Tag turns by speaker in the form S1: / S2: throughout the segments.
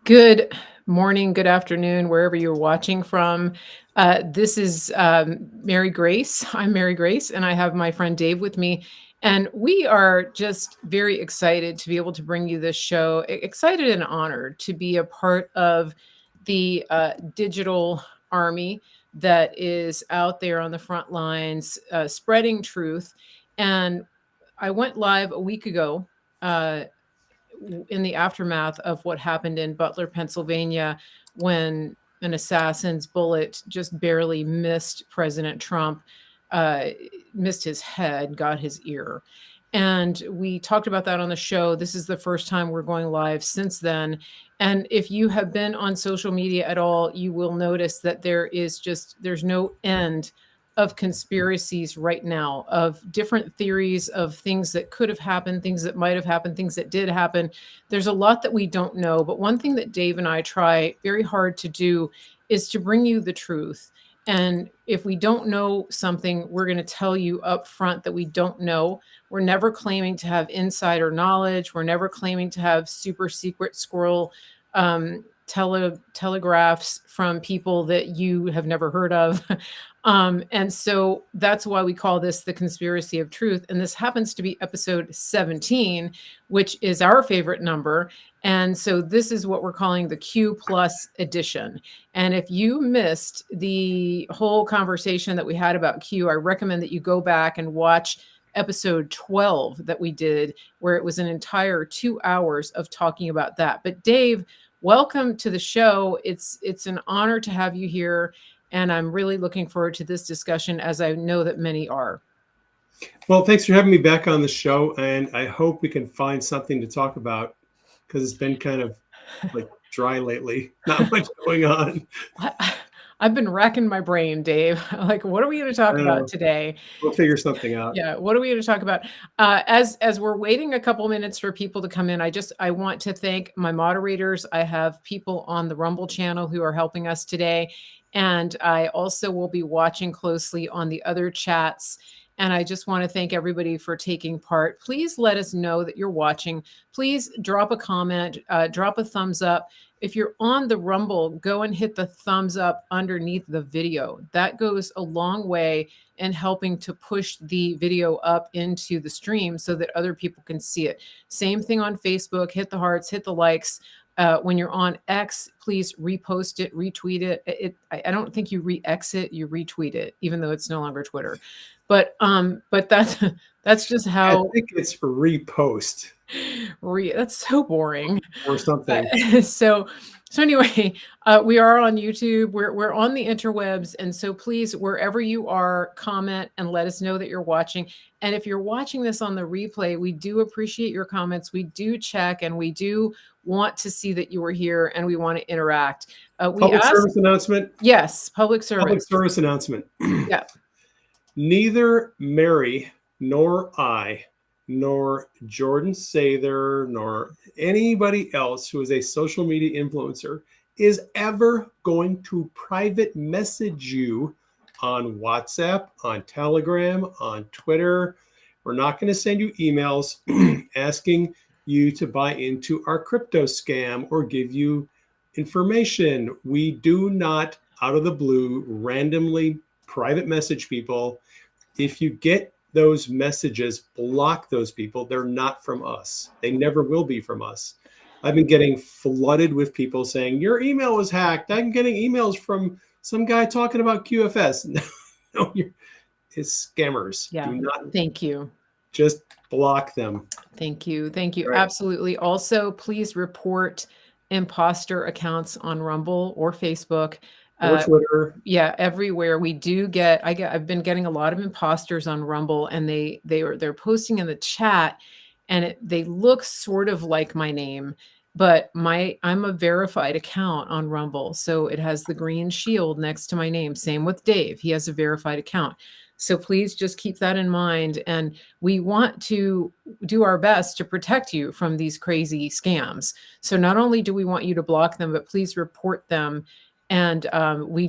S1: Good morning, good afternoon, wherever you're watching from. This is Mary Grace. I'm Mary Grace, and I have my friend Dave with me. And we are just very excited to be able to bring you this show. Excited and honored to be a part of the digital army that is out there on the front lines, spreading truth. And I went live a week ago. In the aftermath of what happened in Butler, Pennsylvania, when an assassin's bullet just barely missed President Trump, uh, missed his head, got his ear. And we talked about that on the show. This is the first time we're going live since then. And if you have been on social media at all, you will notice that there's no end of conspiracies right now, of different theories of things that could have happened, things that might have happened, things that did happen. There's a lot that we don't know, but one thing that Dave and I try very hard to do is to bring you the truth. And if we don't know something, we're going to tell you up front that we don't know. We're never claiming to have insider knowledge. We're never claiming to have super secret squirrel telegraphs from people that you have never heard of. And so that's why we call this the conspiracy of truth. And this happens to be episode 17, which is our favorite number. And so this is what we're calling the Q plus edition. And if you missed the whole conversation that we had about Q, I recommend that you go back and watch episode 12 that we did, where it was an entire 2 hours of talking about that. But Dave, welcome to the show. It's an honor to have you here. And I'm really looking forward to this discussion, as I know that many are.
S2: Well, thanks for having me back on the show. And I hope we can find something to talk about because it's been kind of like dry lately. Not much going on.
S1: I've been racking my brain, Dave. Like, what are we going to talk about today?
S2: We'll figure something out.
S1: Yeah, what are we going to talk about? As we're waiting a couple minutes for people to come in, I want to thank my moderators. I have people on the Rumble channel who are helping us today, and I also will be watching closely on the other chats. And I just want to thank everybody for taking part. Please let us know that you're watching. Please drop a comment, drop a thumbs up. If you're on the Rumble, go and hit the thumbs up underneath the video. That goes a long way in helping to push the video up into the stream so that other people can see it. Same thing on Facebook. Hit the hearts, hit the likes. When you're on X, please repost it, retweet it. I don't think you re-exit, you retweet it, even though it's no longer Twitter. But that's just how.
S2: I think it's repost.
S1: That's so boring.
S2: Or something.
S1: So anyway, we are on YouTube. We're on the interwebs, and so please, wherever you are, comment and let us know that you're watching. And if you're watching this on the replay, we do appreciate your comments. We do check, and we do want to see that you are here, and we want to interact.
S2: Public service announcement.
S1: Yes, public service.
S2: Public service announcement.
S1: Yeah.
S2: Neither Mary nor I, nor Jordan Sather, nor anybody else who is a social media influencer is ever going to private message you on WhatsApp, on Telegram, on Twitter. We're not going to send you emails asking you to buy into our crypto scam or give you information. We do not, out of the blue, randomly private message people. If you get those messages, block those people. They're not from us. They never will be from us. I've been getting flooded with people saying, your email was hacked. I'm getting emails from some guy talking about QFS. No, it's scammers.
S1: Yeah.
S2: Do not.
S1: Thank you.
S2: Just block them.
S1: Thank you. Thank you.
S2: Right.
S1: Absolutely. Also, please report imposter accounts on Rumble or Facebook.
S2: Or Twitter.
S1: Yeah, everywhere. I've been getting a lot of imposters on Rumble, and they're posting in the chat, and they look sort of like my name, but I'm a verified account on Rumble. So it has the green shield next to my name. Same with Dave. He has a verified account. So please just keep that in mind. And we want to do our best to protect you from these crazy scams. So not only do we want you to block them, but please report them. And I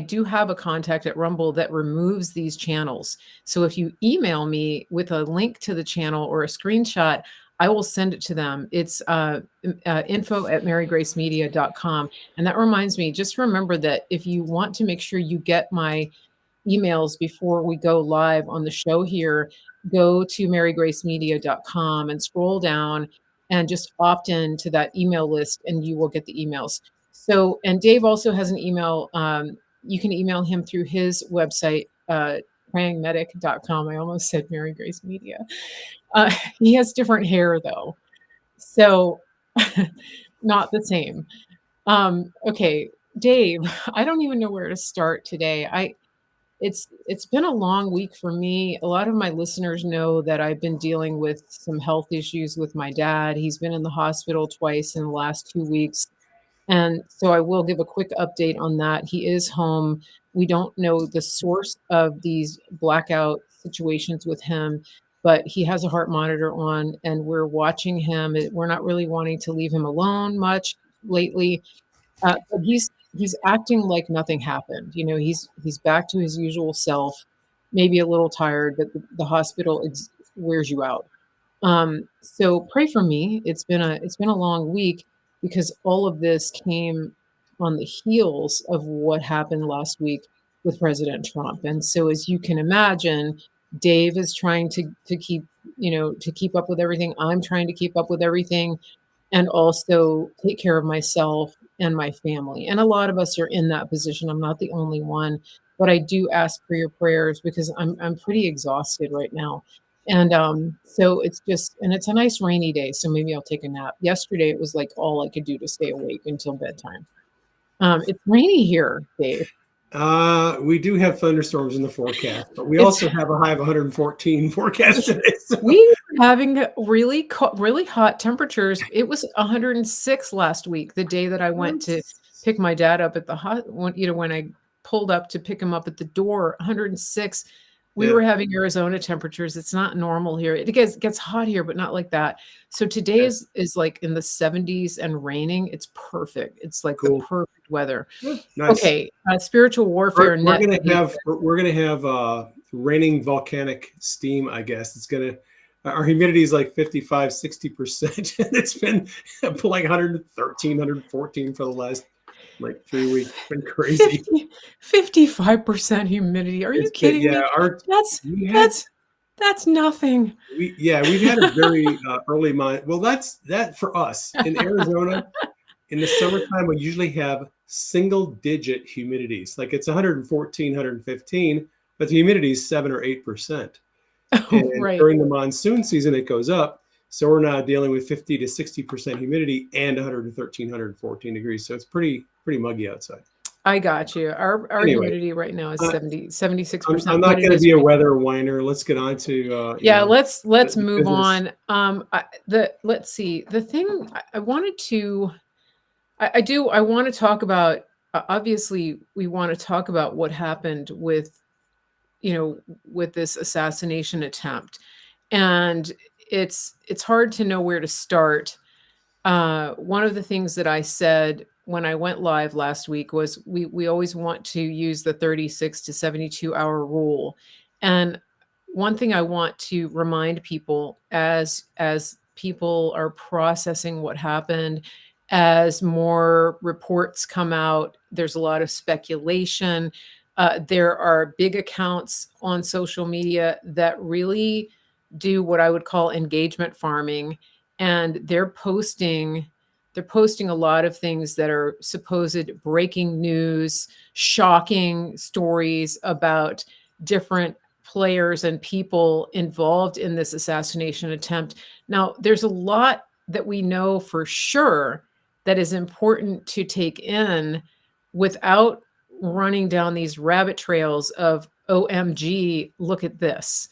S1: do have a contact at Rumble that removes these channels. So if you email me with a link to the channel or a screenshot, I will send it to them. It's info@marygracemedia.com. And that reminds me, just remember that if you want to make sure you get my emails before we go live on the show here, go to marygracemedia.com and scroll down and just opt in to that email list and you will get the emails. So, and Dave also has an email. You can email him through his website, prayingmedic.com. I almost said Mary Grace Media. Uh, he has different hair though. So, not the same. Okay, Dave, I don't even know where to start today. It's been a long week for me. A lot of my listeners know that I've been dealing with some health issues with my dad. He's been in the hospital twice in the last 2 weeks. And so I will give a quick update on that. He is home. We don't know the source of these blackout situations with him, but he has a heart monitor on and we're watching him. We're not really wanting to leave him alone much lately. But he's acting like nothing happened. You know, he's back to his usual self, maybe a little tired, but the hospital wears you out. So pray for me. It's been a long week because all of this came on the heels of what happened last week with President Trump. And so as you can imagine, Dave is trying to keep, to keep up with everything. I'm trying to keep up with everything and also take care of myself and my family. And a lot of us are in that position. I'm not the only one, but I do ask for your prayers because I'm pretty exhausted right now. And so it's a nice rainy day, so maybe I'll take a nap. Yesterday it was like all I could do to stay awake until bedtime. It's rainy here, Dave.
S2: We do have thunderstorms in the forecast, but we
S1: It's
S2: also have a high of 114 forecast today. So.
S1: we were having really hot temperatures. It was 106 last week, the day that I went to pick my dad up at the when I pulled up to pick him up at the door, 106. We
S2: Yeah,
S1: were having Arizona temperatures. It's not normal here. It gets hot here, but not like that. So today
S2: yeah,
S1: is like in the 70s and raining. It's perfect. It's like the
S2: cool.
S1: perfect weather.
S2: Yeah, nice.
S1: Okay, spiritual warfare
S2: We're
S1: net
S2: gonna
S1: behavior.
S2: have raining volcanic steam. I guess it's gonna. Our humidity is like 55, 60%, and it's been like 113, 114 for the last like 3 weeks. It's been crazy.
S1: 55% humidity. Are you
S2: It's been
S1: kidding
S2: yeah.
S1: me?
S2: Our
S1: That's
S2: we had
S1: that's that's nothing.
S2: we've had a very early month. Well, that's that for us in Arizona. In the summertime, we usually have single digit humidities. Like it's 114, 115, but the humidity is 7 or 8%.
S1: Oh,
S2: And
S1: right.
S2: during the monsoon season, it goes up. So we're now dealing with 50 to 60% humidity and 113, 114 degrees. So it's pretty muggy outside.
S1: I got you. Our
S2: Anyway,
S1: humidity right now is
S2: uh,
S1: 70,
S2: I'm
S1: 76%, but
S2: not
S1: it
S2: going to
S1: is
S2: be a
S1: raining.
S2: weather whiner. Let's get on to
S1: Yeah, let's
S2: the
S1: move
S2: business.
S1: on. Let's see. The thing I wanted to I want to talk about obviously we want to talk about what happened with this assassination attempt. And it's hard to know where to start. One of the things that I said when I went live last week was we always want to use the 36 to 72 hour rule. And one thing I want to remind people as people are processing what happened, as more reports come out, there's a lot of speculation. There are big accounts on social media that really do what I would call engagement farming, and they're posting a lot of things that are supposed breaking news, shocking stories about different players and people involved in this assassination attempt. Now, there's a lot that we know for sure that is important to take in without running down these rabbit trails of OMG, look at this.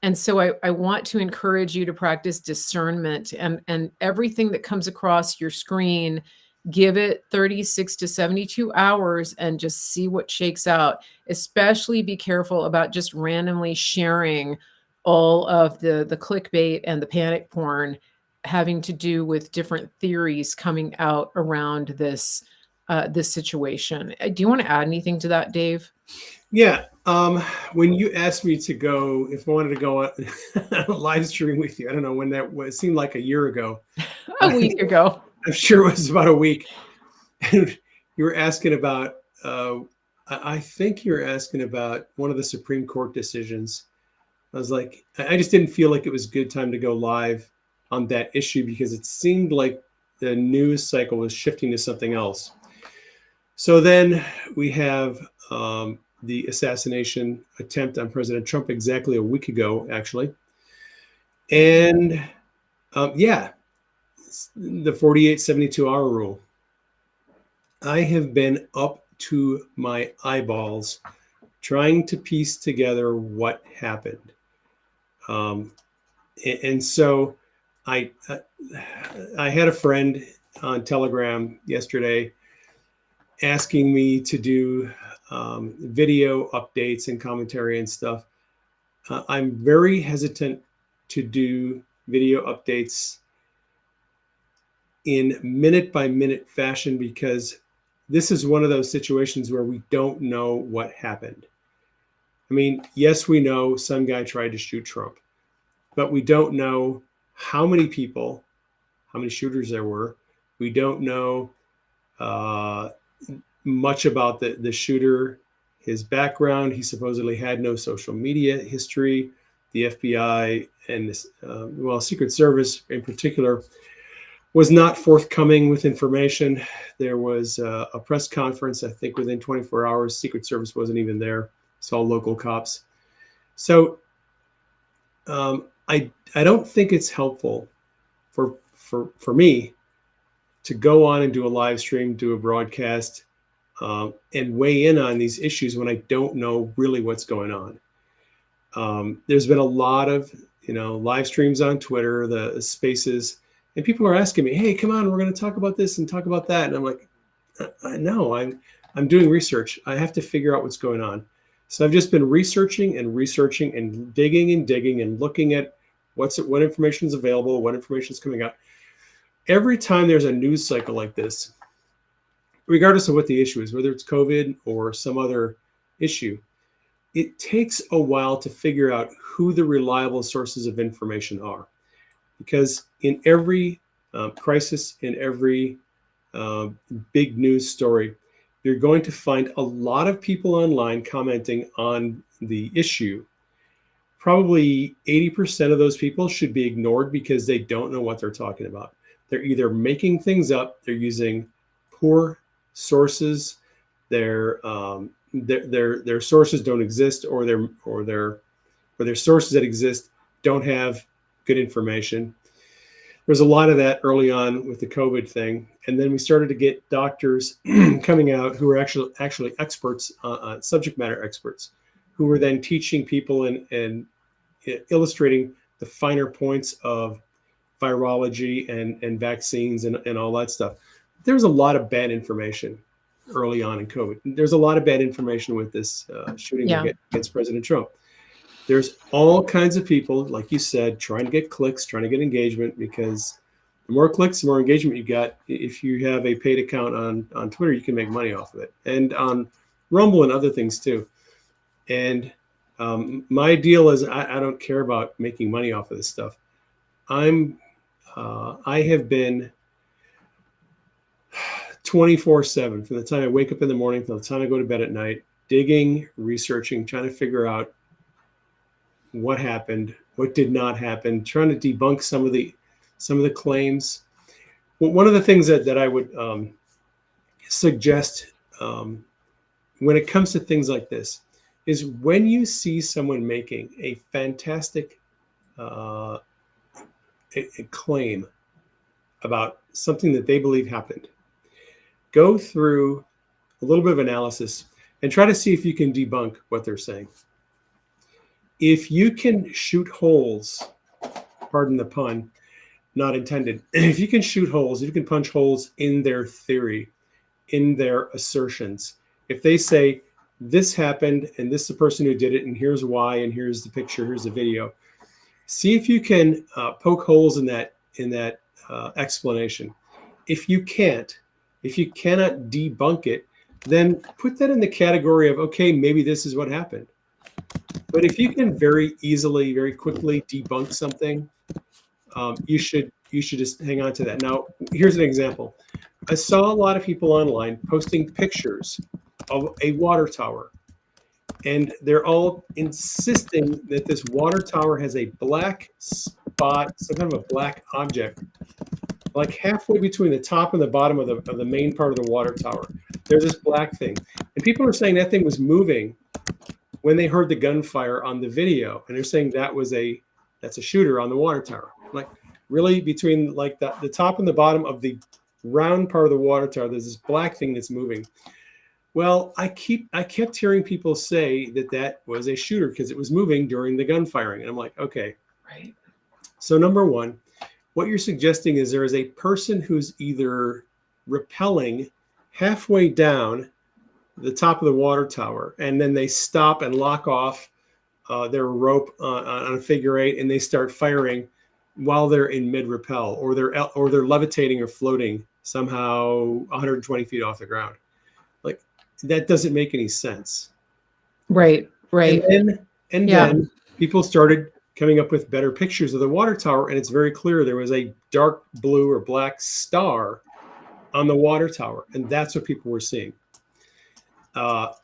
S1: And so I want to encourage you to practice discernment, and everything that comes across your screen, give it 36 to 72 hours and just see what shakes out. Especially be careful about just randomly sharing all of the clickbait and the panic porn having to do with different theories coming out around this situation. Do you want to add anything to that, Dave?
S2: Yeah. When you asked me to go, if I wanted to go on a live stream with you, I don't know when that was. It seemed like a year ago.
S1: A week ago.
S2: I'm sure it was about a week. And you were asking about, I think you were asking about one of the Supreme Court decisions. I was like, I just didn't feel like it was a good time to go live on that issue because it seemed like the news cycle was shifting to something else. So then we have the assassination attempt on President Trump exactly a week ago, actually. And yeah, the 48, 72-hour rule. I have been up to my eyeballs trying to piece together what happened. And so I had a friend on Telegram yesterday asking me to do video updates and commentary and stuff. I'm very hesitant to do video updates in minute by minute fashion because this is one of those situations where we don't know what happened. I mean, yes, we know some guy tried to shoot Trump, but we don't know how many people, how many shooters there were. We don't know much about the shooter, his background. He supposedly had no social media history. The FBI and Secret Service in particular was not forthcoming with information. There was a press conference, I think within 24 hours, Secret Service wasn't even there. It's all local cops. So I don't think it's helpful for me to go on and do a live stream, do a broadcast, and weigh in on these issues when I don't know really what's going on. There's been a lot of live streams on Twitter, the spaces, and people are asking me, "Hey, come on, we're going to talk about this and talk about that." And I'm like, "No, I'm doing research. I have to figure out what's going on." So I've just been researching and digging and looking at what information is available, what information is coming out. Every time there's a news cycle like this, regardless of what the issue is, whether it's COVID or some other issue, it takes a while to figure out who the reliable sources of information are. Because in every crisis, in every big news story, you're going to find a lot of people online commenting on the issue. Probably 80% of those people should be ignored because they don't know what they're talking about. They're either making things up, they're using poor sources, their sources don't exist, or their sources that exist don't have good information. There's a lot of that early on with the COVID thing, and then we started to get doctors coming out who were actually experts, subject matter experts, who were then teaching people and illustrating the finer points of virology and vaccines and all that stuff. There was a lot of bad information early on in COVID. There's a lot of bad information with this shooting against President Trump. There's all kinds of people, like you said, trying to get clicks, trying to get engagement, because the more clicks, the more engagement you got. If you have a paid account on Twitter, you can make money off of it, and on Rumble and other things too. And my deal is I don't care about making money off of this stuff. I have been 24/7 from the time I wake up in the morning till the time I go to bed at night, digging, researching, trying to figure out what happened, what did not happen, trying to debunk some of the claims. Well, one of the things that I would suggest when it comes to things like this is when you see someone making a fantastic a claim about something that they believe happened, go through a little bit of analysis and try to see if you can debunk what they're saying. If you can shoot holes, pardon the pun, not intended, if you can shoot holes, if you can punch holes in their theory, in their assertions, if they say this happened and this is the person who did it and here's why and here's the picture, here's the video, see if you can poke holes in that explanation. If you cannot debunk it, then put that in the category of, okay, maybe this is what happened. But if you can very easily, very quickly debunk something, you should just hang on to that. Now, here's an example. I saw a lot of people online posting pictures of a water tower, and they're all insisting that this water tower has a black spot, some kind of a black object, like halfway between the top and the bottom of the main part of the water tower. There's this black thing, and people are saying that thing was moving when they heard the gunfire on the video, and they're saying that's a shooter on the water tower. Like, really, between like the top and the bottom of the round part of the water tower, there's this black thing that's moving. Well, I kept hearing people say that was a shooter because it was moving during the gunfiring, and I'm like, okay.
S1: Right.
S2: So number one, what you're suggesting is there is a person who's either rappelling halfway down the top of the water tower, and then they stop and lock off their rope on a figure eight, and they start firing while they're in mid rappel, or they're levitating or floating somehow 120 feet off the ground. Like, that doesn't make any sense.
S1: Right. Right.
S2: And then people started coming up with better pictures of the water tower, and it's very clear there was a dark blue or black star on the water tower, and that's what people were seeing. Now,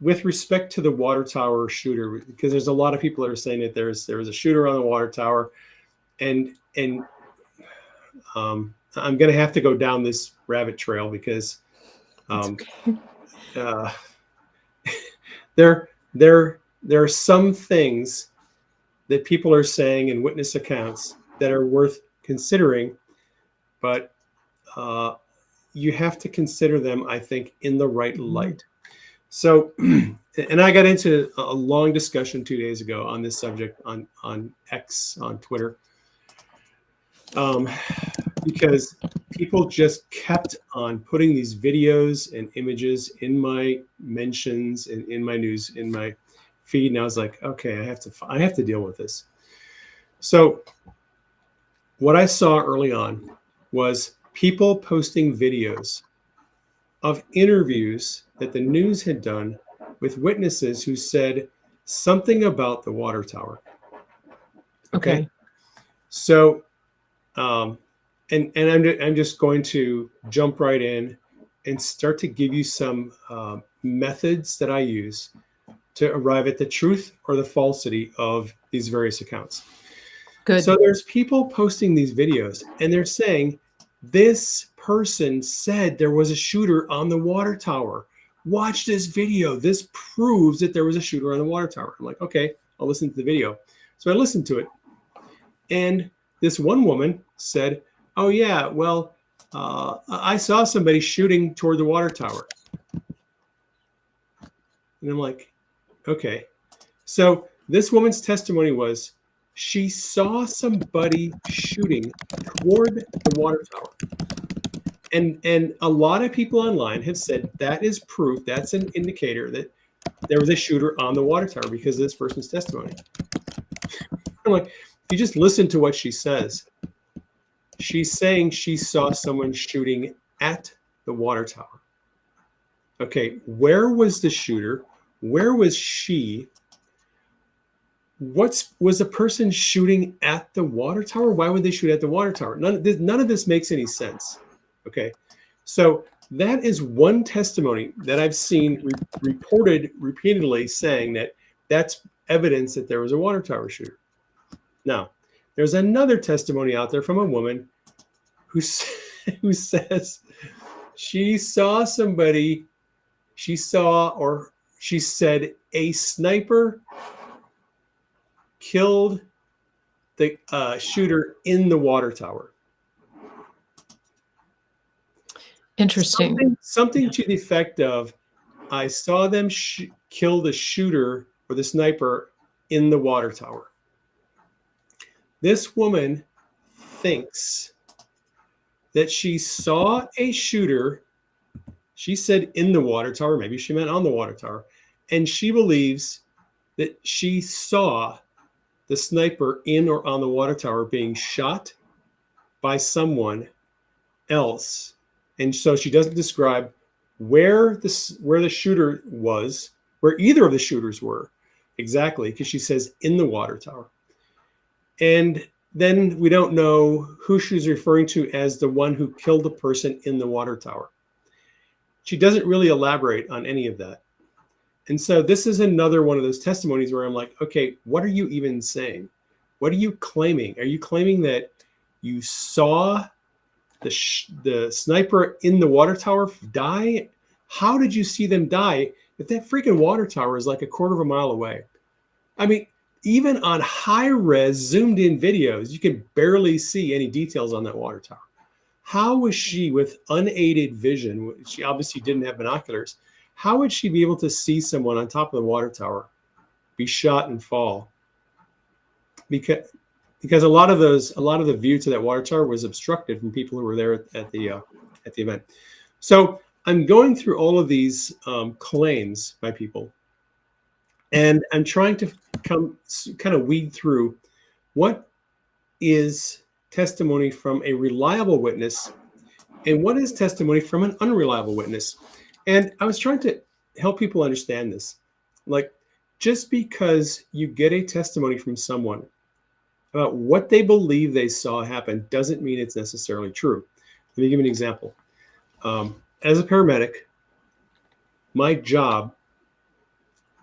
S2: with respect to the water tower shooter, because there's a lot of people that are saying that there was a shooter on the water tower, and I'm going to have to go down this rabbit trail because there are some things that people are saying in witness accounts that are worth considering, but you have to consider them, I think, in the right light. So, and I got into a long discussion 2 days ago on this subject on X, on Twitter, because people just kept on putting these videos and images in my mentions and in my news, in my feed, and I was like, okay, I have to deal with this. So what I saw early on was people posting videos of interviews that the news had done with witnesses who said something about the water tower. Okay. So, and I'm just going to jump right in and start to give you some methods that I use to arrive at the truth or the falsity of these various accounts.
S1: Good.
S2: So there's people posting these videos, and they're saying, this person said there was a shooter on the water tower. Watch this video. This proves that there was a shooter on the water tower. I'm like, okay, I'll listen to the video. So I listened to it. And this one woman said, oh, yeah, well, I saw somebody shooting toward the water tower. And I'm like, okay. So this woman's testimony was she saw somebody shooting toward the water tower. And a lot of people online have said that is proof, that's an indicator that there was a shooter on the water tower because of this person's testimony. I'm like, if you just listen to what she says, she's saying she saw someone shooting at the water tower. Okay, where was the shooter? Where was she? Was the person shooting at the water tower? Why would they shoot at the water tower? None of this makes any sense. Okay, so that is one testimony that I've seen reported repeatedly saying that that's evidence that there was a water tower shooter. Now, there's another testimony out there from a woman who says she saw somebody, she said a sniper killed the shooter in the water tower.
S1: Interesting.
S2: Something to the effect of, I saw them kill the shooter or the sniper in the water tower. This woman thinks that she saw a shooter. She said in the water tower, maybe she meant on the water tower. And she believes that she saw the sniper in or on the water tower being shot by someone else. And so she doesn't describe where the shooter was, where either of the shooters were exactly, because she says in the water tower. And then we don't know who she's referring to as the one who killed the person in the water tower. She doesn't really elaborate on any of that. And so this is another one of those testimonies where I'm like, okay, what are you even saying? What are you claiming? Are you claiming that you saw the sniper in the water tower die? How did you see them die if that freaking water tower is like a quarter of a mile away? I mean, even on high res zoomed in videos, you can barely see any details on that water tower. How was she with unaided vision? She obviously didn't have binoculars. How would she be able to see someone on top of the water tower be shot and fall? Because a lot of the view to that water tower was obstructed from people who were there at the event. So I'm going through all of these claims by people, and I'm trying to kind of weed through what is testimony from a reliable witness and what is testimony from an unreliable witness. And I was trying to help people understand this. Like, just because you get a testimony from someone about what they believe they saw happen doesn't mean it's necessarily true. Let me give you an example. As a paramedic, my job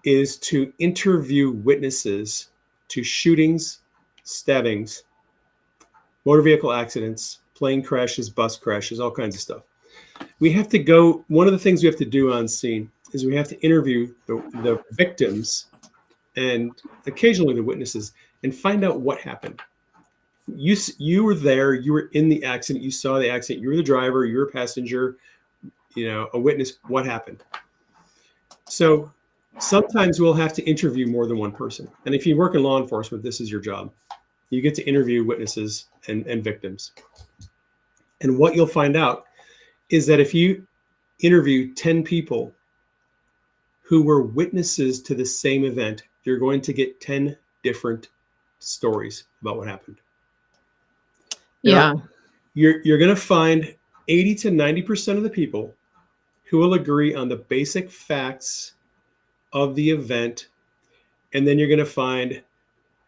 S2: is to interview witnesses to shootings, stabbings, motor vehicle accidents, plane crashes, bus crashes, all kinds of stuff. We have to go, one of the things we have to do on scene is we have to interview the victims and occasionally the witnesses and find out what happened. You were there, you were in the accident, you saw the accident, you were the driver, you were a passenger, a witness, what happened? So sometimes we'll have to interview more than one person. And if you work in law enforcement, this is your job. You get to interview witnesses and victims. And what you'll find out is that if you interview 10 people who were witnesses to the same event, you're going to get 10 different stories about what happened.
S1: Yeah.
S2: Now, you're going to find 80 to 90% of the people who will agree on the basic facts of the event. And then you're going to find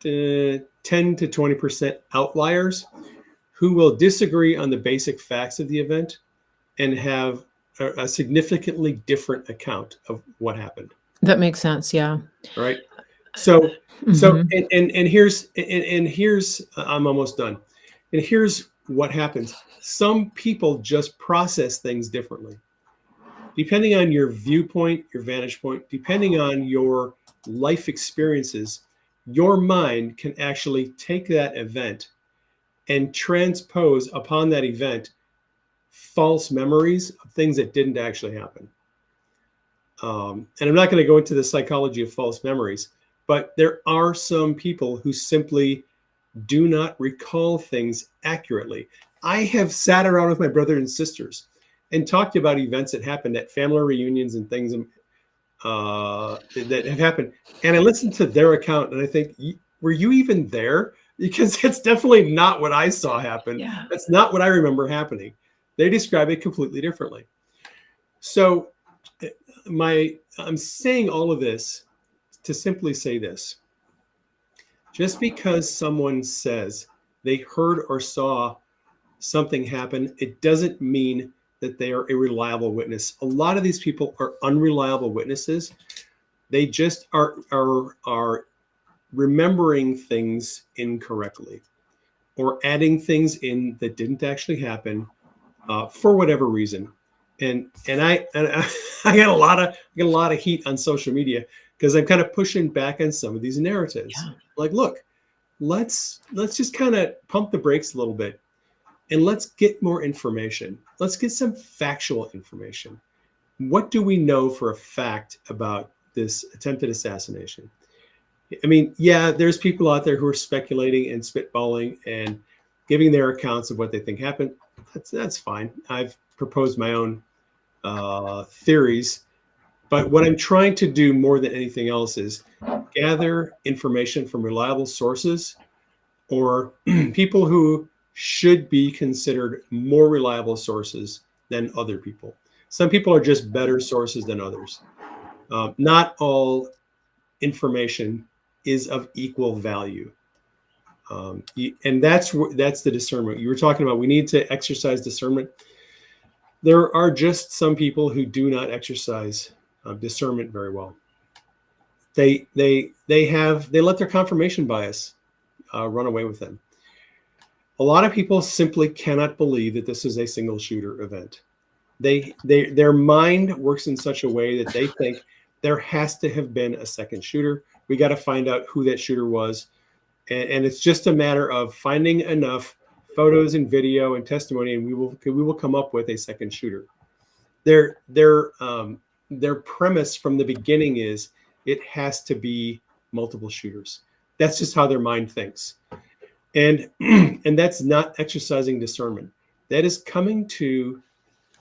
S2: 10 to 20% outliers who will disagree on the basic facts of the event and have a significantly different account of what happened.
S1: That makes sense. Yeah.
S2: Right. So
S1: Mhm.
S2: here's I'm almost done. And here's what happens. Some people just process things differently. Depending on your viewpoint, your vantage point, depending on your life experiences, your mind can actually take that event and transpose upon that event false memories of things that didn't actually happen. And I'm not going to go into the psychology of false memories, but there are some people who simply do not recall things accurately. I have sat around with my brothers and sisters and talked about events that happened at family reunions and things that have happened. And I listened to their account and I think, were you even there? Because it's definitely not what I saw happen.
S1: Yeah.
S2: That's not what I remember happening. They describe it completely differently. So I'm saying all of this to simply say this. Just because someone says they heard or saw something happen, it doesn't mean that they are a reliable witness. A lot of these people are unreliable witnesses. They just are remembering things incorrectly or adding things in that didn't actually happen for whatever reason. And I get a lot of heat on social media because I'm kind of pushing back on some of these narratives.
S1: Yeah.
S2: Like, look, let's just kind of pump the brakes a little bit and let's get more information. Let's get some factual information. What do we know for a fact about this attempted assassination? I mean, yeah, there's people out there who are speculating and spitballing and giving their accounts of what they think happened. That's fine. I've proposed my own theories, but what I'm trying to do more than anything else is gather information from reliable sources or people who should be considered more reliable sources than other people. Some people are just better sources than others. Not all information is of equal value. And that's the discernment you were talking about. We need to exercise discernment. There are just some people who do not exercise discernment very well. They let their confirmation bias run away with them. A lot of people simply cannot believe that this is a single shooter event. Their mind works in such a way that they think there has to have been a second shooter. We got to find out who that shooter was, and it's just a matter of finding enough photos and video and testimony, and we will come up with a second shooter. Their premise from the beginning is it has to be multiple shooters. That's just how their mind thinks, and and that's not exercising discernment. That is coming to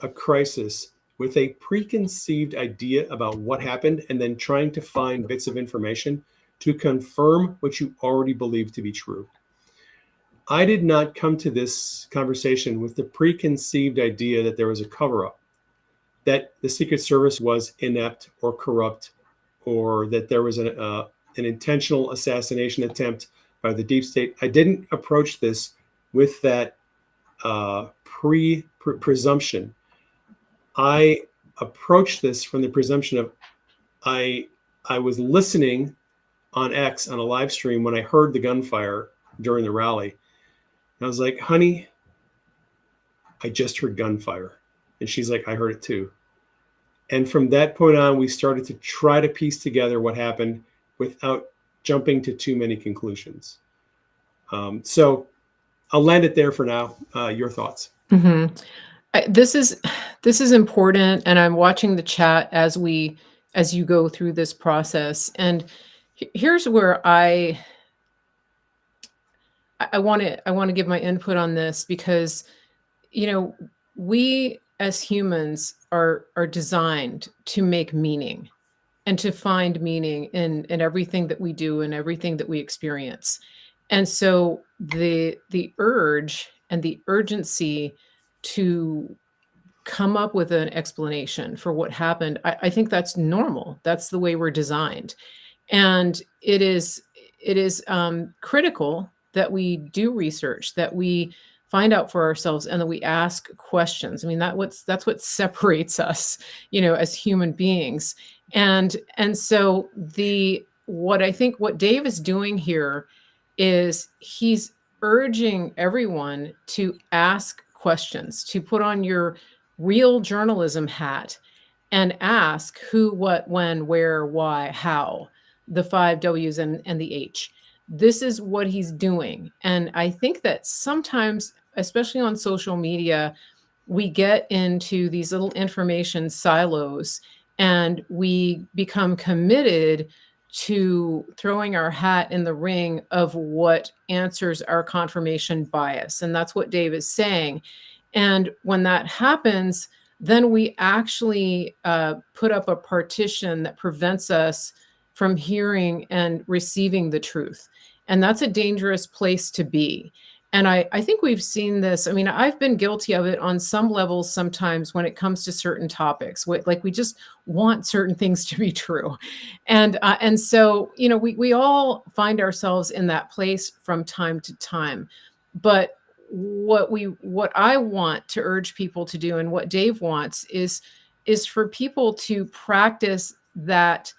S2: a crisis with a preconceived idea about what happened and then trying to find bits of information to confirm what you already believe to be true. I did not come to this conversation with the preconceived idea that there was a cover up, that the Secret Service was inept or corrupt, or that there was an intentional assassination attempt by the deep state. I didn't approach this with that presumption. I approached this from the presumption of I was listening on X on a live stream when I heard the gunfire during the rally. And I was like, honey, I just heard gunfire. And she's like, I heard it too. And from that point on, we started to try to piece together what happened without jumping to too many conclusions. So I'll land it there for now. Your thoughts?
S1: Mhm. This is important, and I'm watching the chat as you go through this process, and here's where I want to give my input on this because you know we as humans are designed to make meaning and to find meaning in everything that we do and everything that we experience. And so the urge and the urgency to come up with an explanation for what happened, I think that's normal. That's the way we're designed. And it is critical that we do research, that we find out for ourselves, and that we ask questions. I mean, that's what separates us, as human beings. And so the what I think what Dave is doing here is he's urging everyone to ask questions, to put on your real journalism hat and ask who, what, when, where, why, how, the five W's and the H. This is what he's doing. And I think that sometimes, especially on social media, we get into these little information silos and we become committed to throwing our hat in the ring of what answers our confirmation bias. And that's what Dave is saying. And when that happens, then we actually put up a partition that prevents us from hearing and receiving the truth. And that's a dangerous place to be. And I think we've seen this. I mean, I've been guilty of it on some levels sometimes when it comes to certain topics. Like we just want certain things to be true, and so we all find ourselves in that place from time to time. But what I want to urge people to do, and what Dave wants, is for people to practice that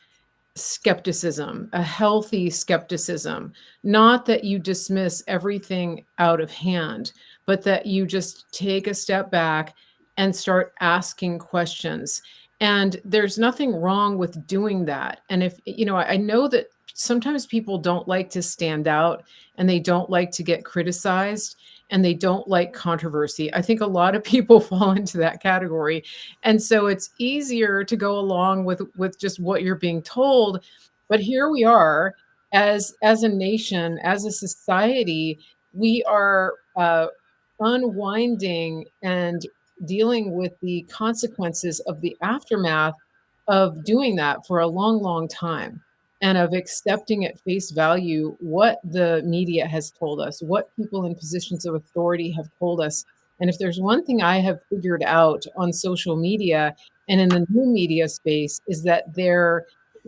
S1: skepticism, a healthy skepticism, not that you dismiss everything out of hand, but that you just take a step back and start asking questions. And there's nothing wrong with doing that. And if, I know that sometimes people don't like to stand out and they don't like to get criticized and they don't like controversy. I think a lot of people fall into that category. And so it's easier to go along with just what you're being told. But here we are as a nation, as a society, we are unwinding and dealing with the consequences of the aftermath of doing that for a long, long time, and of accepting at face value what the media has told us, what people in positions of authority have told us. And if there's one thing I have figured out on social media and in the new media space is that there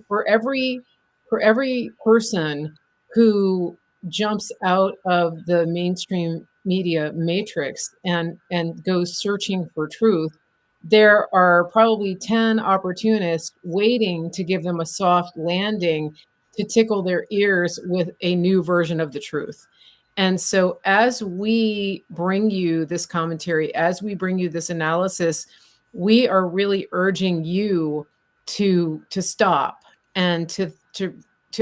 S1: for every for every person who jumps out of the mainstream media matrix and goes searching for truth, there are probably 10 opportunists waiting to give them a soft landing to tickle their ears with a new version of the truth. And so, as we bring you this commentary, as we bring you this analysis, we are really urging you to stop and to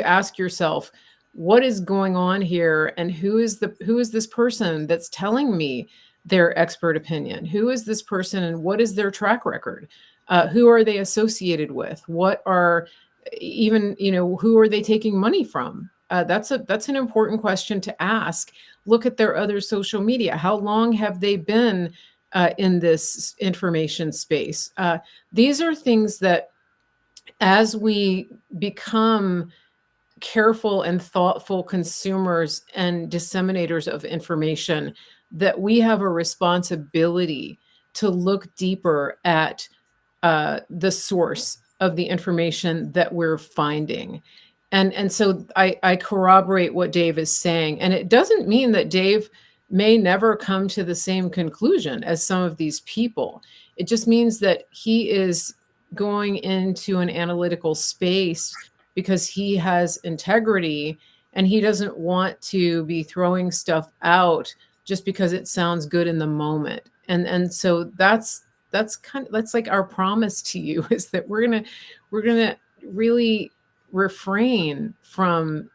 S1: ask yourself, what is going on here, and who is this person that's telling me their expert opinion? Who is this person, and what is their track record? Who are they associated with? What are even who are they taking money from? That's an important question to ask. Look at their other social media. How long have they been in this information space? These are things that, as we become careful and thoughtful consumers and disseminators of information, that we have a responsibility to look deeper at the source of the information that we're finding. And so I corroborate what Dave is saying. And it doesn't mean that Dave may never come to the same conclusion as some of these people. It just means that he is going into an analytical space because he has integrity and he doesn't want to be throwing stuff out just because it sounds good in the moment. And so that's like our promise to you is that we're gonna really refrain from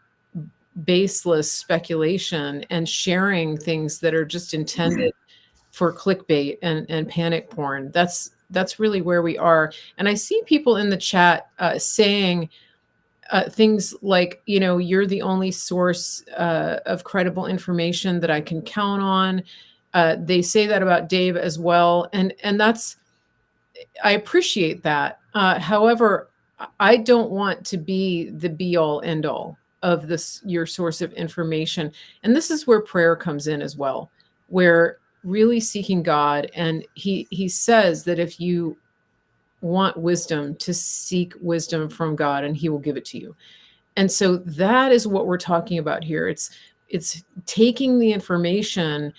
S1: baseless speculation and sharing things that are just intended for clickbait and panic porn. That's really where we are. And I see people in the chat saying things like, you're the only source of credible information that I can count on. They say that about Dave as well, and I appreciate that. However, I don't want to be the be all end all of this your source of information, and this is where prayer comes in as well, where really seeking God, and he says that if you want wisdom, to seek wisdom from God, and He will give it to you. And so that is what we're talking about here. It's taking the information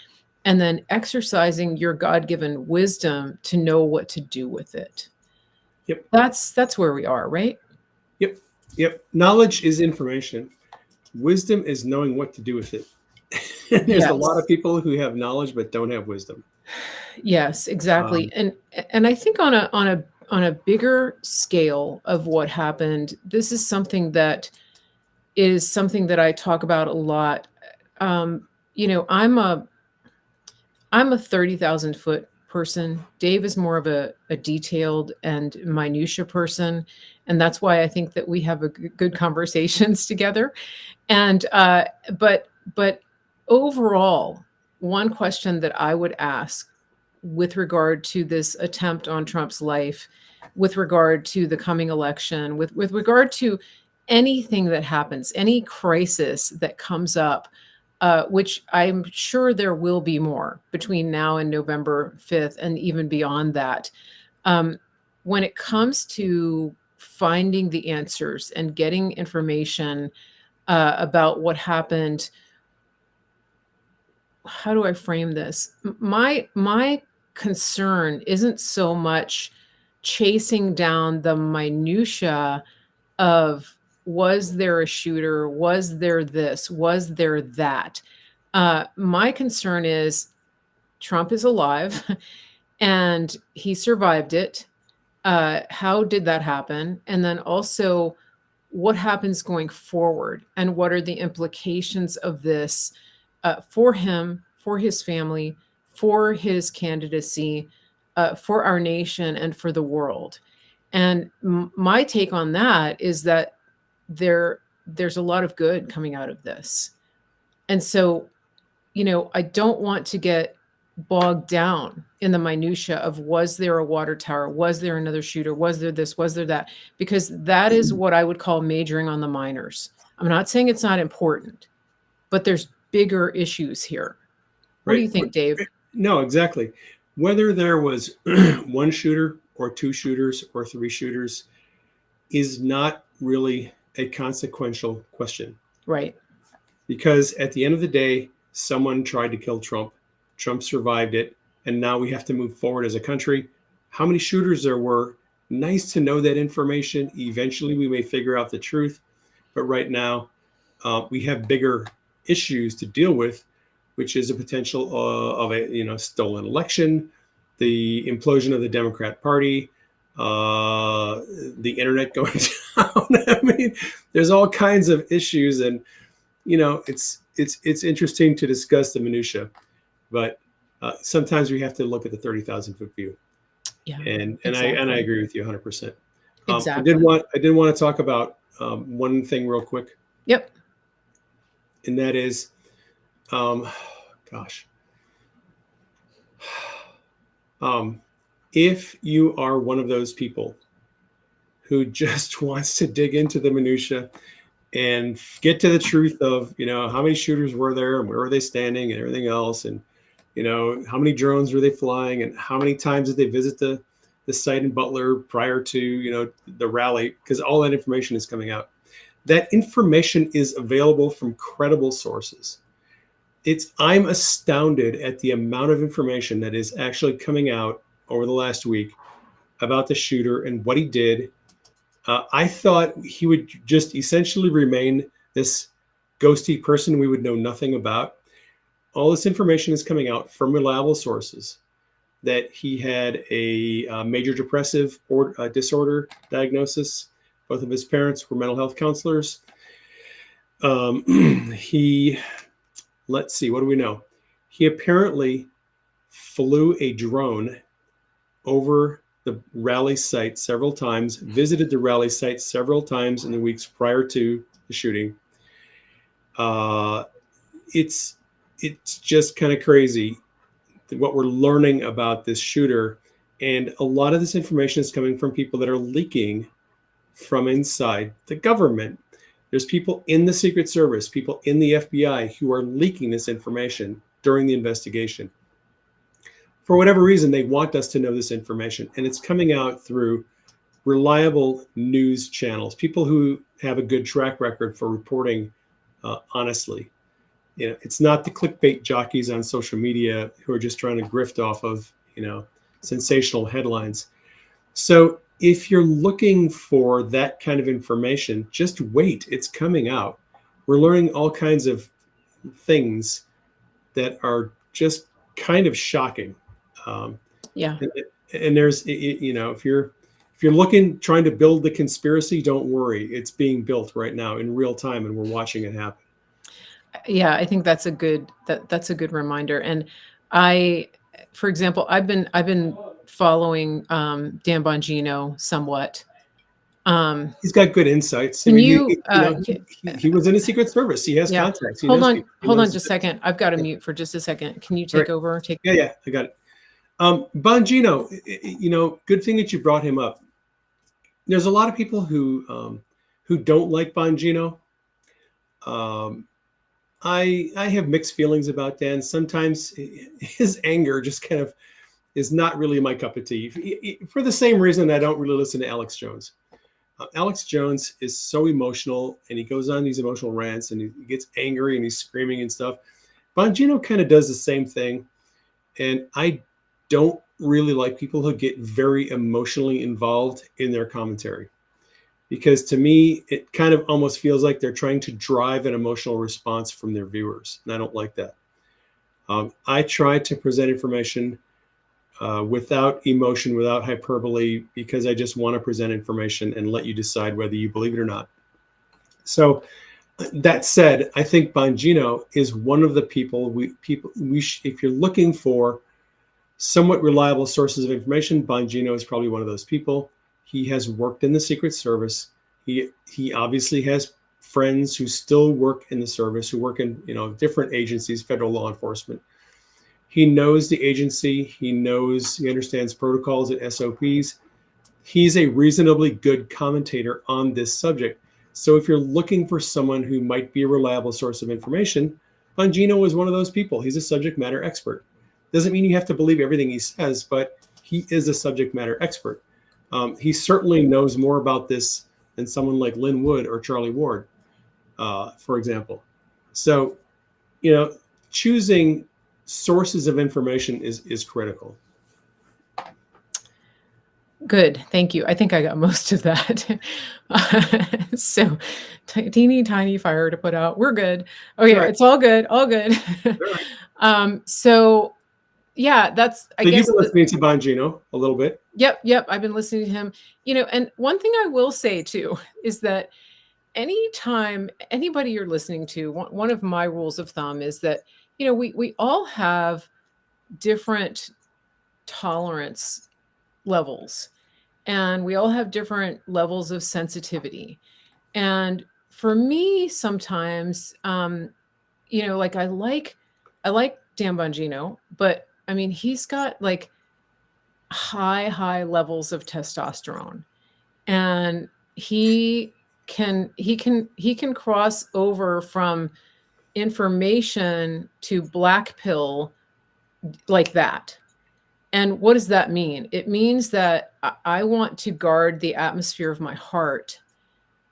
S1: and then exercising your God-given wisdom to know what to do with it.
S2: Yep.
S1: That's where we are, right?
S2: Yep. Yep. Knowledge is information. Wisdom is knowing what to do with it. There's a lot
S1: Yes.
S2: of people who have knowledge but don't have wisdom.
S1: Yes, exactly.
S2: Um,
S1: And I think on a bigger scale of what happened, this is something that I talk about a lot. I'm a 30,000 foot person. Dave is more of a detailed and minutia person. And that's why I think that we have good conversations together. And but overall, one question that I would ask with regard to this attempt on Trump's life, with regard to the coming election, with regard to anything that happens, any crisis that comes up, which I'm sure there will be more between now and November 5th and even beyond that. Um, when it comes to finding the answers and getting information about what happened, how do I frame this? My concern isn't so much chasing down the minutia of, was there a shooter? Was there this? Was there that? My concern is Trump is alive and he survived it. How did that happen? And then also, what happens going forward? And what are the implications of this for him, for his family, for his candidacy, for our nation, and for the world? And my take on that is that there's a lot of good coming out of this. And so, I don't want to get bogged down in the minutia of, was there a water tower? Was there another shooter? Was there this? Was there that? Because that is what I would call majoring on the minors. I'm not saying it's not important, but there's bigger issues here. What do
S2: right.
S1: you think, Dave?
S2: No, exactly. Whether there was one shooter or two shooters or three shooters is not really a consequential question,
S1: Right.
S2: because at the end of the day, someone tried to kill Trump. Trump survived it. And now we have to move forward as a country. How many shooters there were? Nice to know that information. Eventually, we may figure out the truth. But right now, we have bigger issues to deal with, which is a potential of a stolen election, the implosion of the Democrat Party, the internet going down. I mean, there's all kinds of issues, and it's interesting to discuss the minutia, but sometimes we have to look at the 30,000 foot view.
S1: Yeah,
S2: And I
S1: exactly.
S2: agree with you 100%.
S1: Exactly.
S2: I did want to talk about one thing real quick,
S1: Yep.
S2: and that is, um, gosh, if you are one of those people who just wants to dig into the minutia and get to the truth of how many shooters were there and where were they standing and everything else, and how many drones were they flying and how many times did they visit the site in Butler prior to the rally, because all that information is coming out. That information is available from credible sources. I'm astounded at the amount of information that is actually coming out over the last week about the shooter and what he did. I thought he would just essentially remain this ghosty person we would know nothing about. All this information is coming out from reliable sources that he had a major depressive disorder diagnosis. Both of his parents were mental health counselors. He, let's see, what do we know? He apparently flew a drone over the rally site several times, visited the rally site several times in the weeks prior to the shooting. It's just kind of crazy what we're learning about this shooter. And a lot of this information is coming from people that are leaking from inside the government. There's people in the Secret Service, people in the FBI who are leaking this information during the investigation. For whatever reason, they want us to know this information, and it's coming out through reliable news channels, people who have a good track record for reporting honestly. It's not the clickbait jockeys on social media who are just trying to grift off of sensational headlines. So if you're looking for that kind of information, just wait. It's coming out. We're learning all kinds of things that are just kind of shocking.
S1: Yeah.
S2: And there's, if you're trying to build the conspiracy, don't worry. It's being built right now in real time, and we're watching it happen.
S1: Yeah, I think that's a that's a good reminder. And I, for example, I've been following Dan Bongino somewhat.
S2: He's got good insights. I
S1: Can
S2: mean,
S1: you
S2: he was in the Secret Service. He has
S1: yeah,
S2: contacts. He knows people. He
S1: hold on
S2: knows.
S1: just a second. I've got to mute for just a second. Can you
S2: All
S1: take
S2: right.
S1: over?
S2: Yeah, I got it. Bongino, good thing that you brought him up. There's a lot of people who don't like Bongino. I have mixed feelings about Dan. Sometimes his anger just kind of is not really my cup of tea. For the same reason I don't really listen to Alex Jones. Alex Jones is so emotional, and he goes on these emotional rants, and he gets angry, and he's screaming and stuff. Bongino kind of does the same thing, and I don't really like people who get very emotionally involved in their commentary, because to me, it kind of almost feels like they're trying to drive an emotional response from their viewers, and I don't like that. I try to present information without emotion, without hyperbole, because I just want to present information and let you decide whether you believe it or not. So that said, I think Bongino is one of the people if you're looking for somewhat reliable sources of information, Bongino is probably one of those people. He has worked in the Secret Service. He obviously has friends who still work in the service, who work in different agencies, federal law enforcement. He knows the agency. He understands protocols and SOPs. He's a reasonably good commentator on this subject. So if you're looking for someone who might be a reliable source of information, Bongino is one of those people. He's a subject matter expert. Doesn't mean you have to believe everything he says, but he is a subject matter expert. He certainly knows more about this than someone like Lynn Wood or Charlie Ward, for example. So, you know, choosing sources of information is critical.
S1: Good, thank you. I think I got most of that. So, teeny tiny fire to put out. We're good. Oh
S2: That's
S1: yeah,
S2: right.
S1: it's all good, all good.
S2: All right.
S1: So yeah, that's I
S2: So you've
S1: guess
S2: been listening to Bongino a little bit.
S1: Yep, I've been listening to him. And one thing I will say too is that anytime anybody you're listening to, one of my rules of thumb is that, we all have different tolerance levels, and we all have different levels of sensitivity. And for me, sometimes, like I like Dan Bongino, but I mean, he's got like high levels of testosterone, and he can cross over from information to black pill like that. And what does that mean? It means that I want to guard the atmosphere of my heart,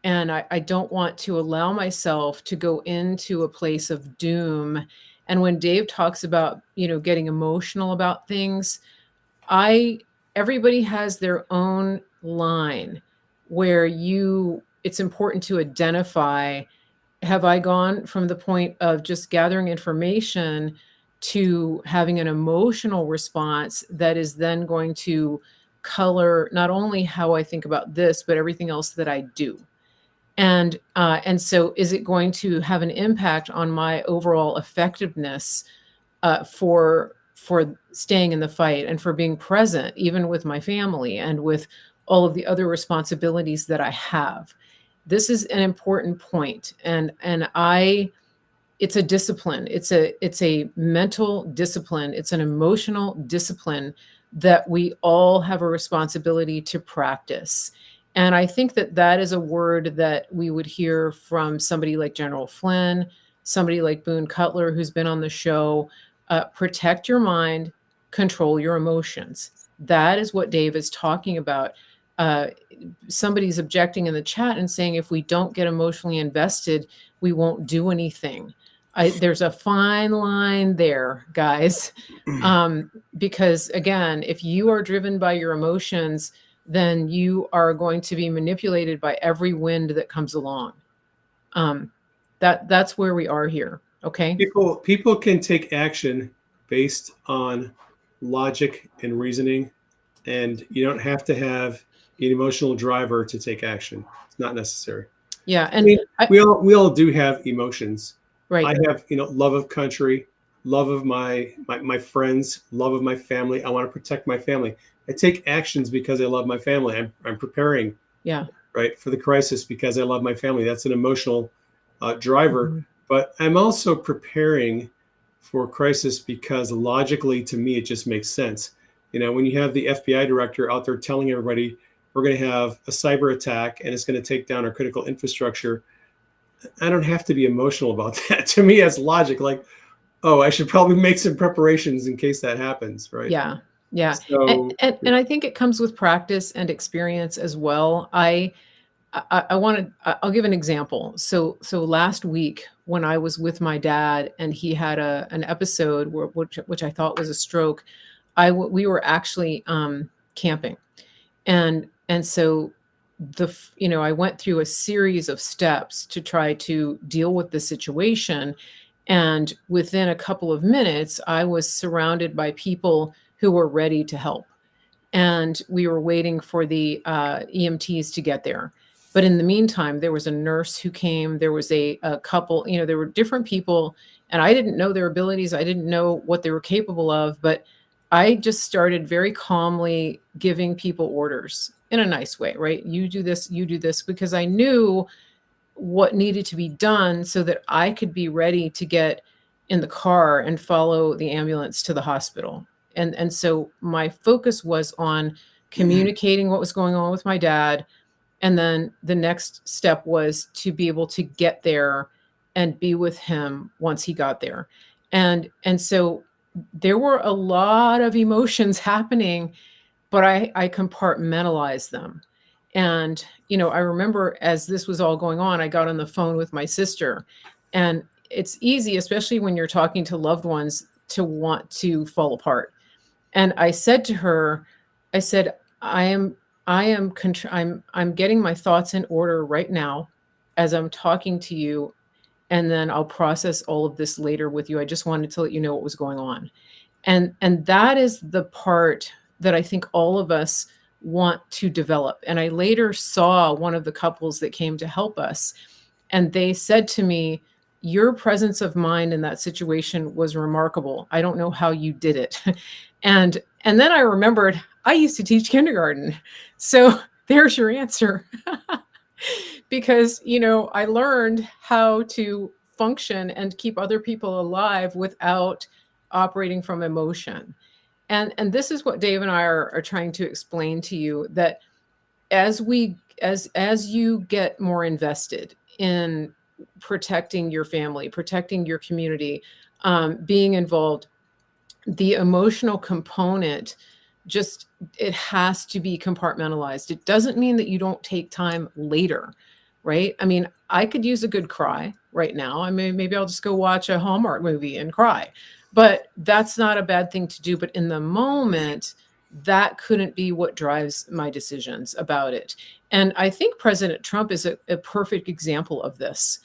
S1: and I don't want to allow myself to go into a place of doom. And when Dave talks about, getting emotional about things, I everybody has their own line where it's important to identify, have I gone from the point of just gathering information to having an emotional response that is then going to color not only how I think about this, but everything else that I do. And so is it going to have an impact on my overall effectiveness, for staying in the fight and for being present, even with my family and with all of the other responsibilities that I have? This is an important point, and it's a discipline. It's a mental discipline. It's an emotional discipline that we all have a responsibility to practice. And I think that that is a word that we would hear from somebody like General Flynn, somebody like Boone Cutler, who's been on the show. Protect your mind, control your emotions. That is what Dave is talking about. Uh, Somebody's objecting in the chat and saying if we don't get emotionally invested, we won't do anything. There's a fine line there, guys. Because again, if you are driven by your emotions, then you are going to be manipulated by every wind that comes along. That's where we are here. Okay.
S2: People can take action based on logic and reasoning, and you don't have to have an emotional driver to take action. It's not necessary.
S1: Yeah.
S2: I mean,
S1: I,
S2: we all do have emotions. I
S1: right.
S2: have, love of country, love of my friends, love of my family. I want to protect my family. I take actions because I love my family. I'm preparing,
S1: Yeah.
S2: right, for the crisis because I love my family. That's an emotional driver.
S1: Mhm.
S2: But I'm also preparing for crisis because logically, to me, it just makes sense. When you have the FBI director out there telling everybody we're going to have a cyber attack and it's going to take down our critical infrastructure, I don't have to be emotional about that. To me, that's logic. Like, oh, I should probably make some preparations in case that happens, right?
S1: Yeah. Yeah. And,
S2: So,
S1: and,
S2: yeah.
S1: and I think it comes with practice and experience as well. I want to. I'll give an example. So last week when I was with my dad and he had an episode which I thought was a stroke, we were actually camping, and so I went through a series of steps to try to deal with the situation, and within a couple of minutes, I was surrounded by people who were ready to help, and we were waiting for the EMTs to get there. But in the meantime, there was a nurse who came. There was a couple. There were different people, and I didn't know their abilities. I didn't know what they were capable of, but I just started very calmly giving people orders in a nice way, right? You do this, because I knew what needed to be done so that I could be ready to get in the car and follow the ambulance to the hospital. And so my focus was on communicating what was going on with my dad, and then the next step was to be able to get there and be with him once he got there. And so there were a lot of emotions happening, but I compartmentalized them. And, I remember as this was all going on, I got on the phone with my sister. And it's easy, especially when you're talking to loved ones, to want to fall apart. And I said to her, I said, I am I'm getting my thoughts in order right now as I'm talking to you, and then I'll process all of this later with you. I just wanted to let you know what was going on. And that is the part that I think all of us want to develop. And I later saw one of the couples that came to help us, and they said to me, "Your presence of mind in that situation was remarkable. I don't know how you did it." And then I remembered I used to teach kindergarten. So there's your answer. Because, I learned how to function and keep other people alive without operating from emotion. And this is what Dave and I are trying to explain to you, that as you get more invested in protecting your family, protecting your community, being involved, the emotional component, just it has to be compartmentalized. It doesn't mean that you don't take time later, right? I mean, I could use a good cry right now. I mean, maybe I'll just go watch a Hallmark movie and cry. But that's not a bad thing to do. But in the moment, that couldn't be what drives my decisions about it. And I think President Trump is a perfect example of this.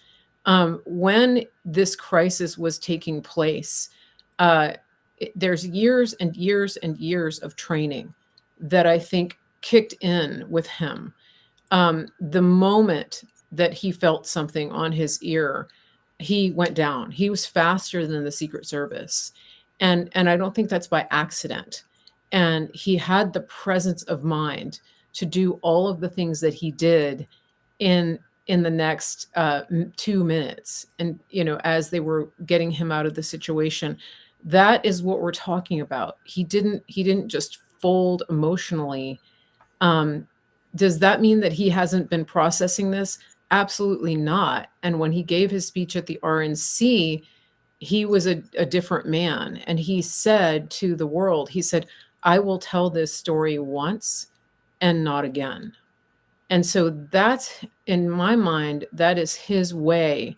S1: When this crisis was taking place, uh, there's years and years and years of training that I think kicked in with him. The moment that he felt something on his ear, he went down. He was faster than the Secret Service. And I don't think that's by accident. And he had the presence of mind to do all of the things that he did in the next 2 minutes. And as they were getting him out of the situation, that is what we're talking about. He didn't just fold emotionally. um, does that mean that he hasn't been processing this? Absolutely not. And when he gave his speech at the RNC, he was a different man. And he said to the world, he said, "I will tell this story once and not again." And so that's, in my mind, that is his way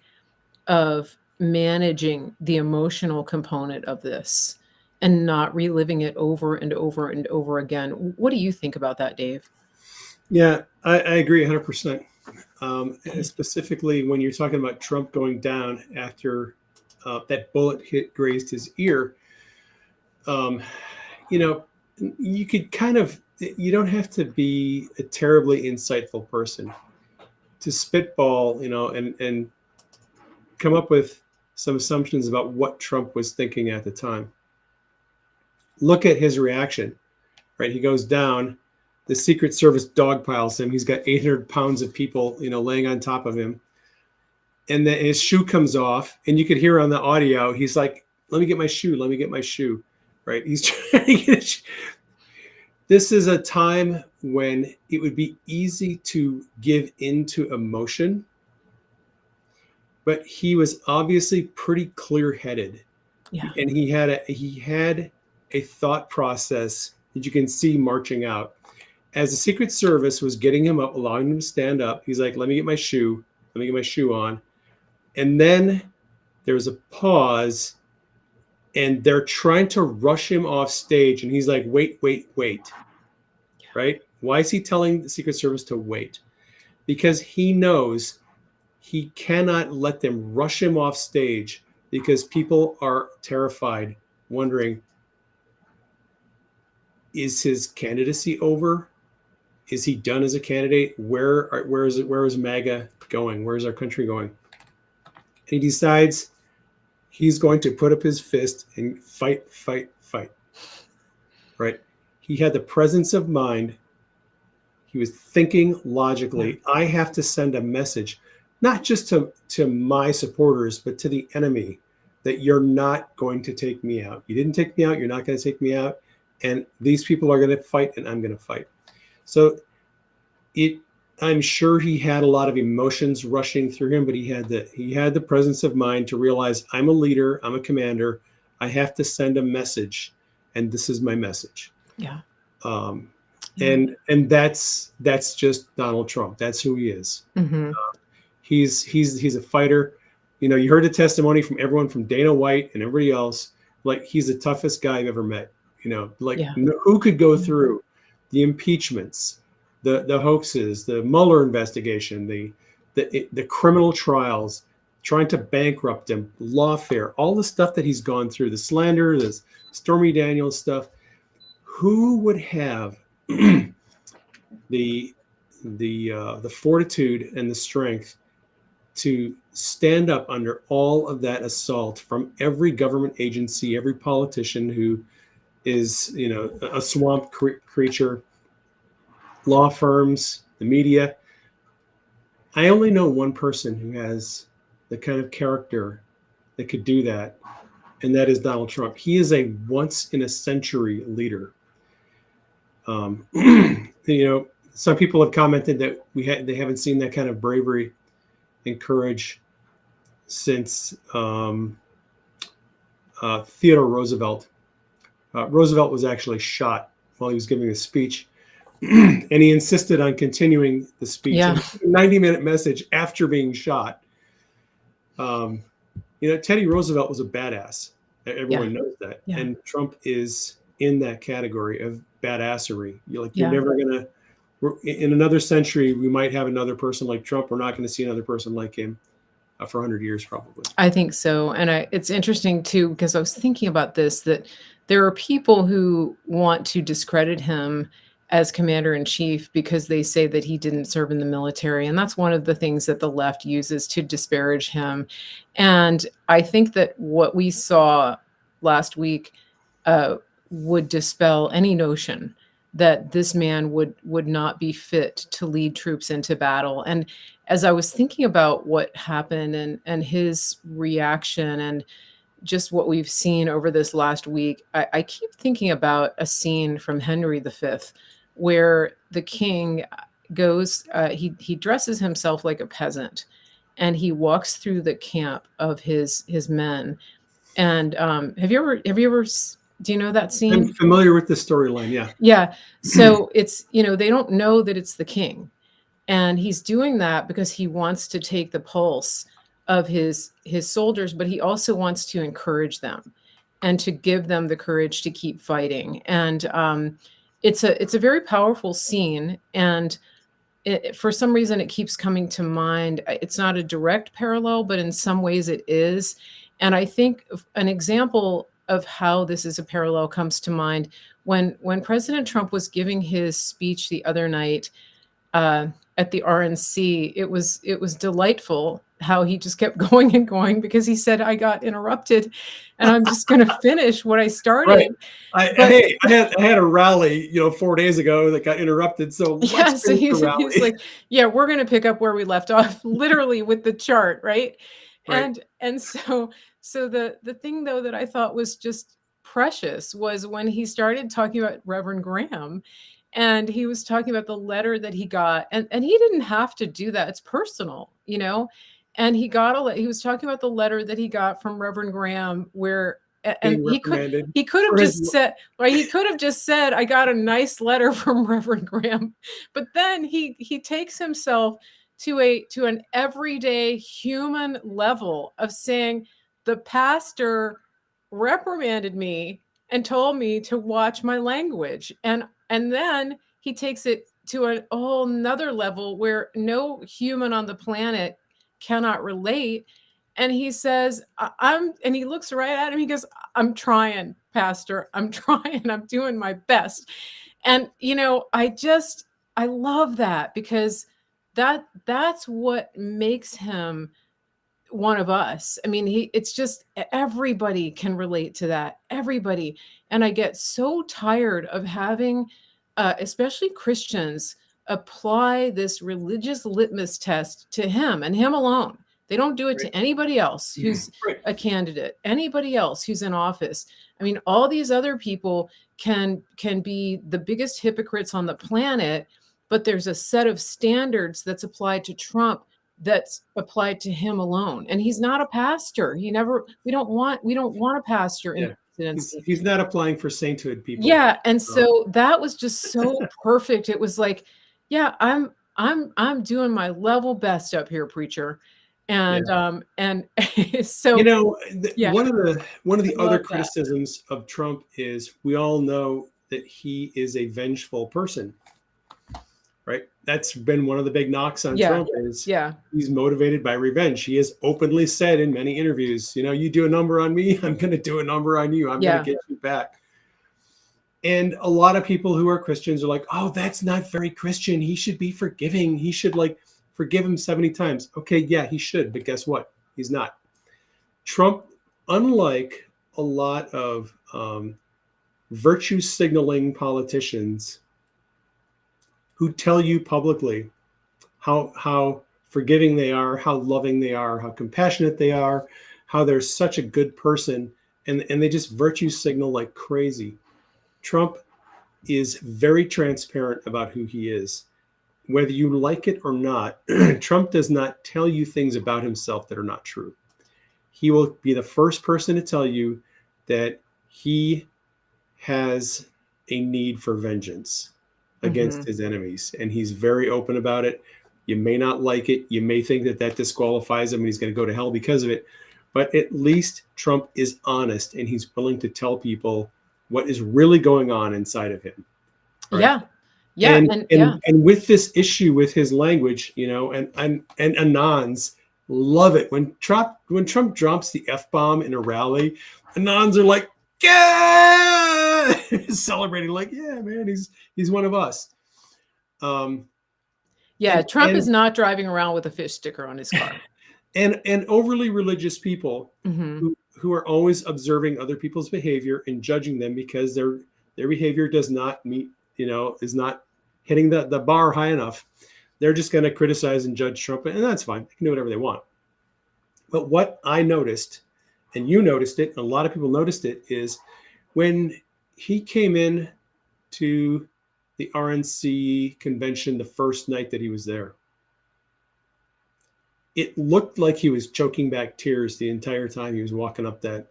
S1: of managing the emotional component of this and not reliving it over and over and over again. What do you think about that, Dave?
S2: Yeah, I agree 100%. Specifically, when you're talking about Trump going down after that bullet hit grazed his ear, um, you know, you could kind of, you don't have to be a terribly insightful person to spitball, and come up with some assumptions about what Trump was thinking at the time. Look at his reaction, right? He goes down. The Secret Service dogpiles him. He's got 800 pounds of people, laying on top of him. And then his shoe comes off, and you could hear on the audio, he's like, "Let me get my shoe. Let me get my shoe." Right? He's trying to get his shoe. This is a time when it would be easy to give into emotion, but he was obviously pretty clear-headed,
S1: Yeah.
S2: and he had a thought process that you can see marching out. As the Secret Service was getting him up, allowing him to stand up, he's like, "Let me get my shoe. Let me get my shoe on." And then there was a pause, and they're trying to rush him off stage. And he's like, "Wait, wait, wait." Right? Why is he telling the Secret Service to wait? Because he knows he cannot let them rush him off stage, because people are terrified, wondering, is his candidacy over? Is he done as a candidate? Where is MAGA going? Where is our country going? And he decides he's going to put up his fist and fight, fight, fight. Right? He had the presence of mind. He was thinking logically. I have to send a message, not just to my supporters, but to the enemy, that you're not going to take me out. You didn't take me out. You're not going to take me out. And these people are going to fight, and I'm going to fight. So I'm sure he had a lot of emotions rushing through him, but he had the presence of mind to realize, I'm a leader, I'm a commander, I have to send a message, and this is my message.
S1: Yeah.
S2: Um,
S1: Yeah.
S2: and that's just Donald Trump. That's who he is.
S1: Hmm.
S2: He's a fighter. You know, you heard the testimony from everyone, from Dana White and everybody else. Like, he's the toughest guy I've ever met. You know, like,
S1: Yeah.
S2: who could go
S1: Yeah.
S2: through the impeachments, the hoaxes, the Mueller investigation, the criminal trials, trying to bankrupt him, lawfare, all the stuff that he's gone through, the slander, this Stormy Daniels stuff. Who would have the the fortitude and the strength to stand up under all of that assault from every government agency, every politician who is, you know, a swamp creature, law firms, the media? I only know one person who has the kind of character that could do that, and that is Donald Trump. He is a once in a century leader. You know, some people have commented that they haven't seen that kind of bravery and courage since Theodore Roosevelt. Roosevelt was actually shot while he was giving a speech, and he insisted on continuing the speech.
S1: Yeah.
S2: And a 90-minute message after being shot. You know, Teddy Roosevelt was a badass.
S1: Yeah.
S2: Everyone knows that.
S1: Yeah.
S2: And Trump is in that category of badassery. You're
S1: Yeah.
S2: never gonna. In another century, we might have another person like Trump. We're not going to see another person like him for 100 years, probably.
S1: I think so. And it's interesting too, because I was thinking about this, that there are people who want to discredit him as commander in chief because they say that he didn't serve in the military. And that's one of the things that the left uses to disparage him. And I think that what we saw last week uh, would dispel any notion that this man would not be fit to lead troops into battle. And as I was thinking about what happened and his reaction and just what we've seen over this last week, I keep thinking about a scene from Henry V, where the king goes, he dresses himself like a peasant, and he walks through the camp of his men. And do you know that
S2: I'm
S1: scene?
S2: familiar with the storyline. Yeah.
S1: Yeah. So it's, they don't know that it's the king. And he's doing that because he wants to take the pulse of his soldiers, but he also wants to encourage them and to give them the courage to keep fighting. And it's a very powerful scene. And for some reason, it keeps coming to mind. It's not a direct parallel, but in some ways it is. And I think an example of how this is a parallel comes to mind when President Trump was giving his speech the other night uh, at the RNC. It was delightful how he just kept going and going, because he said, "I got interrupted, and I'm just going to finish what I
S2: Right.
S1: started." But
S2: Hey, I had a rally, 4 days ago that got interrupted. So let's
S1: yeah, so
S2: finish the
S1: he's
S2: rally.
S1: like, "Yeah, we're gonna pick up where we left off," literally with the chart, right?
S2: Right.
S1: And so the thing though that I thought was just precious was when he started talking about Reverend Graham, and he was talking about the letter that he got, and he didn't have to do that. It's personal. And he was talking about the letter that he got from Reverend Graham, where and
S2: Being reprimanded
S1: he could have
S2: for his.
S1: just said, right, he could have just said, "I got a nice letter from Reverend Graham." But then he takes himself to an everyday human level of saying, "The pastor reprimanded me and told me to watch my language." And then he takes it to a whole nother level where no human on the planet cannot relate. And he says, and he looks right at him. He goes, "I'm trying, Pastor. I'm trying. I'm doing my best." And, I love that, because that's what makes him one of us. I mean, it's just everybody can relate to that. Everybody. And I get so tired of having, especially Christians, apply this religious litmus test to him and him alone. They don't do it
S2: Right.
S1: to anybody else who's
S2: Right.
S1: a candidate, anybody else who's in office. I mean, all these other people can be the biggest hypocrites on the planet, but there's a set of standards that's applied to Trump that's applied to him alone. And he's not a pastor. We don't want a pastor in
S2: Yeah.
S1: presidency.
S2: He's not applying for sainthood, people.
S1: Yeah, and
S2: Um,
S1: so that was just so perfect. It was like, yeah, I'm doing my level best up here, preacher.
S2: yeah.
S1: And
S2: You
S1: so
S2: know,
S1: yeah,
S2: one of
S1: I
S2: the other
S1: love that.
S2: criticisms of Trump is we all know that he is a vengeful person, right? That's been one of the big knocks on
S1: Yeah,
S2: Trump is
S1: yeah,
S2: he's motivated by revenge. He has openly said in many interviews, you know, you do a number on me, I'm going to do a number on you. I'm going
S1: yeah,
S2: to get you back. And a lot of people who are Christians are like, oh, that's not very Christian. He should be forgiving. He should like forgive him 70 times. Okay, yeah, he should. But guess what? He's not. Trump, unlike a lot of virtue signaling politicians who tell you publicly how forgiving they are, how loving they are, how compassionate they are, how they're such a good person, and they just virtue signal like crazy. Trump is very transparent about who he is. Whether you like it or not, Trump does not tell you things about himself that are not true. He will be the first person to tell you that he has a need for vengeance against
S1: mhm.
S2: his enemies, and he's very open about it. You may not like it. You may think that that disqualifies him and he's going to go to hell because of it. But at least Trump is honest and he's willing to tell people what is really going on inside of him. Right.
S1: Yeah, yeah, and yeah,
S2: And with this issue with his language, you know, and Anons love it when Trump drops the F bomb in a rally. Anons are like, yeah, celebrating like, yeah, man, he's one of us. Um,
S1: yeah,
S2: and
S1: Trump is not driving around with a fish sticker on his car.
S2: and overly religious people
S1: Mhm.
S2: who are always observing other people's behavior and judging them because their behavior does not meet, you know, is not hitting the bar high enough. They're just going to criticize and judge Trump, and that's fine. They can do whatever they want. But what I noticed, and you noticed it, and a lot of people noticed it, is when he came in to the RNC convention the first night that he was there, it looked like he was choking back tears the entire time he was walking up that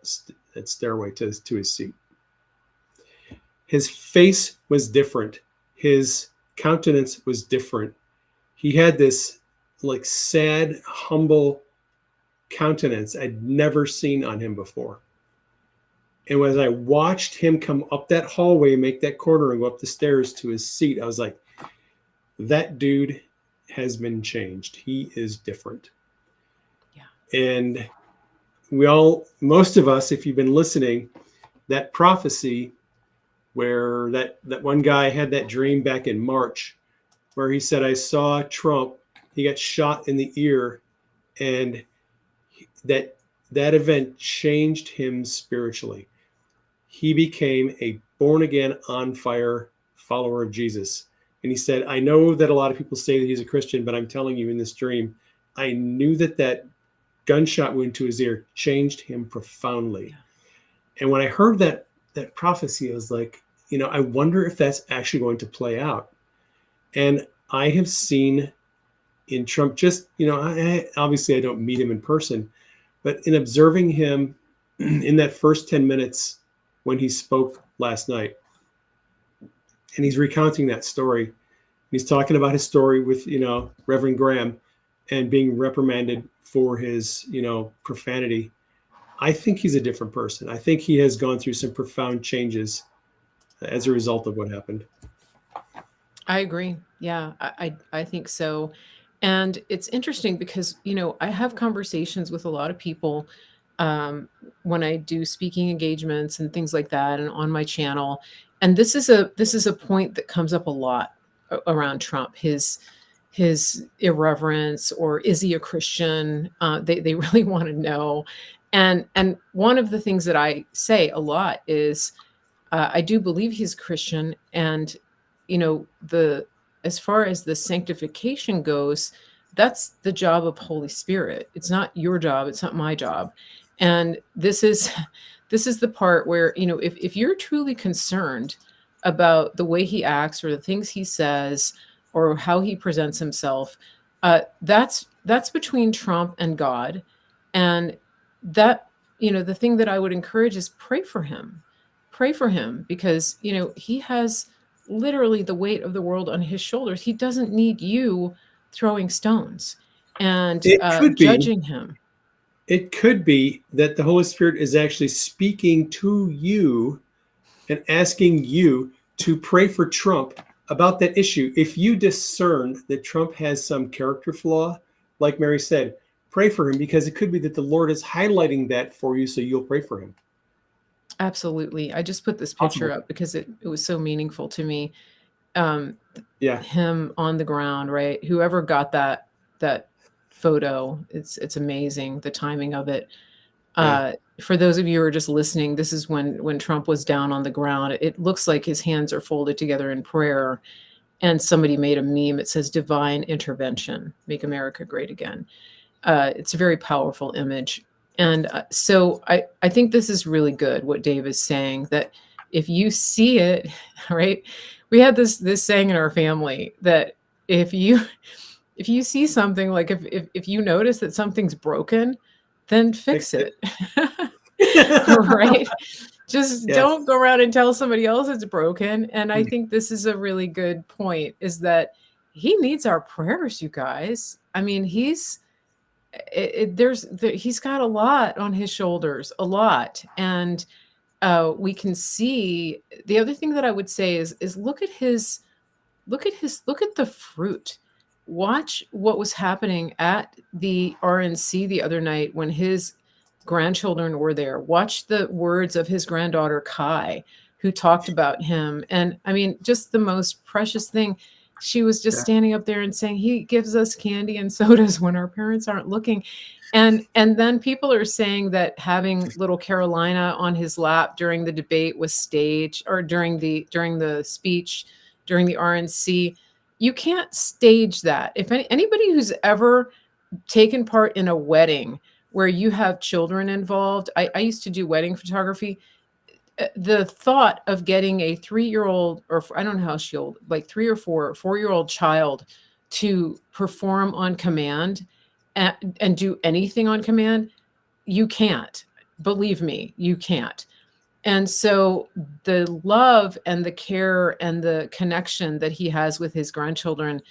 S2: stairway to his seat. His face was different. His countenance was different. He had this like sad, humble countenance I'd never seen on him before. And as I watched him come up that hallway, make that corner, and go up the stairs to his seat, I was like, that dude has been changed. He is different.
S1: Yeah.
S2: And most of us, if you've been listening, that prophecy where that one guy had that dream back in March where he said, I saw Trump, he got shot in the ear, and that event changed him spiritually. He became a born again, on fire follower of Jesus. And he said, I know that a lot of people say that he's a Christian, but I'm telling you in this dream, I knew that gunshot wound to his ear changed him profoundly. And when I heard that prophecy, I was like, you know, I wonder if that's actually going to play out. And I have seen in Trump, just, you know, obviously I don't meet him in person, but in observing him in that first 10 minutes when he spoke last night, and he's recounting that story, he's talking about his story with, you know, Reverend Graham and being reprimanded for his, you know, profanity. I think he's a different person. I think he has gone through some profound changes as a result of what happened.
S1: I agree. Yeah, I think so. And it's interesting because, you know, I have conversations with a lot of people when I do speaking engagements and things like that and on my channel. And this is a point that comes up a lot around Trump, his irreverence, or is he a Christian? They really want to know. And one of the things that I say a lot is I do believe he's Christian, and you know, the as far as the sanctification goes, that's the job of Holy Spirit. It's not your job. It's not my job. And this is this is the part where, you know, if you're truly concerned about the way he acts or the things he says or how he presents himself, that's between Trump and God. And that, the thing that I would encourage is pray for him. Pray for him because, he has literally the weight of the world on his shoulders. He doesn't need you throwing stones and
S2: It could be,
S1: judging him.
S2: it could be that the Holy Spirit is actually speaking to you and asking you to pray for Trump about that issue. If you discern that Trump has some character flaw, like Mary said, pray for him, because it could be that the Lord is highlighting that for you, so you'll pray for him.
S1: Absolutely. I just put this picture
S2: Possible.
S1: up because it was so meaningful to me. Um,
S2: Yeah.
S1: him on the ground, right? Whoever got that photo, it's amazing, the timing of it.
S2: Yeah.
S1: For those of you who are just listening, this is when Trump was down on the ground. It looks like his hands are folded together in prayer, and somebody made a meme. It says "Divine Intervention, Make America Great Again." It's a very powerful image, and so I think this is really good. What Dave is saying, that if you see it, right? We had this saying in our family that if you if you see something, like if you notice that something's broken, then
S2: Fix
S1: fix
S2: it.
S1: it. Right? Just
S2: Yes.
S1: don't go around and tell somebody else it's broken. And I
S2: Mm.
S1: think this is a really good point, is that he needs our prayers, you guys. I mean, he's got a lot on his shoulders, a lot. And we can see, the other thing that I would say is look at the fruit. Watch what was happening at the RNC the other night when his grandchildren were there. Watch the words of his granddaughter Kai, who talked about him. And I mean, just the most precious thing. She was just
S2: Yeah.
S1: standing up there and saying, he gives us candy and sodas when our parents aren't looking. And then people are saying that having little Carolina on his lap during the debate was staged, or during the speech during the RNC. You can't stage that. If anybody who's ever taken part in a wedding where you have children involved, I used to do wedding photography. The thought of getting a 3-year old, or I don't know how she old, like 3 or 4 year old child to perform on command and do anything on command, you can't. Believe me, you can't. And so the love and the care and the connection that he has with his grandchildren,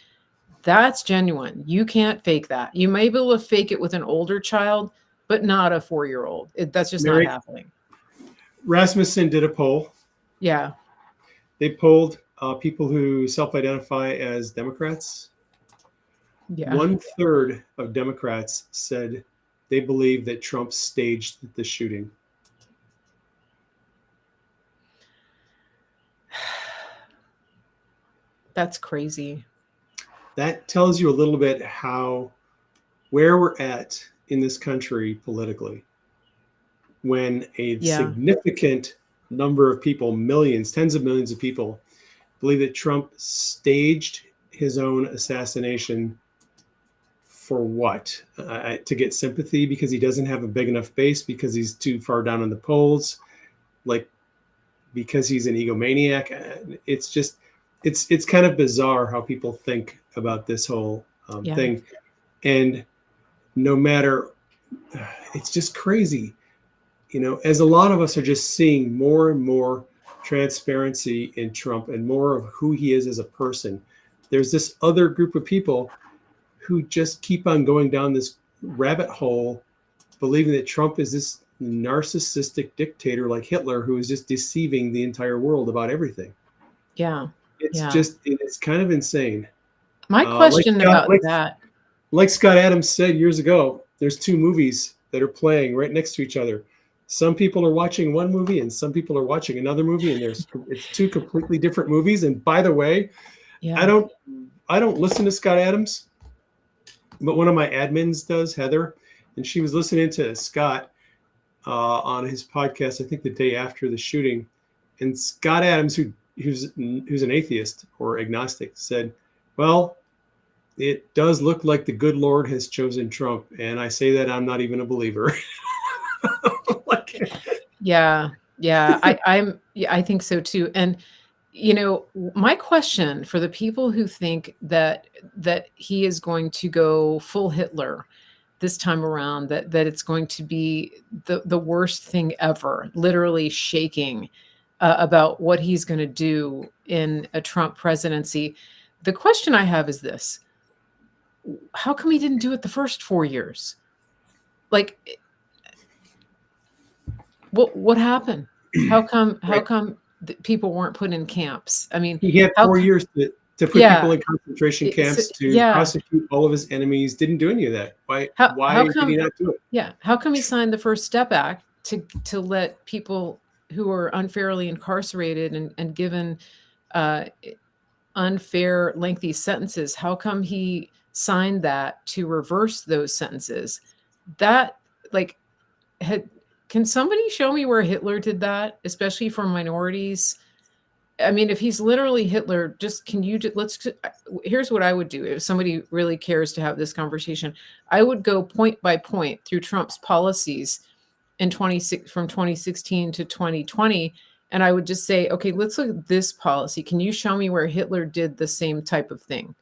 S1: that's genuine. You can't fake that. You may be able to fake it with an older child, but not a 4-year-old. That's just not
S2: Mary,
S1: happening.
S2: Rasmussen did a poll.
S1: Yeah.
S2: They polled people who self-identify as Democrats.
S1: Yeah.
S2: 1/3 of Democrats said they believe that Trump staged the shooting.
S1: That's crazy.
S2: That tells you a little bit where we're at in this country politically, when a
S1: Yeah.
S2: significant number of people, millions, tens of millions of people, believe that Trump staged his own assassination. For what? To get sympathy because he doesn't have a big enough base, because he's too far down in the polls, like because he's an egomaniac. It's just, it's kind of bizarre how people think about this whole
S1: Yeah.
S2: thing. And no matter, it's just crazy, as a lot of us are just seeing more and more transparency in Trump and more of who he is as a person. There's this other group of people who just keep on going down this rabbit hole, believing that Trump is this narcissistic dictator like Hitler who is just deceiving the entire world about everything.
S1: Yeah.
S2: It's
S1: Yeah.
S2: just, it's kind of insane.
S1: My
S2: Like
S1: question
S2: Scott,
S1: about that.
S2: like Scott Adams said years ago, there's two movies that are playing right next to each other. Some people are watching one movie and some people are watching another movie, and it's two completely different movies. And by the way, I
S1: Yeah.
S2: don't I don't listen to Scott Adams, but one of my admins does, Heather, and she was listening to Scott on his podcast, I think the day after the shooting, and Scott Adams, who's an atheist or agnostic, said, "Well, it does look like the good Lord has chosen Trump, and I say that I'm not even a believer." Like,
S1: Yeah. Yeah. I think so too. And My question for the people who think that he is going to go full Hitler this time around, that it's going to be the worst thing ever, literally shaking about what he's going to do in a Trump presidency. The question I have is this: how come he didn't do it the first 4 years? Like, what happened? How come? How
S2: Right.
S1: come people weren't put in camps? I mean,
S2: He had
S1: how?
S2: 4 years to put people
S1: Yeah,
S2: in concentration camps, to
S1: yeah.
S2: prosecute all of his enemies. Didn't do any of that. Why?
S1: How
S2: Why did he
S1: come?
S2: not do it?
S1: Yeah, how come he signed the First Step Act to let people who are unfairly incarcerated and given uh, unfair, lengthy sentences? How come he signed that to reverse those sentences? That like had Can somebody show me where Hitler did that, especially for minorities? I mean, if he's literally Hitler, just can you here's what I would do if somebody really cares to have this conversation. I would go point by point through Trump's policies in 26 from 2016 to 2020, and I would just say, "Okay, let's look at this policy. Can you show me where Hitler did the same type of thing?"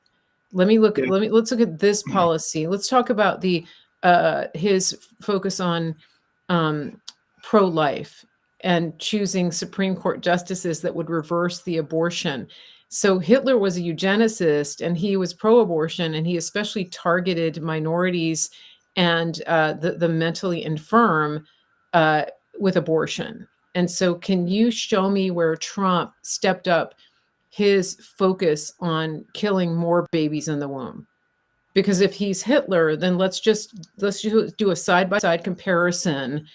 S2: Yeah.
S1: Let's look at this policy. Let's talk about the his focus on um, pro-life and choosing Supreme Court justices that would reverse the abortion. So Hitler was a eugenicist and he was pro-abortion, and he especially targeted minorities and the mentally infirm uh, with abortion. And so, can you show me where Trump stepped up his focus on killing more babies in the womb? Because if he's Hitler, then let's do a side by side comparison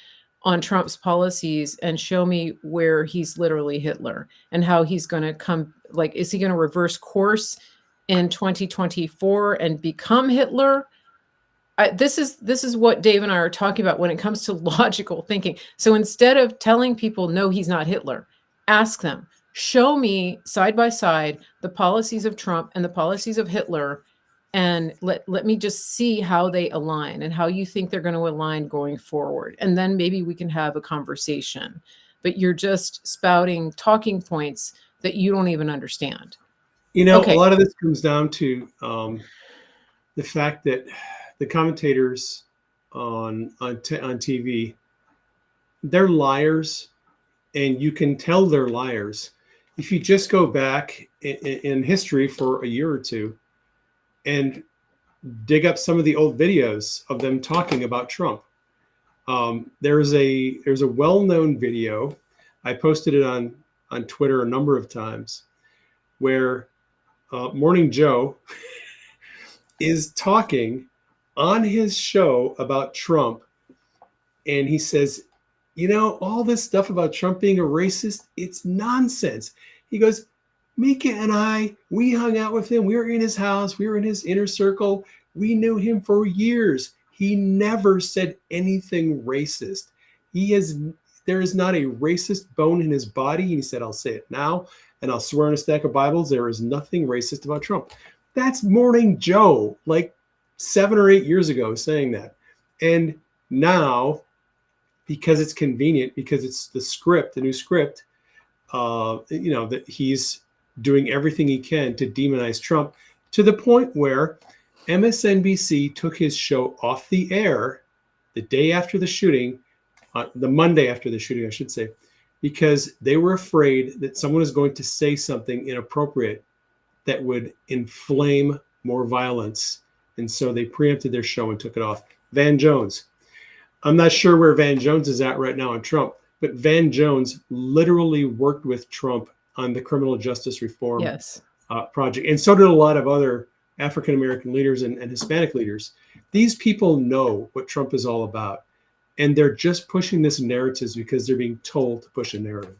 S1: on Trump's policies and show me where he's literally Hitler and how he's going to come. Like, is he going to reverse course in 2024 and become Hitler? This is what Dave and I are talking about when it comes to logical thinking. So instead of telling people, no, he's not Hitler, ask them, show me side by side the policies of Trump and the policies of Hitler, and let me just see how they align and how you think they're going to align going forward. And then maybe we can have a conversation. But you're just spouting talking points that you don't even understand.
S2: A
S1: Okay.
S2: lot of this comes down to the fact that the commentators on TV, they're liars, and you can tell they're liars if you just go back in history for a year or two and dig up some of the old videos of them talking about Trump. There's a well-known video. I posted it on Twitter a number of times, where Morning Joe is talking on his show about Trump, and he says, all this stuff about Trump being a racist, it's nonsense. He goes, Mika and I, we hung out with him. We were in his house. We were in his inner circle. We knew him for years. He never said anything racist. There is not a racist bone in his body. And he said, I'll say it now, and I'll swear on a stack of Bibles, there is nothing racist about Trump. That's Morning Joe, like 7 or 8 years ago, saying that. And now, because it's convenient, because it's the new script, that he's doing everything he can to demonize Trump, to the point where MSNBC took his show off the air the day after the shooting, the Monday after the shooting, I should say, because they were afraid that someone is going to say something inappropriate that would inflame more violence. And so they preempted their show and took it off. Van Jones. I'm not sure where Van Jones is at right now on Trump, but Van Jones literally worked with Trump on the criminal justice reform
S1: Yes.
S2: project. And so did a lot of other African-American leaders and Hispanic leaders. These people know what Trump is all about. And they're just pushing this narrative because they're being told to push a narrative.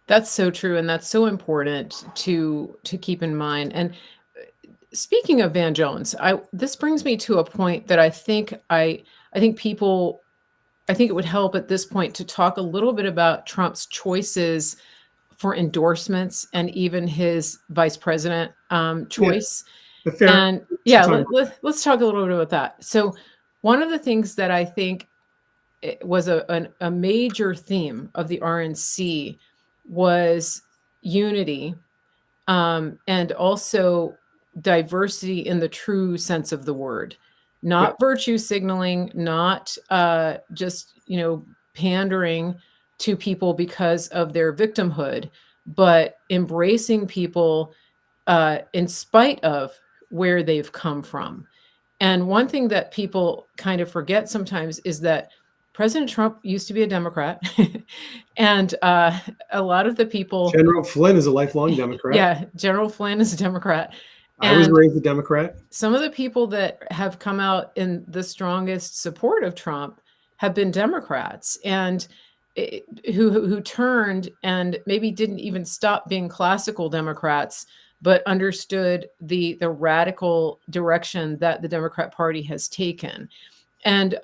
S1: That's so true, and that's so important to keep in mind. And speaking of Van Jones, I this brings me to a point that I think people I think it would help at this point to talk a little bit about Trump's choices for endorsements and even his vice president
S2: Yeah,
S1: choice.
S2: but fair.
S1: And
S2: Should
S1: yeah,
S2: talk about.
S1: let's talk a little bit about that. So one of the things that I think it was a major theme of the RNC was unity, and also diversity in the true sense of the word,
S2: Yep.
S1: not virtue signaling, not just pandering to people because of their victimhood, but embracing people in spite of where they've come from. And one thing that people kind of forget sometimes is that President Trump used to be a Democrat, and a lot of the people,
S2: General Flynn is a lifelong Democrat.
S1: yeah, General Flynn is a Democrat,
S2: I was
S1: and
S2: raised a Democrat.
S1: some of the people that have come out in the strongest support of Trump have been Democrats, and who turned and maybe didn't even stop being classical Democrats, but understood the radical direction that the Democrat Party has taken. And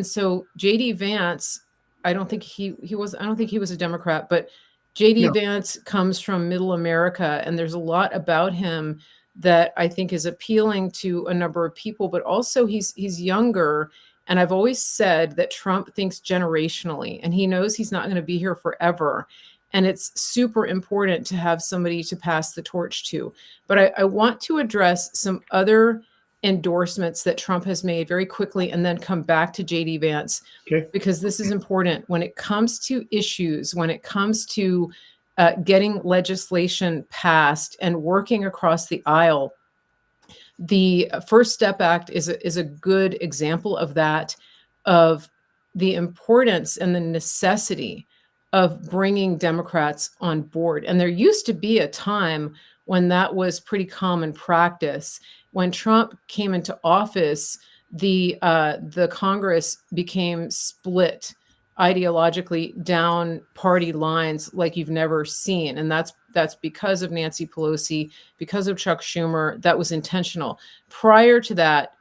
S1: so JD Vance, I don't think he was a Democrat, but JD
S2: No.
S1: Vance comes from middle America, and there's a lot about him that I think is appealing to a number of people, but also he's younger. And I've always said that Trump thinks generationally, and he knows he's not going to be here forever. And it's super important to have somebody to pass the torch to. But I want to address some other endorsements that Trump has made very quickly and then come back to JD Vance,
S2: Okay.
S1: because this is important when it comes to issues, when it comes to getting legislation passed and working across the aisle. The First Step Act is a good example of that, of the importance and the necessity of bringing Democrats on board. And there used to be a time when that was pretty common practice. When Trump came into office, the Congress became split ideologically down party lines like you've never seen, and that's because of Nancy Pelosi, because of Chuck Schumer. That was intentional. Prior to that,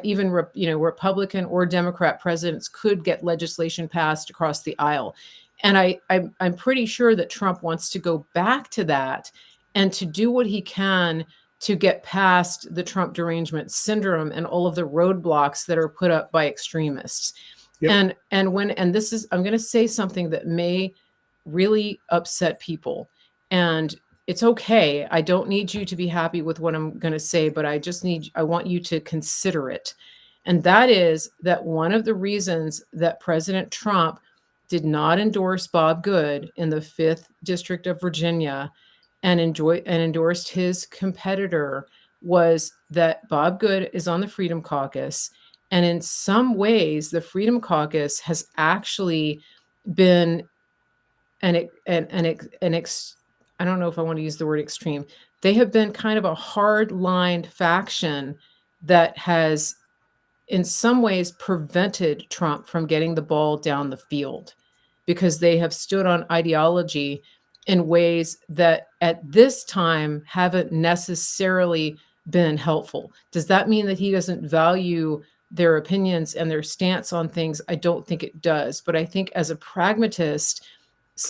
S1: even Republican or Democrat presidents could get legislation passed across the aisle, and I'm pretty sure that Trump wants to go back to that and to do what he can to get past the Trump derangement syndrome and all of the roadblocks that are put up by extremists.
S2: Yep.
S1: And this is, I'm going to say something that may really upset people, and it's okay. I don't need you to be happy with what I'm going to say, but I want you to consider it. And that is that one of the reasons that President Trump did not endorse Bob Good in the 5th District of Virginia and endorsed his competitor was that Bob Good is on the Freedom Caucus. And in some ways, the Freedom Caucus has actually been I don't know if I want to use the word extreme. They have been kind of a hard-lined faction that has, in some ways, prevented Trump from getting the ball down the field, because they have stood on ideology in ways that at this time haven't necessarily been helpful. Does that mean that he doesn't value their opinions and their stance on things? I don't think it does. But I think as a pragmatist,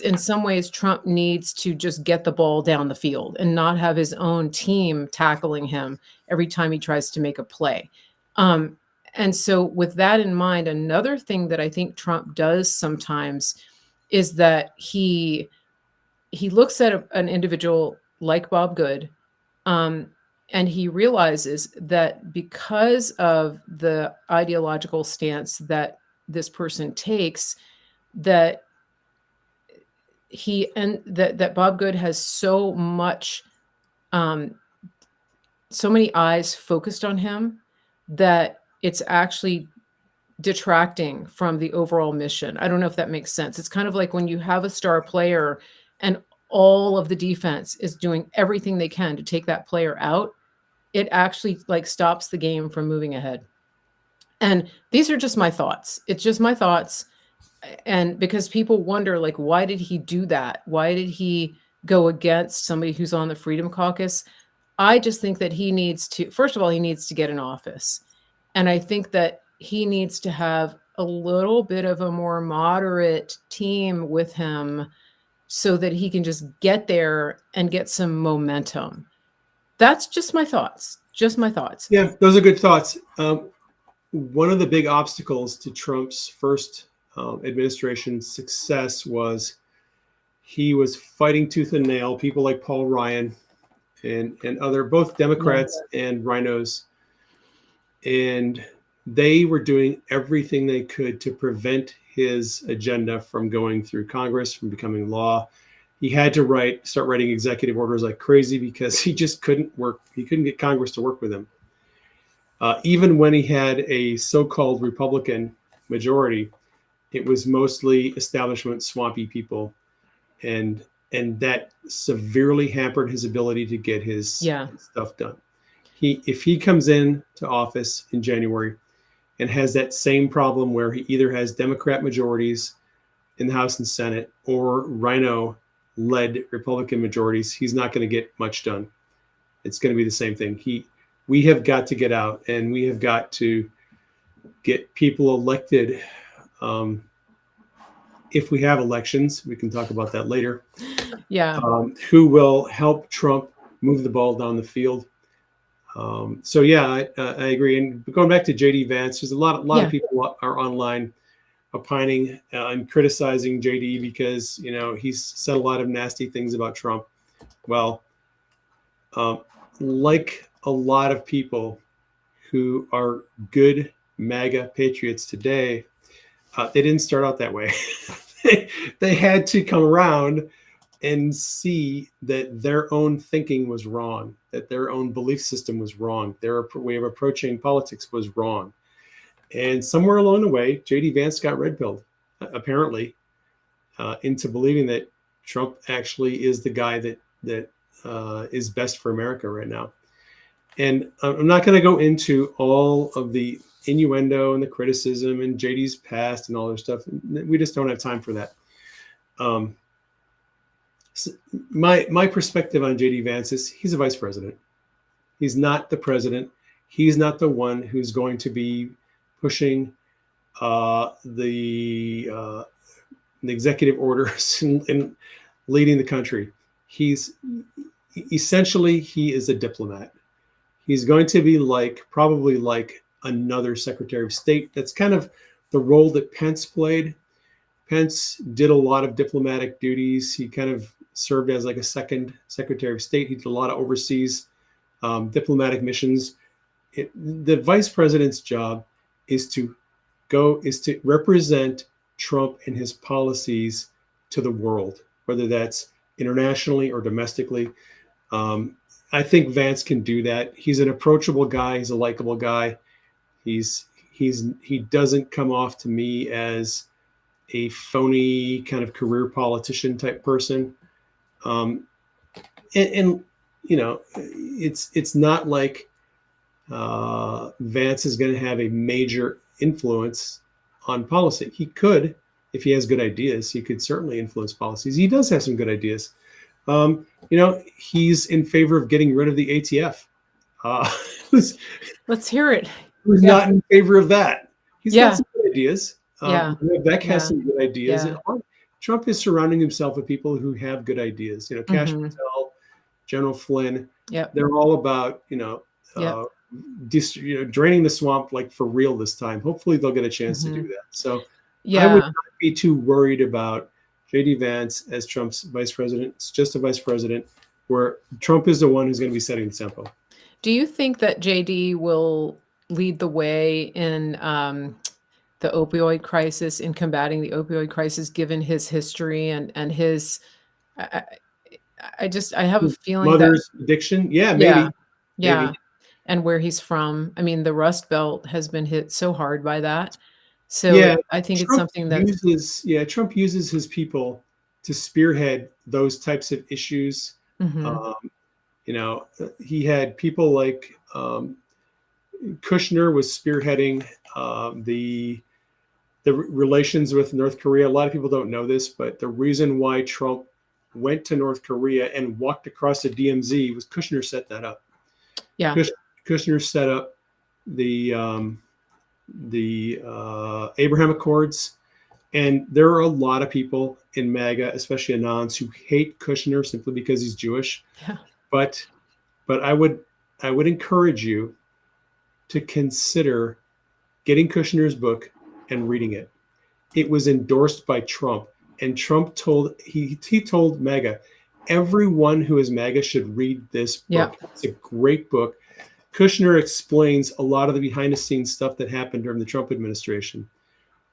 S1: in some ways, Trump needs to just get the ball down the field and not have his own team tackling him every time he tries to make a play. And so, with that in mind, another thing that I think Trump does sometimes is that he looks at an individual like Bob Good, um, and he realizes that because of the ideological stance that this person takes, that that Bob Good has so much, um, so many eyes focused on him that it's actually detracting from the overall mission. I don't know if that makes sense. It's kind of like when you have a star player and all of the defense is doing everything they can to take that player out, it actually like stops the game from moving ahead. And these are just my thoughts. It's just my thoughts. And because people wonder, like, why did he do that? Why did he go against somebody who's on the Freedom Caucus? I just think that he needs to, first of all, he needs to get in office. And I think that he needs to have a little bit of a more moderate team with him so that he can just get there and get some momentum. That's just my thoughts. Just my thoughts.
S2: Yeah, those are good thoughts. One of the big obstacles to Trump's first administration success was he was fighting tooth and nail. People like Paul Ryan and other, both
S1: Yeah.
S2: Democrats and rhinos, and they were doing everything they could to prevent his agenda from going through Congress, from becoming law. He had to start writing executive orders like crazy because he just couldn't work. He couldn't get Congress to work with him. Even when he had a so-called Republican majority, it was mostly establishment swampy people, and that severely hampered his ability to get his
S1: Yeah.
S2: stuff done. If he comes in to office in January and has that same problem where he either has Democrat majorities in the House and Senate or Rhino-led Republican majorities, he's not going to get much done. It's going to be the same thing. We have got to get out, and we have got to get people elected. If we have elections, we can talk about that later.
S1: Yeah.
S2: Who will help Trump move the ball down the field? So yeah, I agree. And going back to JD Vance, there's a lot of people are online opining and criticizing JD because he's said a lot of nasty things about Trump. Well, like a lot of people who are good MAGA patriots today, they didn't start out that way. They had to come around and see that their own thinking was wrong, that their own belief system was wrong, their way of approaching politics was wrong. And somewhere along the way, JD Vance got red pilled, apparently, into believing that Trump actually is the guy that is best for America right now. And I'm not going to go into all of the innuendo and the criticism and JD's past and all their stuff. We just don't have time for that. So my perspective on JD Vance is he's a vice president. He's not the president. He's not the one who's going to be pushing the executive orders and leading the country. He's essentially, he is a diplomat. He's going to be probably like another Secretary of State. That's kind of the role that Pence played. Pence did a lot of diplomatic duties. He kind of served as like a second Secretary of State. He did a lot of overseas diplomatic missions. The vice president's job is to represent Trump and his policies to the world, whether that's internationally or domestically. I think Vance can do that. He's an approachable guy. He's a likable guy. He doesn't come off to me as a phony kind of career politician type person. It's not like Vance is going to have a major influence on policy. He could, if he has good ideas, he could certainly influence policies. He does have some good ideas. He's in favor of getting rid of the ATF.
S1: Let's hear it.
S2: Who's not in favor of that? He's got some good ideas. Beck has some good ideas.
S1: Yeah.
S2: Trump is surrounding himself with people who have good ideas. Cash Patel, General Flynn.
S1: Yep.
S2: They're all about draining the swamp like for real this time. Hopefully they'll get a chance to do that. So I would not be too worried about JD Vance as Trump's vice president. It's just a vice president where Trump is the one who's going to be setting the tempo.
S1: Do you think that JD will lead the way in the opioid crisis, in combating the opioid crisis, given his history and his, I have a feeling
S2: mother's addiction? Yeah, maybe.
S1: Yeah. And where he's from. I mean, the Rust Belt has been hit so hard by that. So I think it's something that
S2: Trump uses his people to spearhead those types of issues. He had people like Kushner was spearheading the relations with North Korea. A lot of people don't know this, but the reason why Trump went to North Korea and walked across the DMZ was Kushner set that up.
S1: Yeah,
S2: Kushner set up the Abraham Accords, and there are a lot of people in MAGA, especially Anons, who hate Kushner simply because he's Jewish.
S1: Yeah.
S2: But I would encourage you to consider getting Kushner's book and reading it. It was endorsed by Trump. And Trump told MAGA, everyone who is MAGA should read this
S1: Yeah,
S2: book. It's a great book. Kushner explains a lot of the behind the scenes stuff that happened during the Trump administration.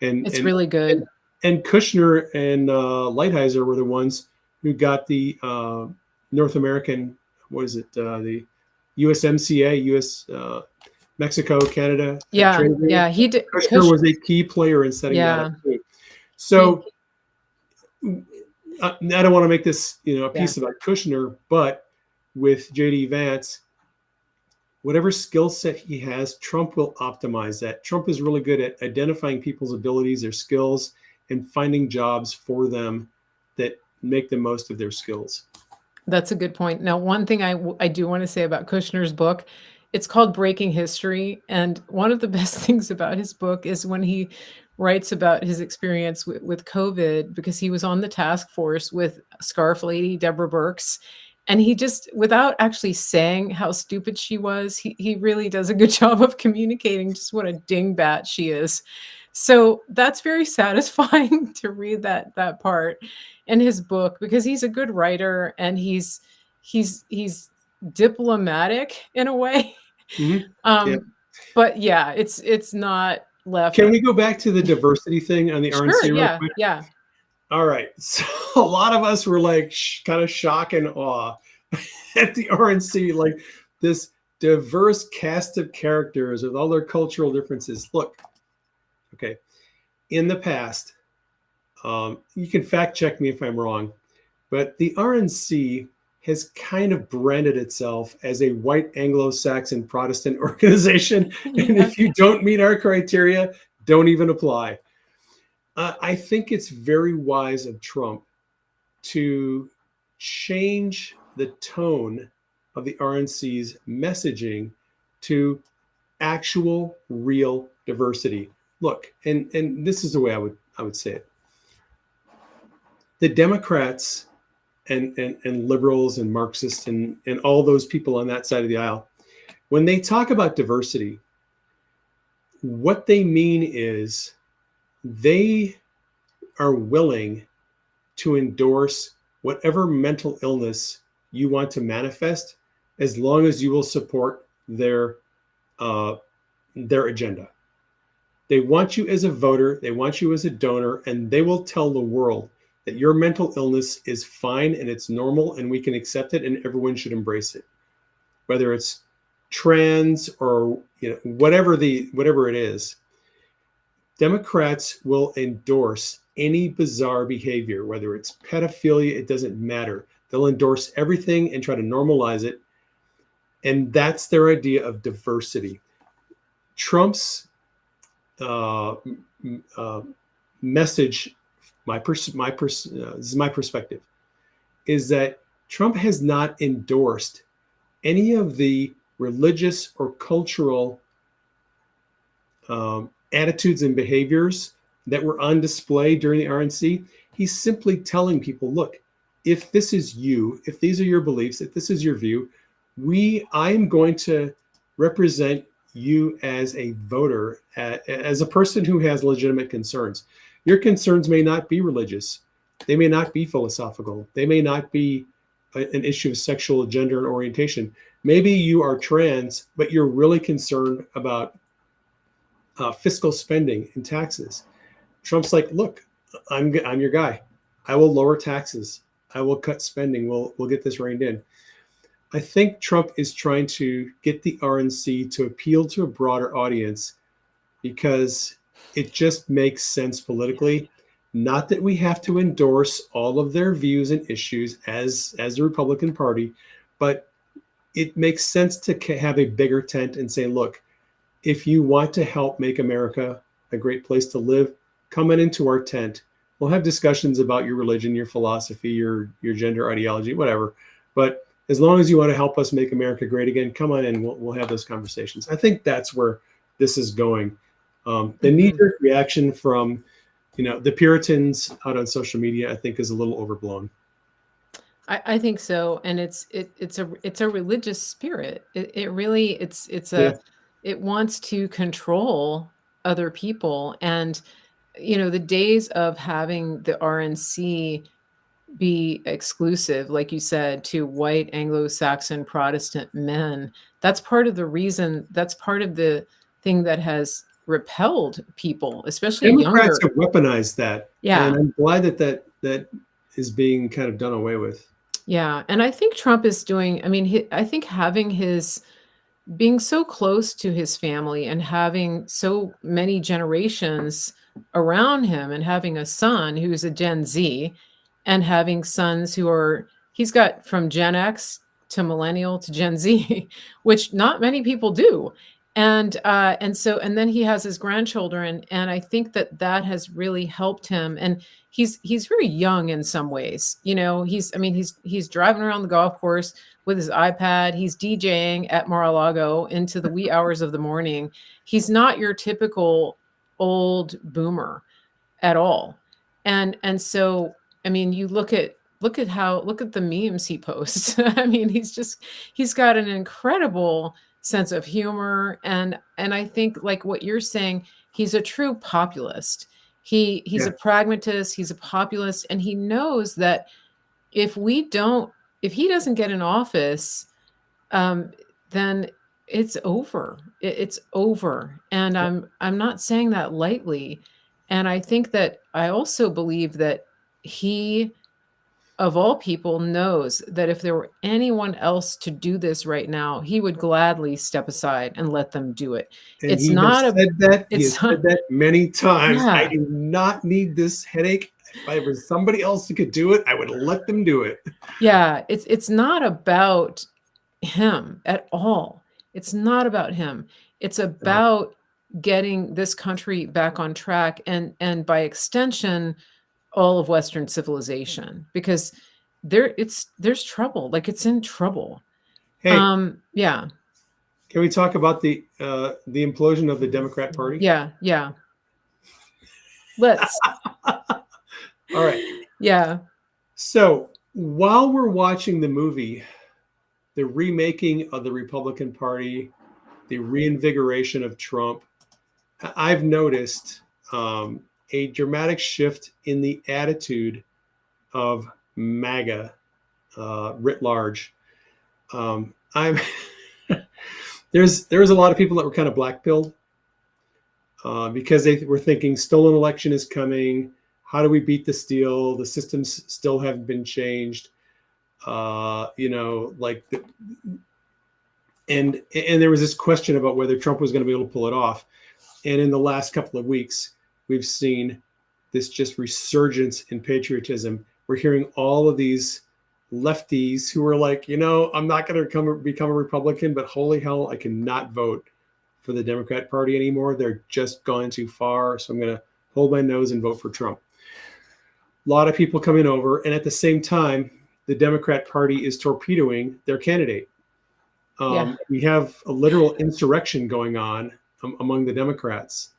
S2: And
S1: it's
S2: and
S1: really
S2: and,
S1: good.
S2: and Kushner and Lighthizer were the ones who got the North American, what is it, the USMCA, US Mexico Canada
S1: Yeah,
S2: trade agreement.
S1: yeah, he did.
S2: Kushner was a key player in setting that up
S1: Yeah,
S2: too.
S1: he,
S2: So I don't want to make this a
S1: yeah.
S2: piece about Kushner, but with JD Vance, whatever skill set he has, Trump will optimize that. Trump is really good at identifying people's abilities, their skills, and finding jobs for them that make the most of their skills.
S1: That's a good point. Now, one thing I do wanna say about Kushner's book, it's called Breaking History, and one of the best things about his book is when he writes about his experience with COVID, because he was on the task force with scarf lady Deborah Birx, and he just, without actually saying how stupid she was, he really does a good job of communicating just what a dingbat she is. So, that's very satisfying to read that part in his book, because he's a good writer and he's diplomatic in a way.
S2: Mm-hmm. Yeah.
S1: Um, but yeah, it's not left.
S2: Can we go back to the diversity thing on the
S1: Sure,
S2: RNC real
S1: yeah,
S2: quick?
S1: yeah.
S2: All right. So a lot of us were like kind of shock and awe at the RNC, like this diverse cast of characters with all their cultural differences. Look, okay, in the past, you can fact check me if I'm wrong, but the RNC has kind of branded itself as a white Anglo-Saxon Protestant organization. And
S1: Yeah.
S2: if you don't meet our criteria, don't even apply. I think it's very wise of Trump to change the tone of the RNC's messaging to actual, real diversity. Look, and this is the way I would say it. The Democrats and liberals and Marxists and all those people on that side of the aisle, when they talk about diversity, what they mean is they are willing to endorse whatever mental illness you want to manifest, as long as you will support uh, their agenda. They want you as a voter, they want you as a donor, and they will tell the world that your mental illness is fine and it's normal and we can accept it and everyone should embrace it. Whether it's trans or whatever it is, Democrats will endorse any bizarre behavior, whether it's pedophilia, it doesn't matter. They'll endorse everything and try to normalize it. And that's their idea of diversity. Trump's uh, message, this is my perspective, is that Trump has not endorsed any of the religious or cultural attitudes and behaviors that were on display during the RNC. He's simply telling people, look, if this is you, if these are your beliefs, if this is your view, I'm going to represent you as a voter, as a person who has legitimate concerns. Your concerns may not be religious. They may not be philosophical. They may not be an issue of sexual gender and orientation. Maybe you are trans, but you're really concerned about fiscal spending and taxes. Trump's like, look, I'm your guy. I will lower taxes. I will cut spending. We'll get this reined in. I think Trump is trying to get the RNC to appeal to a broader audience because it just makes sense politically. Not that we have to endorse all of their views and issues as the Republican Party, but it makes sense to have a bigger tent and say, look, if you want to help make America a great place to live, come into our tent. We'll have discussions about your religion, your philosophy, your gender ideology, whatever. But as long as you want to help us make America great again, come on in. We'll have those conversations. I think that's where this is going. The knee-jerk reaction from, the Puritans out on social media, I think, is a little overblown.
S1: I think so, and it's a religious spirit. It really
S2: Yeah.
S1: it wants to control other people, and the days of having the RNC be exclusive, like you said, to white Anglo-Saxon Protestant men, that's part of the reason, that's part of the thing that has repelled people, especially
S2: Democrats
S1: younger.
S2: have weaponized that, and
S1: Yeah.
S2: I'm glad that is being kind of done away with.
S1: Yeah, and I think Trump is doing, I mean, I think having his being so close to his family and having so many generations around him and having a son who's a Gen Z and having sons who are, he's got from Gen X to millennial to Gen Z, which not many people do. And so and then he has his grandchildren, and I think that that has really helped him. And he's very young in some ways. He's, I mean, he's driving around the golf course with his iPad. He's DJing at Mar-a-Lago into the wee hours of the morning. He's not your typical old boomer at all. And so, I mean, you look at the memes he posts. I mean, he's got an incredible sense of humor, and I think, like what you're saying, he's a true populist. He's
S2: Yeah,
S1: a pragmatist, he's a populist, and he knows that if we don't if he doesn't get in office, um, then it's over. It's over, and I'm not saying that lightly. And I think that I also believe that he, of all people, knows that if there were anyone else to do this right now, he would gladly step aside and let them do it.
S2: and
S1: It's
S2: he
S1: not
S2: has
S1: a
S2: said that. He
S1: it's
S2: has
S1: not
S2: said that many times. I
S1: yeah.
S2: do not need this headache. If I was somebody else who could do it, I would let them do it.
S1: Yeah, it's not about him at all. It's not about him. It's
S2: No.
S1: about getting this country back on track, and by extension, all of Western civilization, because there's trouble. Like, it's in trouble.
S2: Hey,
S1: Yeah.
S2: can we talk about the implosion of the Democrat Party?
S1: Yeah, yeah. Let's.
S2: All right.
S1: Yeah.
S2: So while we're watching the movie, the remaking of the Republican Party, the reinvigoration of Trump, I've noticed a dramatic shift in the attitude of MAGA writ large. I'm there's a lot of people that were kind of blackpilled because they were thinking stolen election is coming. How do we beat the steal? The systems still haven't been changed. Like and there was this question about whether Trump was going to be able to pull it off. And in the last couple of weeks, we've seen this just resurgence in patriotism. We're hearing all of these lefties who are like, I'm not going to become a Republican, but holy hell, I cannot vote for the Democrat Party anymore. They're just gone too far. So I'm going to hold my nose and vote for Trump. A lot of people coming over. And at the same time, the Democrat Party is torpedoing their candidate.
S1: Yeah.
S2: We have a literal insurrection going on among the Democrats.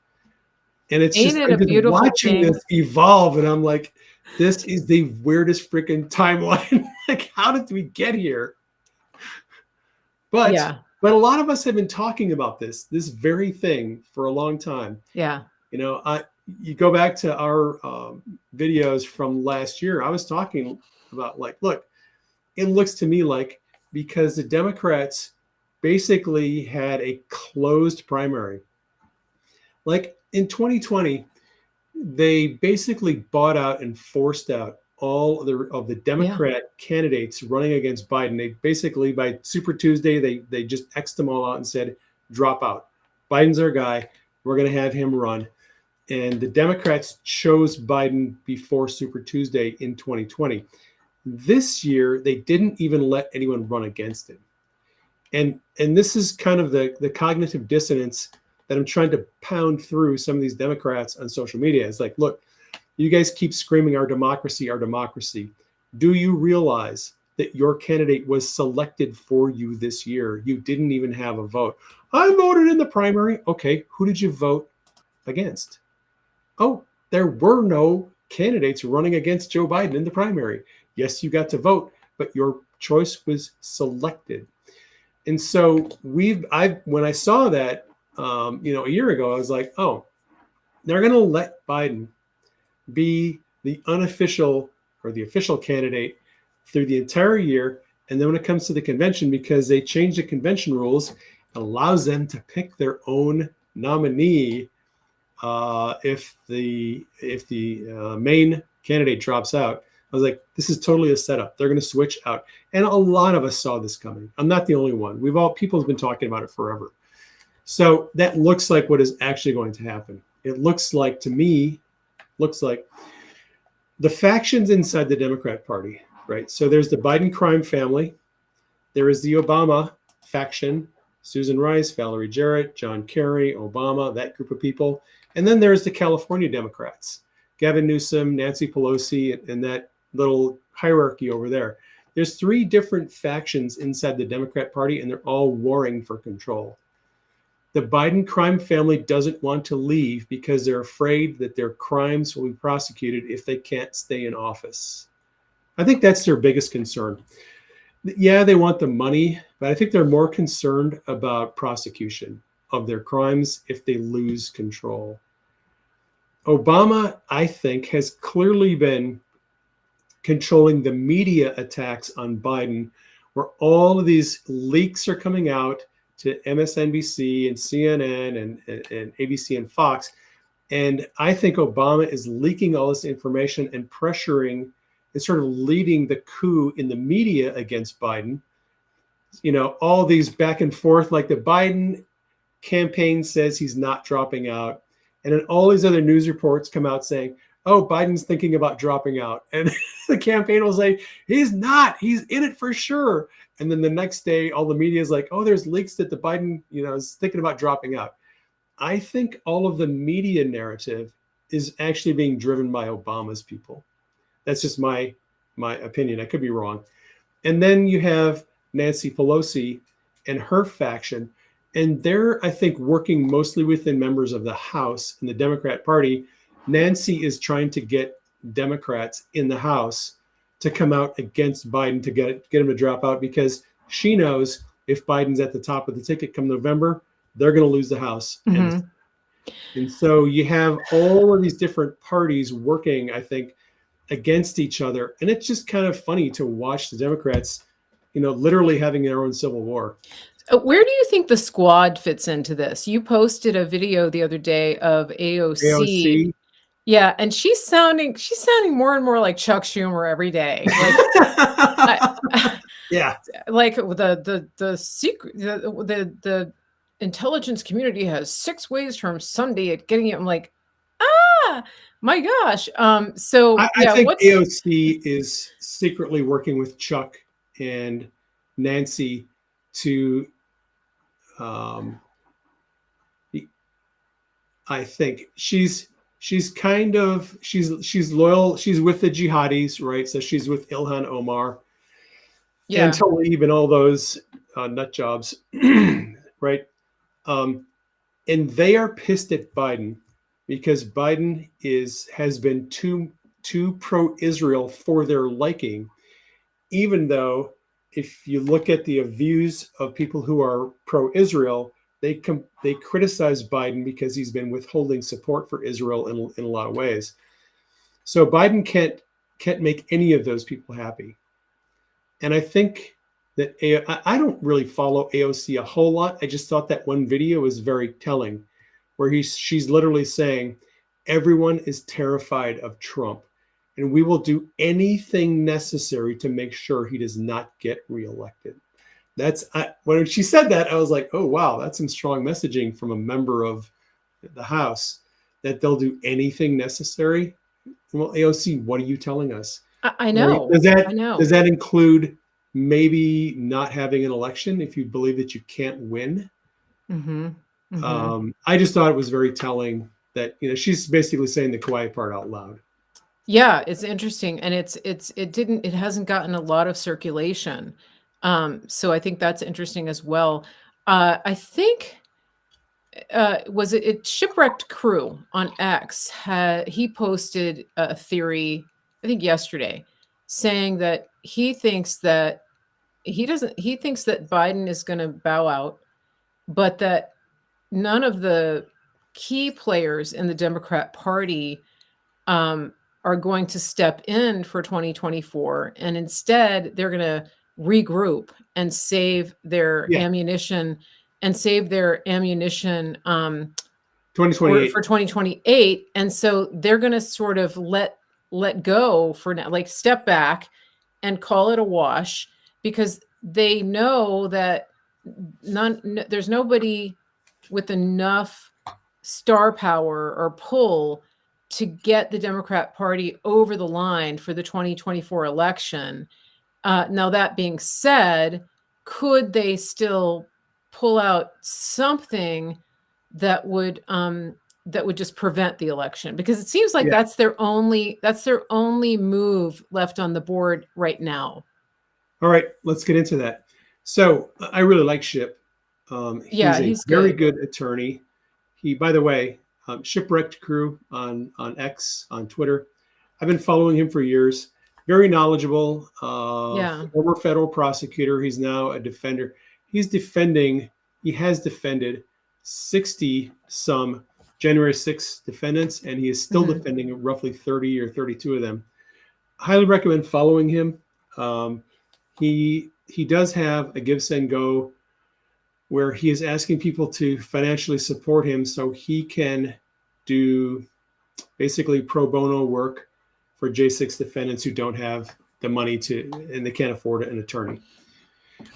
S2: And it's
S1: Ain't
S2: just,
S1: it
S2: I'm
S1: a
S2: just
S1: beautiful
S2: watching
S1: thing?
S2: this evolve. And I'm like, this is the weirdest freaking timeline. Like, how did we get here? But
S1: Yeah.
S2: but a lot of us have been talking about this very thing for a long time.
S1: Yeah.
S2: You go back to our videos from last year. I was talking about, like, look, it looks to me like because the Democrats basically had a closed primary. Like in 2020, they basically bought out and forced out all of the
S1: Yeah.
S2: Democrat candidates running against Biden. They basically, by Super Tuesday, they just X'd them all out and said, drop out. Biden's our guy. We're going to have him run. And the Democrats chose Biden before Super Tuesday in 2020. This year, they didn't even let anyone run against him. And this is kind of the cognitive dissonance that I'm trying to pound through some of these Democrats on social media. It's like, look, you guys keep screaming our democracy, our democracy. Do you realize that your candidate was selected for you this year? You didn't even have a vote. I voted in the primary. Okay, who did you vote against? Oh, there were no candidates running against Joe Biden in the primary. Yes, you got to vote, but your choice was selected. And so when I saw that, a year ago, I was like, oh, they're going to let Biden be the unofficial or the official candidate through the entire year. And then when it comes to the convention, because they changed the convention rules, it allows them to pick their own nominee if the main candidate drops out. I was like, this is totally a setup. They're going to switch out, and a lot of us saw this coming. I'm not the only one. People's been talking about it forever. So that looks like what is actually going to happen. It looks like to me, looks like the factions inside the Democrat Party, right? So there's the Biden crime family, there is the Obama faction, Susan Rice, Valerie Jarrett, John Kerry, Obama, that group of people. And then there's the California Democrats, Gavin Newsom, Nancy Pelosi, and that little hierarchy over there. There's three different factions inside the Democrat Party, and they're all warring for control. The Biden crime family doesn't want to leave because they're afraid that their crimes will be prosecuted if they can't stay in office. I think that's their biggest concern. Yeah, they want the money, but I think they're more concerned about prosecution of their crimes if they lose control. Obama, I think, has clearly been controlling the media attacks on Biden, where all of these leaks are coming out to MSNBC and CNN and ABC and Fox. And I think Obama is leaking all this information and pressuring and sort of leading the coup in the media against Biden. You know, all these back and forth, like the Biden campaign says he's not dropping out. And then all these other news reports come out saying, oh, Biden's thinking about dropping out. And the campaign will say, he's not, he's in it for sure. And then the next day, all the media is like, oh, there's leaks that the Biden, is thinking about dropping out. I think all of the media narrative is actually being driven by Obama's people. That's just my opinion. I could be wrong. And then you have Nancy Pelosi and her faction. And they're, I think, working mostly within members of the House and the Democrat Party. Nancy is trying to get Democrats in the House to come out against Biden to get him to drop out, because she knows if Biden's at the top of the ticket come November, they're going to lose the House.
S1: Mm-hmm.
S2: And so you have all of these different parties working, I think, against each other. And it's just kind of funny to watch the Democrats, literally having their own civil war.
S1: Where do you think the squad fits into this? You posted a video the other day of AOC. Yeah, and she's sounding more and more like Chuck Schumer every day. Like,
S2: yeah,
S1: like the secret, the intelligence community has 6 ways from Sunday at getting it. I'm like, my gosh. So
S2: I think AOC is secretly working with Chuck and Nancy to, I think she's loyal. She's with the jihadis, right? So she's with Ilhan Omar, and Tlaib and all those nut jobs, right? And they are pissed at Biden because Biden has been too pro-Israel for their liking, even though if you look at the views of people who are pro-Israel, they criticize Biden because he's been withholding support for Israel in a lot of ways. So Biden can't make any of those people happy. And I think that I don't really follow AOC a whole lot. I just thought that one video was very telling, where she's literally saying, everyone is terrified of Trump, and we will do anything necessary to make sure he does not get reelected. When she said that, I was like, oh, wow, that's some strong messaging from a member of the House, that they'll do anything necessary. Well, AOC, what are you telling us?
S1: I know.
S2: Does that include maybe not having an election if you believe that you can't win?
S1: Mm-hmm. Mm-hmm.
S2: I just thought it was very telling that she's basically saying the quiet part out loud.
S1: Yeah, it's interesting, and it hasn't gotten a lot of circulation. So I think that's interesting as well. I think was it Shipwrecked Crew on X he posted a theory, I think yesterday, saying that he thinks that Biden is going to bow out, but that none of the key players in the Democrat Party are going to step in for 2024, and instead they're going to regroup and save their
S2: Yeah,
S1: ammunition for
S2: 2028.
S1: 2028. And so they're going to sort of let go for now, like step back and call it a wash, because they know that there's nobody with enough star power or pull to get the Democrat Party over the line for the 2024 election. Now, that being said, could they still pull out something that would just prevent the election? Because it seems like
S2: Yeah.
S1: that's their only move left on the board right now.
S2: All right, let's get into that. So I really like Ship.
S1: Yeah,
S2: He's a
S1: he's
S2: very
S1: good.
S2: good attorney. He, by the way, Shipwrecked Crew on X on Twitter. I've been following him for years. Very knowledgeable.
S1: Yeah.
S2: Former federal prosecutor. He's now a defender. He's defending. He has defended 60 some January 6th defendants, and he is still
S1: Mhm.
S2: defending roughly 30 or 32 of them. Highly recommend following him. Um, he does have a give send go where he is asking people to financially support him so he can do basically pro bono work for J6 defendants who don't have the money to and they can't afford an attorney.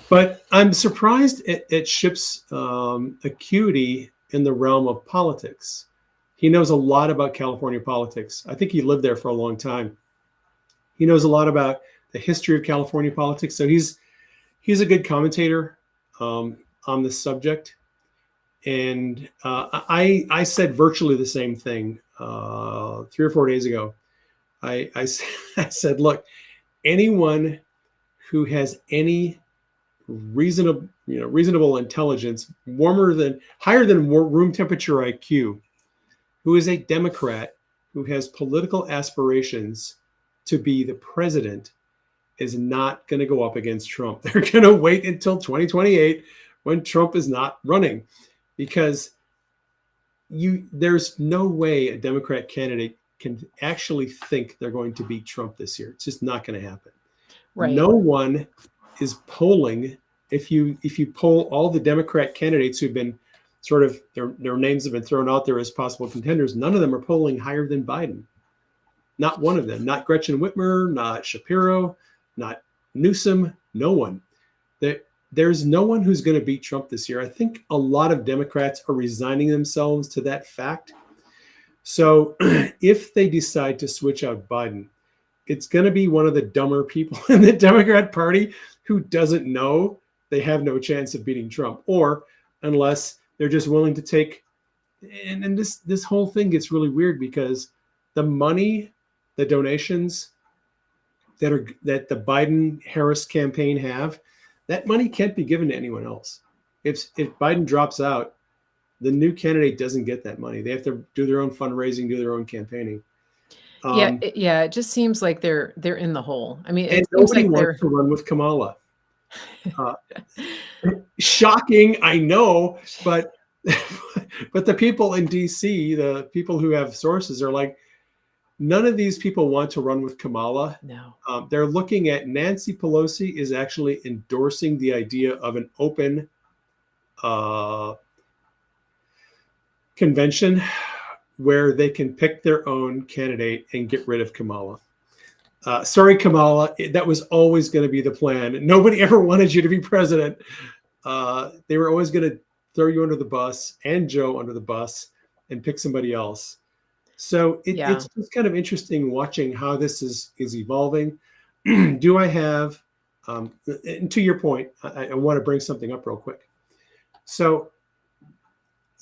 S2: But I'm surprised at Ship's acuity in the realm of politics. He knows a lot about California politics. I think he lived there for a long time. He knows a lot about the history of California politics. So he's a good commentator on this subject. And I said virtually the same thing 3 or 4 days ago. I said, look, anyone who has any reasonable intelligence, higher than room temperature IQ, who is a Democrat, who has political aspirations to be the president, is not going to go up against Trump. They're going to wait until 2028 when Trump is not running, because there's no way a Democrat candidate can actually think they're going to beat Trump this year. It's just not going to happen.
S1: Right.
S2: No one is polling. If you poll all the Democrat candidates who've been sort of their names have been thrown out there as possible contenders, none of them are polling higher than Biden. Not one of them. Not Gretchen Whitmer, not Shapiro, not Newsom, no one. There's no one who's going to beat Trump this year. I think a lot of Democrats are resigning themselves to that fact. So if they decide to switch out Biden, it's going to be one of the dumber people in the Democrat Party who doesn't know they have no chance of beating Trump, or unless they're just willing to take. And this whole thing gets really weird because the money, the donations that the Biden-Harris campaign have, that money can't be given to anyone else. If Biden drops out, the new candidate doesn't get that money. They have to do their own fundraising, do their own campaigning.
S1: Yeah,
S2: Um,
S1: it just seems like they're in the hole. I mean,
S2: and
S1: it seems
S2: nobody
S1: like
S2: wants
S1: they're
S2: to run with Kamala. Uh, Shocking, I know, but but the people in DC, the people who have sources, are like, none of these people want to run with Kamala.
S1: no.
S2: They're looking at Nancy Pelosi is actually endorsing the idea of an open convention where they can pick their own candidate and get rid of Kamala. Sorry, Kamala, that was always going to be the plan. Nobody ever wanted you to be president. They were always going to throw you under the bus and Joe under the bus and pick somebody else. So
S1: Yeah.
S2: it's just kind of interesting watching how this is evolving. Do I have, and to your point, I want to bring something up real quick. So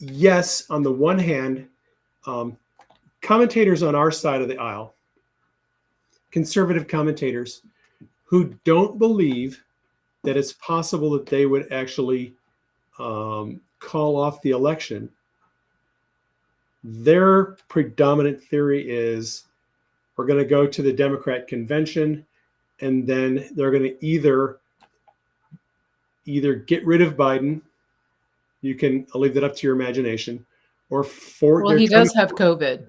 S2: yes, on the one hand, commentators on our side of the aisle, conservative commentators who don't believe that it's possible that they would actually call off the election, their predominant theory is we're going to go to the Democrat convention, and then they're going to either get rid of Biden. I'll leave that up to your imagination, or for
S1: Well,
S2: they're
S1: he
S2: trying
S1: does
S2: to.
S1: have COVID.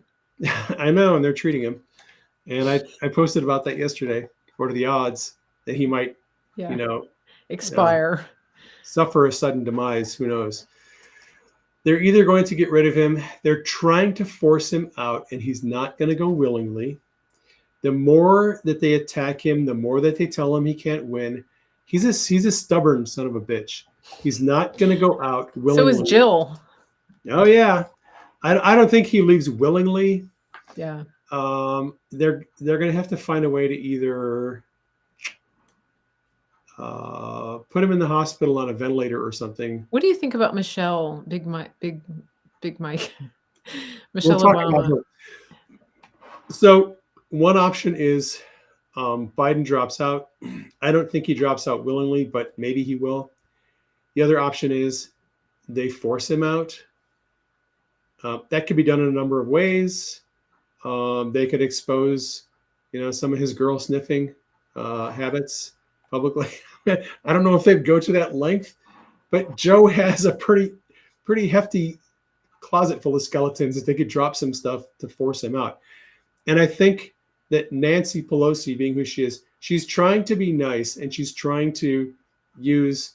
S2: I know, and they're treating him. And I posted about that yesterday. What are the odds that he might, you
S1: Yeah.
S2: know, uh,
S1: Expire.
S2: suffer a sudden demise? Who knows? They're either going to get rid of him, they're trying to force him out, and he's not going to go willingly. The more that they attack him, the more that they tell him he can't win. He's a stubborn son of a bitch. He's not going to go out
S1: So is
S2: willingly.
S1: Jill.
S2: Oh yeah, I don't think he leaves willingly.
S1: Yeah.
S2: They're going to have to find a way to either put him in the hospital on a ventilator or something.
S1: What do you think about Michelle, Big Mike,
S2: We'll
S1: Michelle
S2: talk about
S1: Obama?
S2: her. So one option is Biden drops out. I don't think he drops out willingly, but maybe he will. The other option is they force him out. That could be done in a number of ways. They could expose, some of his girl sniffing habits publicly. I don't know if they'd go to that length, but Joe has a pretty hefty closet full of skeletons that they could drop some stuff to force him out. And I think that Nancy Pelosi, being who she is, she's trying to be nice and she's trying to use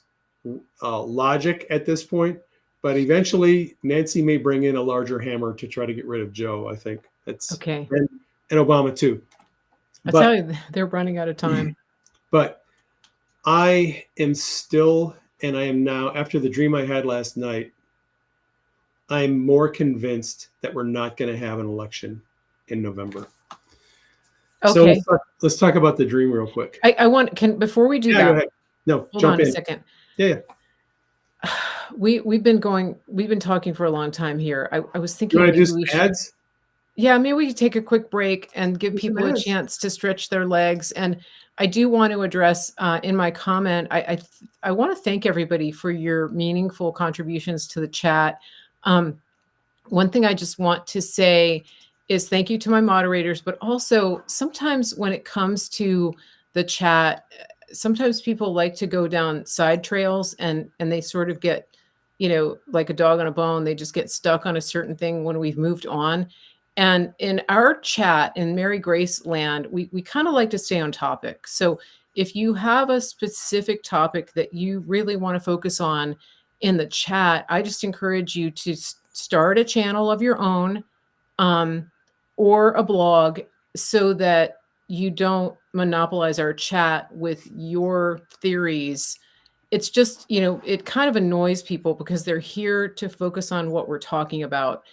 S2: logic at this point. But eventually, Nancy may bring in a larger hammer to try to get rid of Joe. I think that's
S1: Okay.
S2: and Obama too.
S1: I tell
S2: But
S1: you, they're running out of time.
S2: but I am still, and I am now after the dream I had last night. I'm more convinced that we're not going to have an election in November. So
S1: Okay.
S2: let's talk about the dream real quick.
S1: I want before we do
S2: Yeah, go
S1: that,
S2: ahead. No,
S1: hold
S2: jump
S1: on a
S2: in.
S1: second.
S2: Yeah.
S1: We've been talking for a long time here. I was
S2: You
S1: thinking
S2: want to
S1: maybe
S2: do some
S1: we should,
S2: ads?
S1: yeah, maybe we could take a quick break and give
S2: Do some
S1: people a
S2: ads.
S1: chance to stretch their legs. And I do want to address in my comment, I want to thank everybody for your meaningful contributions to the chat. One thing I just want to say is thank you to my moderators, but also sometimes when it comes to the chat, sometimes people like to go down side trails and they sort of get, like a dog on a bone, they just get stuck on a certain thing when we've moved on. And in our chat in Mary Grace land, we kind of like to stay on topic. So if you have a specific topic that you really want to focus on in the chat, I just encourage you to start a channel of your own, or a blog, so that you don't monopolize our chat with your theories. It's just, it kind of annoys people because they're here to focus on what we're talking about.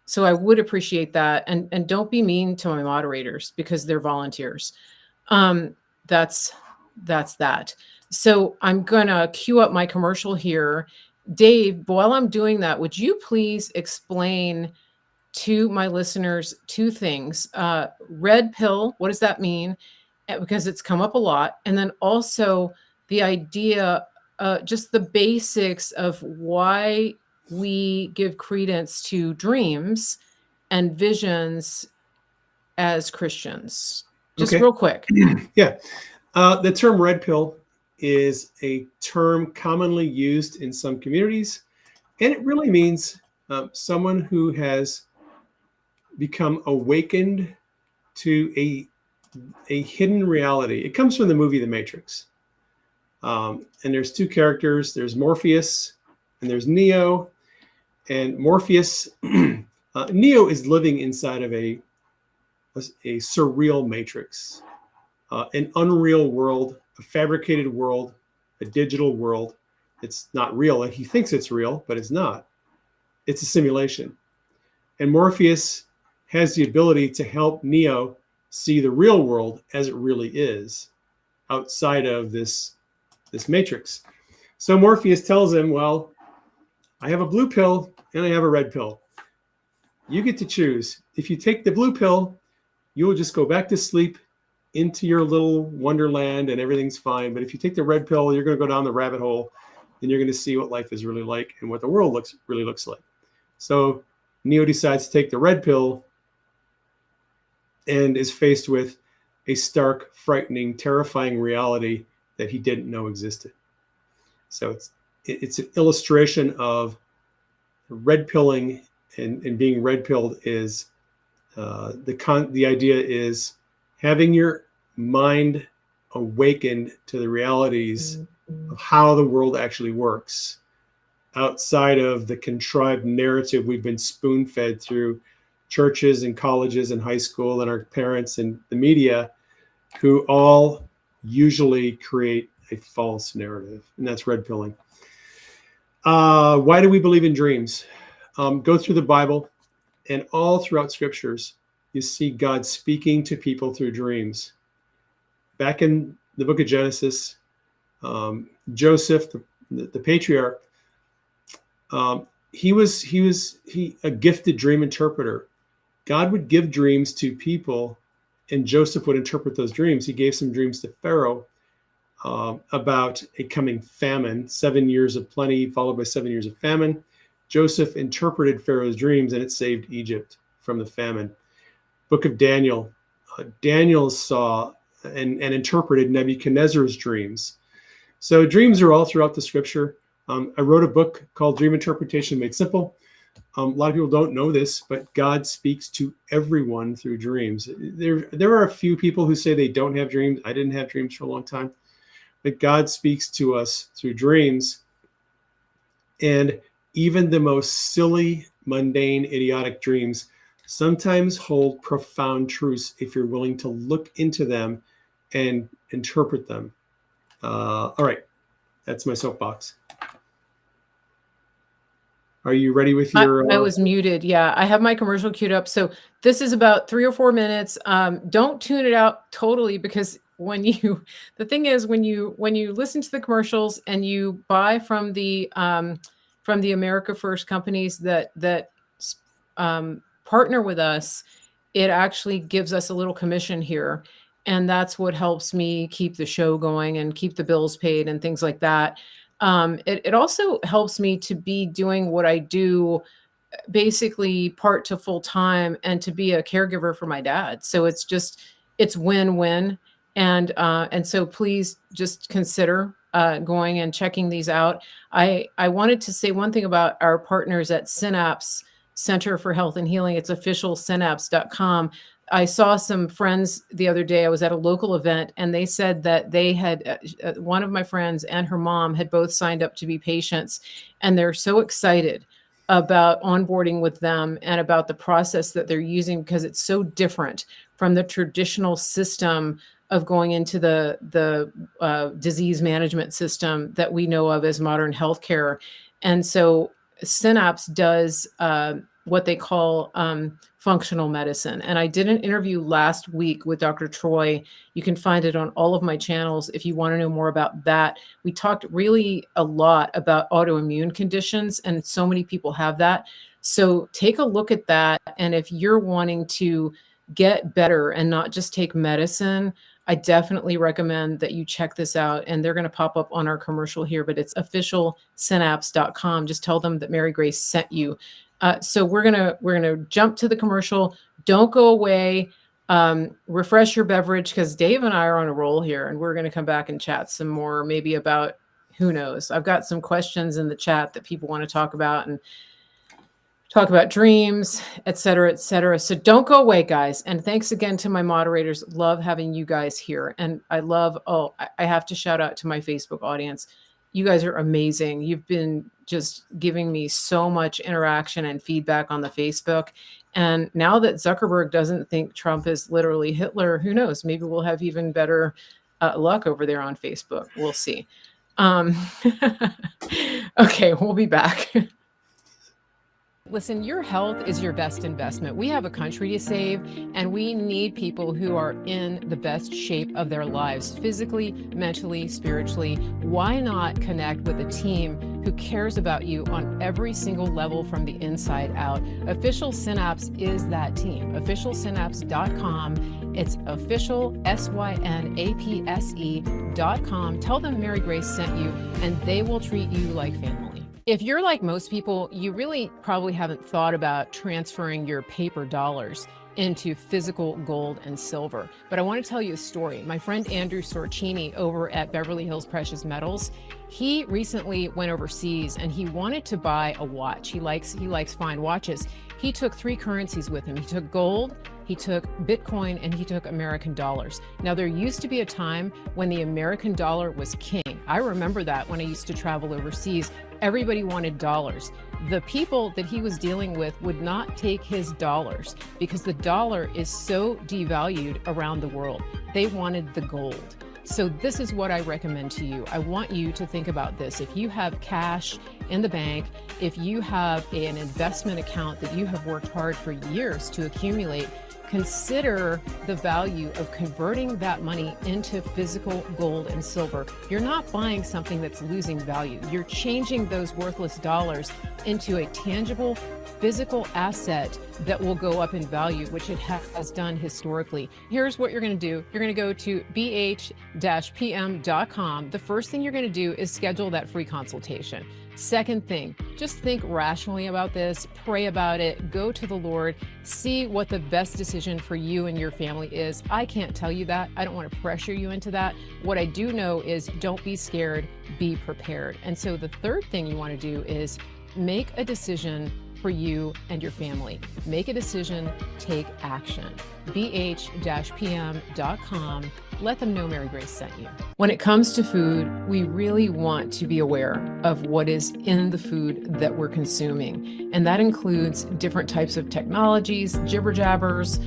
S1: So I would appreciate that. And don't be mean to my moderators because they're volunteers. Um, that's that. So I'm gonna cue up my commercial here. Dave, while I'm doing that, would you please explain to my listeners two things? Red pill, what does that mean? Because it's come up a lot. And then also the idea, just the basics of why we give credence to dreams and visions as Christians. Just
S2: Okay.
S1: real quick.
S2: Yeah. The term red pill is a term commonly used in some communities, and it really means someone who has become awakened to a hidden reality. It comes from the movie The Matrix. And there's two characters. There's Morpheus and there's Neo. And Morpheus, Neo is living inside of a surreal matrix, an unreal world, a fabricated world, a digital world. It's not real. He thinks it's real, but it's not. It's a simulation. And Morpheus has the ability to help Neo see the real world as it really is outside of this matrix. So Morpheus tells him, well, I have a blue pill and I have a red pill. You get to choose. If you take the blue pill, you will just go back to sleep into your little wonderland and everything's fine. But if you take the red pill, you're going to go down the rabbit hole and you're going to see what life is really like and what the world really looks like. So Neo decides to take the red pill and is faced with a stark, frightening, terrifying reality that he didn't know existed. So it's an illustration of red pilling and being red pilled is the idea is having your mind awakened to the realities
S1: Mhm.
S2: of how the world actually works outside of the contrived narrative we've been spoon fed through churches and colleges and high school and our parents and the media, who all usually create a false narrative. And that's red pilling. Why do we believe in dreams? Go through the Bible, and all throughout scriptures, you see God speaking to people through dreams. Back in the book of Genesis, Joseph, the patriarch, he was a gifted dream interpreter. God would give dreams to people, and Joseph would interpret those dreams. He gave some dreams to Pharaoh about a coming famine, 7 years of plenty followed by 7 years of famine. Joseph interpreted Pharaoh's dreams, and it saved Egypt from the famine. Book of Daniel, Daniel saw and interpreted Nebuchadnezzar's dreams. So dreams are all throughout the scripture. I wrote a book called Dream Interpretation Made Simple. A lot of people don't know this, but God speaks to everyone through dreams. There are a few people who say they don't have dreams. I didn't have dreams for a long time, but God speaks to us through dreams. And even the most silly, mundane, idiotic dreams sometimes hold profound truths if you're willing to look into them and interpret them. All right, that's my soapbox. Are you ready with your?
S1: I was muted. Yeah, I have my commercial queued up. So this is about 3 or 4 minutes. Don't tune it out totally, because the thing is, when you listen to the commercials and you buy from the America First companies that partner with us, it actually gives us a little commission here. And that's what helps me keep the show going and keep the bills paid and things like that. It also helps me to be doing what I do basically part to full time and to be a caregiver for my dad. So it's win-win. And so please just consider going and checking these out. I wanted to say one thing about our partners at Synapse Center for Health and Healing. It's official synapse.com. I saw some friends the other day. I was at a local event, and they said that they had one of my friends and her mom had both signed up to be patients, and they're so excited about onboarding with them and about the process that they're using, because it's so different from the traditional system of going into the disease management system that we know of as modern healthcare. And so Synapse does what they call functional medicine. And I did an interview last week with Dr. Troy. You can find it on all of my channels if you want to know more about that. We talked really a lot about autoimmune conditions, and so many people have that. So take a look at that. And if you're wanting to get better and not just take medicine, I definitely recommend that you check this out. And they're going to pop up on our commercial here, but it's officialsynapse.com. Just tell them that Mary Grace sent you. So we're gonna jump to the commercial. Don't go away. Refresh your beverage, because Dave and I are on a roll here, and we're gonna come back and chat some more, maybe about, who knows. I've got some questions in the chat that people want to talk about, and talk about dreams, et cetera, et cetera. So don't go away, guys. And thanks again to my moderators. Love having you guys here. And I have to shout out to my Facebook audience. You guys are amazing. You've been just giving me so much interaction and feedback on the Facebook. And now that Zuckerberg doesn't think Trump is literally Hitler, who knows? Maybe we'll have even better luck over there on Facebook. We'll see. Okay, we'll be back. Listen, your health is your best investment. We have a country to save, and we need people who are in the best shape of their lives, physically, mentally, spiritually. Why not connect with a team who cares about you on every single level from the inside out? Official Synapse is that team. Officialsynapse.com. It's official, synapse.com. Tell them Mary Grace sent you, and they will treat you like family. If you're like most people, you really probably haven't thought about transferring your paper dollars into physical gold and silver. But I want to tell you a story. My friend Andrew Sorcini over at Beverly Hills Precious Metals, he recently went overseas and he wanted to buy a watch. He likes fine watches. He took 3 currencies with him. He took gold, he took Bitcoin, and he took American dollars. Now, there used to be a time when the American dollar was king. I remember that when I used to travel overseas. Everybody wanted dollars. The people that he was dealing with would not take his dollars because the dollar is so devalued around the world. They wanted the gold. So this is what I recommend to you. I want you to think about this. If you have cash in the bank, if you have an investment account that you have worked hard for years to accumulate, consider the value of converting that money into physical gold and silver. You're not buying something that's losing value. You're changing those worthless dollars into a tangible physical asset that will go up in value, which it has done historically. Here's what you're going to do. You're going to go to bh-pm.com. The first thing you're going to do is schedule that free consultation. Second thing, just think rationally about this, pray about it, go to the Lord, see what the best decision for you and your family is. I can't tell you that. I don't want to pressure you into that. What I do know is don't be scared, be prepared. And so the third thing you want to do is make a decision for you and your family. Make a decision, take action. bh-pm.com. Let them know Mary Grace sent you. When it comes to food, we really want to be aware of what is in the food that we're consuming. And that includes different types of technologies, jibber jabbers,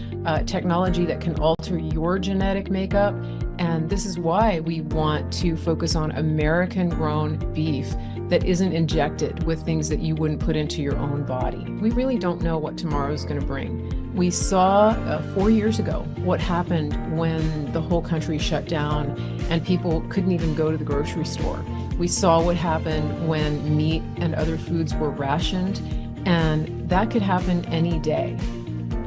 S1: technology that can alter your genetic makeup. And this is why we want to focus on American grown beef that isn't injected with things that you wouldn't put into your own body. We really don't know what tomorrow is going to bring. We saw 4 years ago what happened when the whole country shut down and people couldn't even go to the grocery store. We saw what happened when meat and other foods were rationed, and that could happen any day.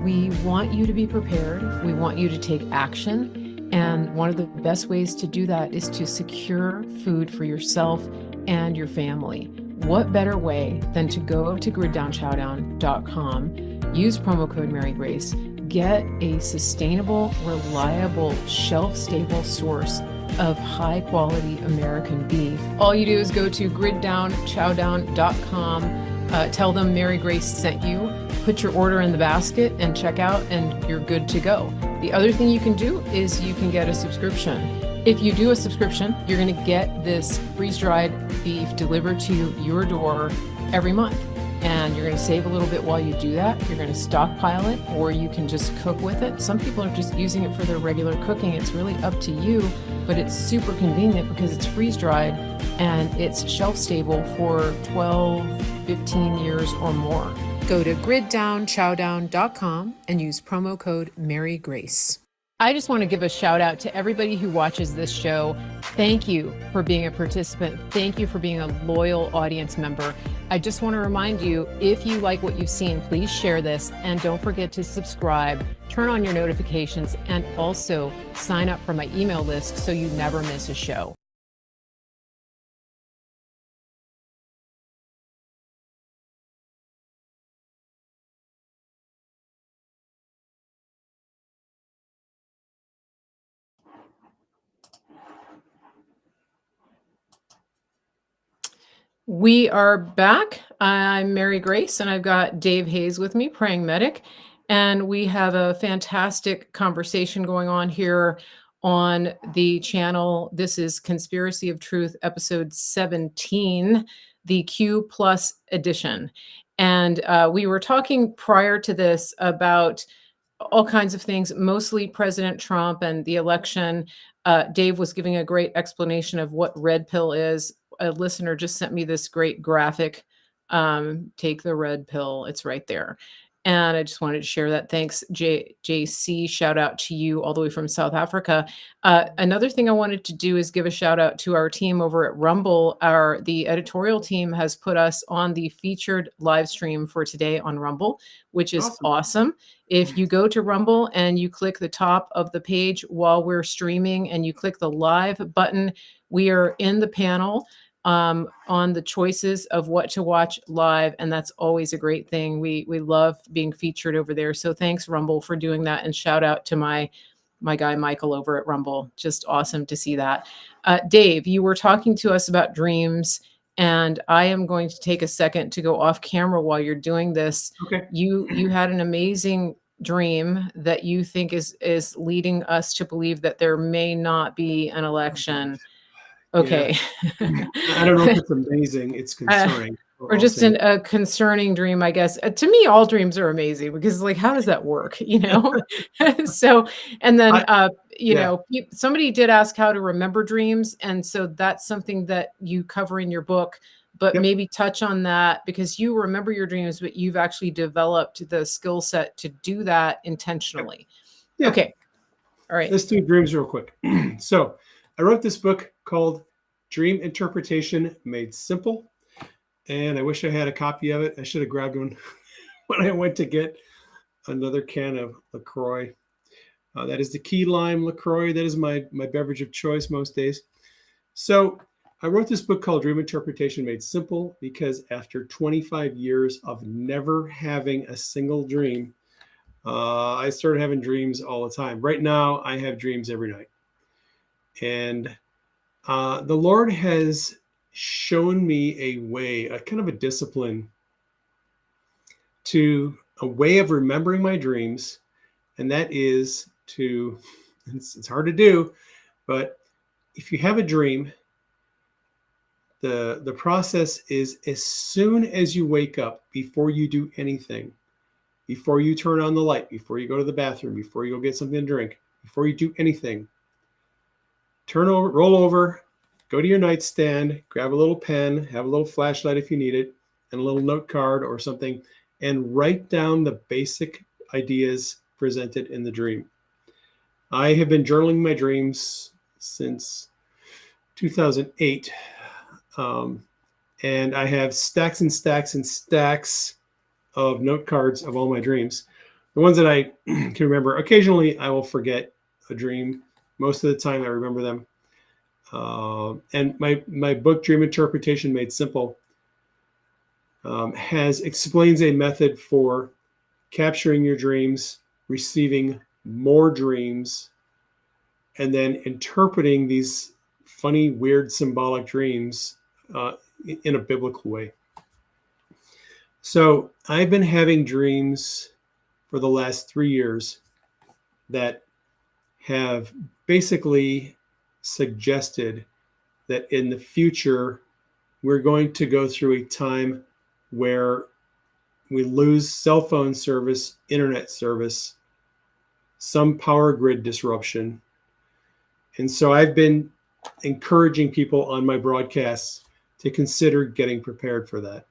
S1: We want you to be prepared. We want you to take action. And one of the best ways to do that is to secure food for yourself and your family. What better way than to go to griddownchowdown.com, use promo code Mary Grace, get a sustainable, reliable, shelf-stable source of high-quality American beef. All you do is go to griddownchowdown.com, tell them Mary Grace sent you, put your order in the basket and check out, and you're good to go. The other thing you can do is you can get a subscription. If you do a subscription, you're going to get this freeze-dried beef delivered to your door every month. And you're going to save a little bit while you do that. You're going to stockpile it, or you can just cook with it. Some people are just using it for their regular cooking. It's really up to you, but it's super convenient because it's freeze-dried and it's shelf-stable for 12, 15 years or more. Go to griddownchowdown.com and use promo code Mary Grace. I just want to give a shout out to everybody who watches this show. Thank you for being a participant. Thank you for being a loyal audience member. I just want to remind you, if you like what you've seen, please share this and don't forget to subscribe, turn on your notifications, and also sign up for my email list so you never miss a show. We are back. I'm Mary Grace, and I've got Dave Hayes with me, praying medic. And we have a fantastic conversation going on here on the channel. This is Conspiracy of Truth, episode 17, the Q Plus edition. And we were talking prior to this about all kinds of things, mostly President Trump and the election. Dave was giving a great explanation of what red pill is. A listener just sent me this great graphic. Take the red pill. It's right there. And I just wanted to share that. Thanks, JC. Shout out to you all the way from South Africa. Another thing I wanted to do is give a shout out to our team over at Rumble. The editorial team has put us on the featured live stream for today on Rumble, which is awesome. If you go to Rumble and you click the top of the page while we're streaming and you click the live button, we are in the panel on the choices of what to watch live, and that's always a great thing. We love being featured over there. So thanks, Rumble, for doing that, and shout out to my guy Michael over at Rumble. Just awesome to see that. Dave, you were talking to us about dreams, and I am going to take a second to go off camera while you're doing this.
S2: Okay.
S1: You had an amazing dream that you think is leading us to believe that there may not be an
S2: Oh, God.
S1: election.
S2: Yeah.
S1: Okay.
S2: I don't know if it's amazing. It's
S1: Uh,
S2: concerning.
S1: or
S2: I'll
S1: just
S2: say.
S1: a concerning dream, I guess. To me, all dreams are amazing because, like, how does that work? You know? So, and then,
S2: I, yeah.
S1: somebody did ask how to remember dreams. And so that's something that you cover in your book, but
S2: Yep.
S1: maybe touch on that because you remember your dreams, but you've actually developed the skill set to do that
S2: Yep.
S1: intentionally.
S2: Yeah.
S1: Okay. All right.
S2: Let's do dreams real quick. So I wrote this book called Dream Interpretation Made Simple. And I wish I had a copy of it. I should have grabbed one when I went to get another can of LaCroix. That is the key lime LaCroix. That is my beverage of choice most days. So I wrote this book called Dream Interpretation Made Simple because after 25 years of never having a single dream, I started having dreams all the time. Right now, I have dreams every night. And the Lord has shown me a way, a kind of a discipline to a way of remembering my dreams. And that is to, it's hard to do, but if you have a dream, the process is as soon as you wake up, before you do anything, before you turn on the light, before you go to the bathroom, before you go get something to drink, before you do anything, turn over, roll over, go to your nightstand, grab a little pen, have a little flashlight if you need it, and a little note card or something, and write down the basic ideas presented in the dream. I have been journaling my dreams since 2008. And I have stacks and stacks and stacks of note cards of all my dreams. The ones that I can remember. Occasionally, I will forget a dream. Most of the time, I remember them. And my book, Dream Interpretation Made Simple, explains a method for capturing your dreams, receiving more dreams, and then interpreting these funny, weird, symbolic dreams in a biblical way. So I've been having dreams for the last 3 years that have basically suggested that in the future, we're going to go through a time where we lose cell phone service, internet service, some power grid disruption. And so I've been encouraging people on my broadcasts to consider getting prepared for that.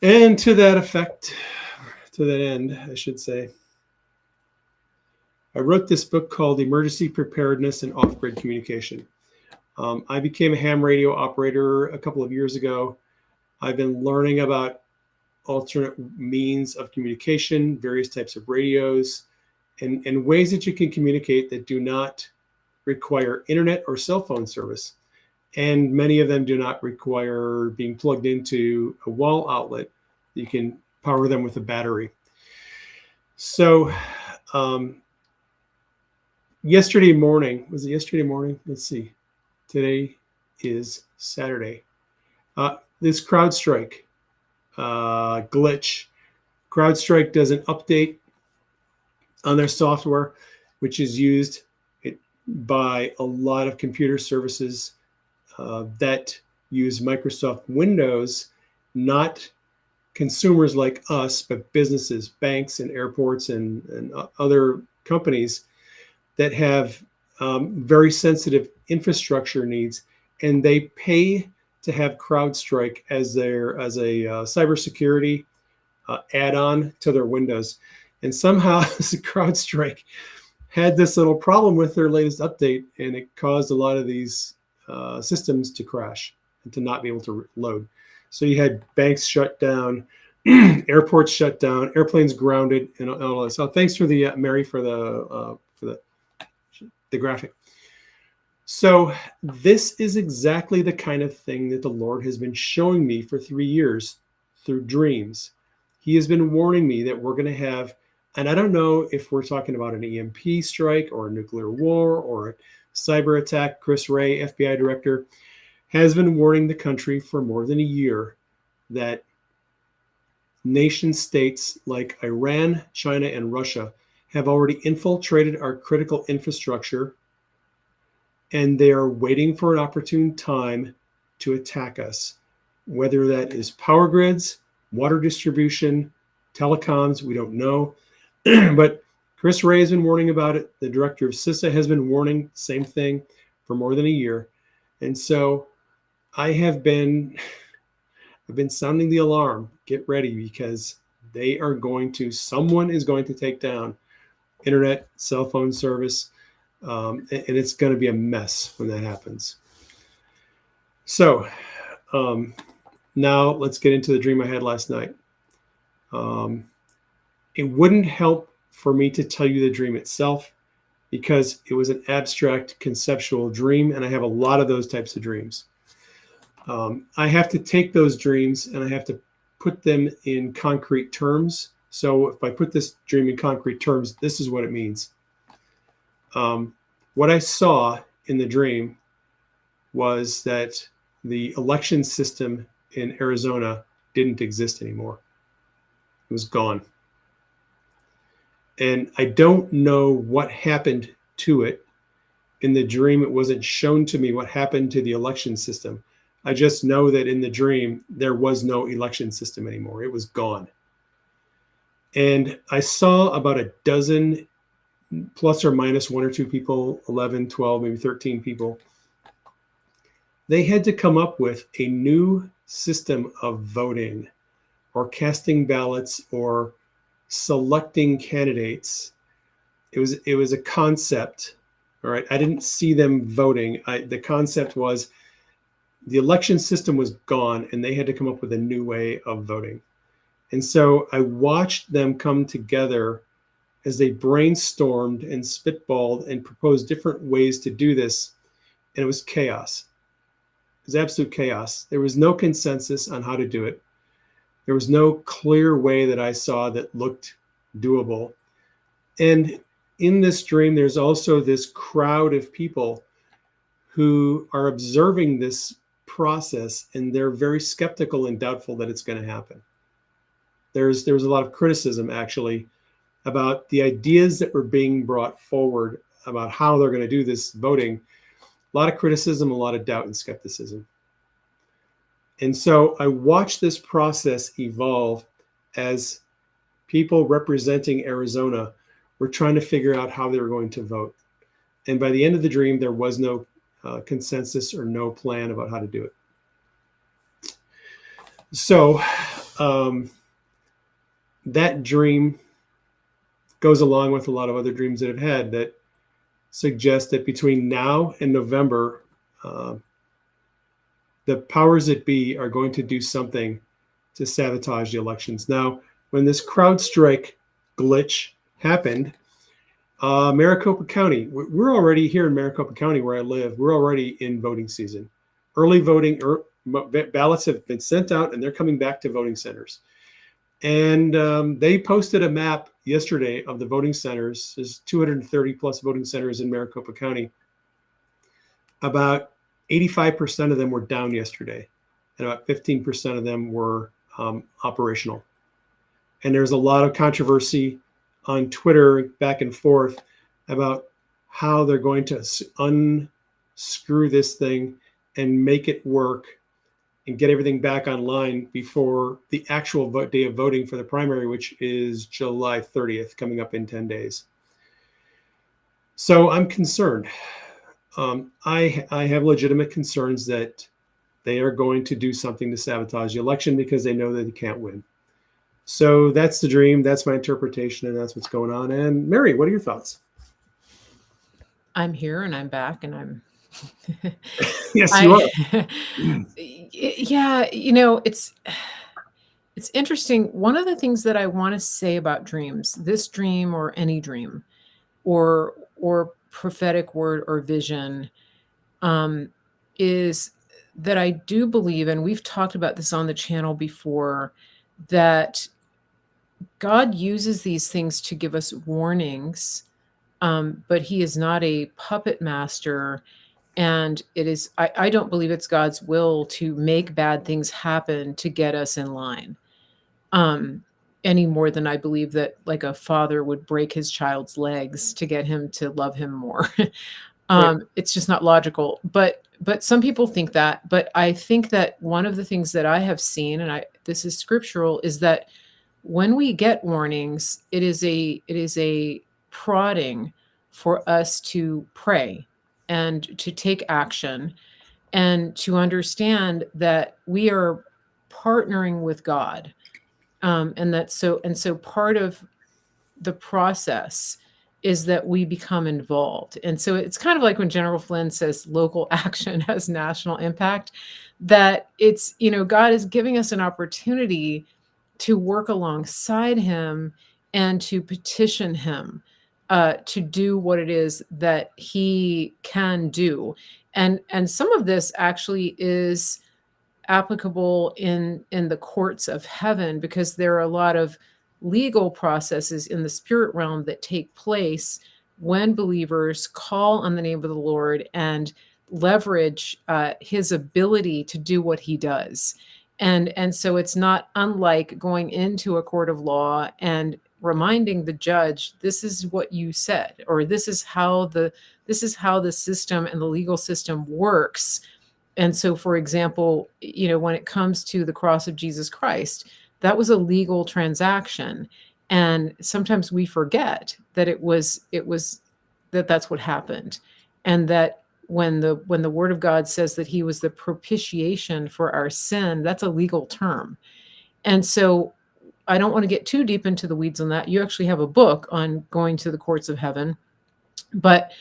S2: And to that effect, to that end, I should say, I wrote this book called Emergency Preparedness and Off-Grid Communication. I became a ham radio operator a couple of years ago. I've been learning about alternate means of communication, various types of radios, and ways that you can communicate that do not require internet or cell phone service. And many of them do not require being plugged into a wall outlet. You can power them with a battery. So yesterday morning, was it yesterday morning? Let's see. Today is Saturday. This CrowdStrike glitch. CrowdStrike does an update on their software, which is used by a lot of computer services that use Microsoft Windows, not consumers like us, but businesses, banks and airports and other companies that have very sensitive infrastructure needs, and they pay to have CrowdStrike as a cybersecurity add-on to their Windows. And somehow CrowdStrike had this little problem with their latest update, and it caused a lot of these systems to crash and to not be able to load. So you had banks shut down, airports shut down, airplanes grounded, and all that. So thanks for the Mary for the graphic. So, this is exactly the kind of thing that the Lord has been showing me for 3 years through dreams. He has been warning me that we're going to have, and I don't know if we're talking about an EMP strike or a nuclear war or a cyber attack. Chris Wray, FBI director, has been warning the country for more than a year that nation states like Iran, China, and Russia have already infiltrated our critical infrastructure, and they are waiting for an opportune time to attack us, whether that is power grids, water distribution, telecoms, we don't know. But Chris Wray has been warning about it. The director of CISA has been warning, same thing, for more than a year. And so I have been I've been sounding the alarm. Get ready, because someone is going to take down internet, cell phone service, and it's going to be a mess when that happens. So now let's get into the dream I had last night. It wouldn't help for me to tell you the dream itself because it was an abstract conceptual dream, and I have a lot of those types of dreams. I have to take those dreams and I have to put them in concrete terms. So if I put this dream in concrete terms, this is what it means. What I saw in the dream was that the election system in Arizona didn't exist anymore. It was gone. And I don't know what happened to it. In the dream, it wasn't shown to me what happened to the election system. I just know that in the dream, there was no election system anymore. It was gone. And I saw about a dozen, plus or minus one or two people, 11, 12, maybe 13 people. They had to come up with a new system of voting or casting ballots or selecting candidates. It was a concept. All right. I didn't see them voting. The concept was the election system was gone and they had to come up with a new way of voting. And so I watched them come together as they brainstormed and spitballed and proposed different ways to do this. And it was chaos. It was absolute chaos. There was no consensus on how to do it. There was no clear way that I saw that looked doable. And in this dream, there's also this crowd of people who are observing this process, and they're very skeptical and doubtful that it's going to happen. There was a lot of criticism, actually, about the ideas that were being brought forward about how they're going to do this voting. A lot of criticism, a lot of doubt and skepticism. And so I watched this process evolve as people representing Arizona were trying to figure out how they were going to vote. And by the end of the dream, there was no consensus or no plan about how to do it. So that dream goes along with a lot of other dreams that I've had that suggest that between now and November, the powers that be are going to do something to sabotage the elections. Now, when this CrowdStrike glitch happened, Maricopa County, we're already here in Maricopa County where I live, we're already in voting season. Early voting, ballots have been sent out and they're coming back to voting centers. And they posted a map yesterday of the voting centers. There's 230 plus voting centers in Maricopa County. About 85% of them were down yesterday, and about 15% of them were operational. And there's a lot of controversy on Twitter back and forth about how they're going to unscrew this thing and make it work and get everything back online before the actual day of voting for the primary, which is July 30th, coming up in 10 days. So I'm concerned. I have legitimate concerns that they are going to do something to sabotage the election because they know that they can't win. So that's the dream. That's my interpretation, and that's what's going on. And Mary, what are your thoughts?
S1: I'm here and I'm back and I'm
S2: Yes, you are.
S1: Yeah, it's interesting. One of the things that I want to say about dreams, this dream or any dream or prophetic word or vision, um, is that I do believe, and we've talked about this on the channel before, that God uses these things to give us warnings, but He is not a puppet master. And I don't believe it's God's will to make bad things happen to get us in line, um, any more than I believe that like a father would break his child's legs to get him to love him more.
S2: Right.
S1: It's just not logical. But some people think that. But I think that one of the things that I have seen, and I this is scriptural, is that when we get warnings, it is a prodding for us to pray and to take action and to understand that we are partnering with God. And so part of the process is that we become involved. And so it's kind of like when General Flynn says local action has national impact, that God is giving us an opportunity to work alongside him and to petition him to do what it is that he can do. And some of this actually is applicable in the courts of heaven, because there are a lot of legal processes in the spirit realm that take place when believers call on the name of the Lord and leverage his ability to do what he does. And so it's not unlike going into a court of law and reminding the judge, this is what you said, or this is how the system and the legal system works. And so, for example, when it comes to the cross of Jesus Christ, that was a legal transaction. And sometimes we forget that that's what happened. And that when the word of God says that he was the propitiation for our sin, that's a legal term. And so I don't want to get too deep into the weeds on that. You actually have a book on going to the courts of heaven. But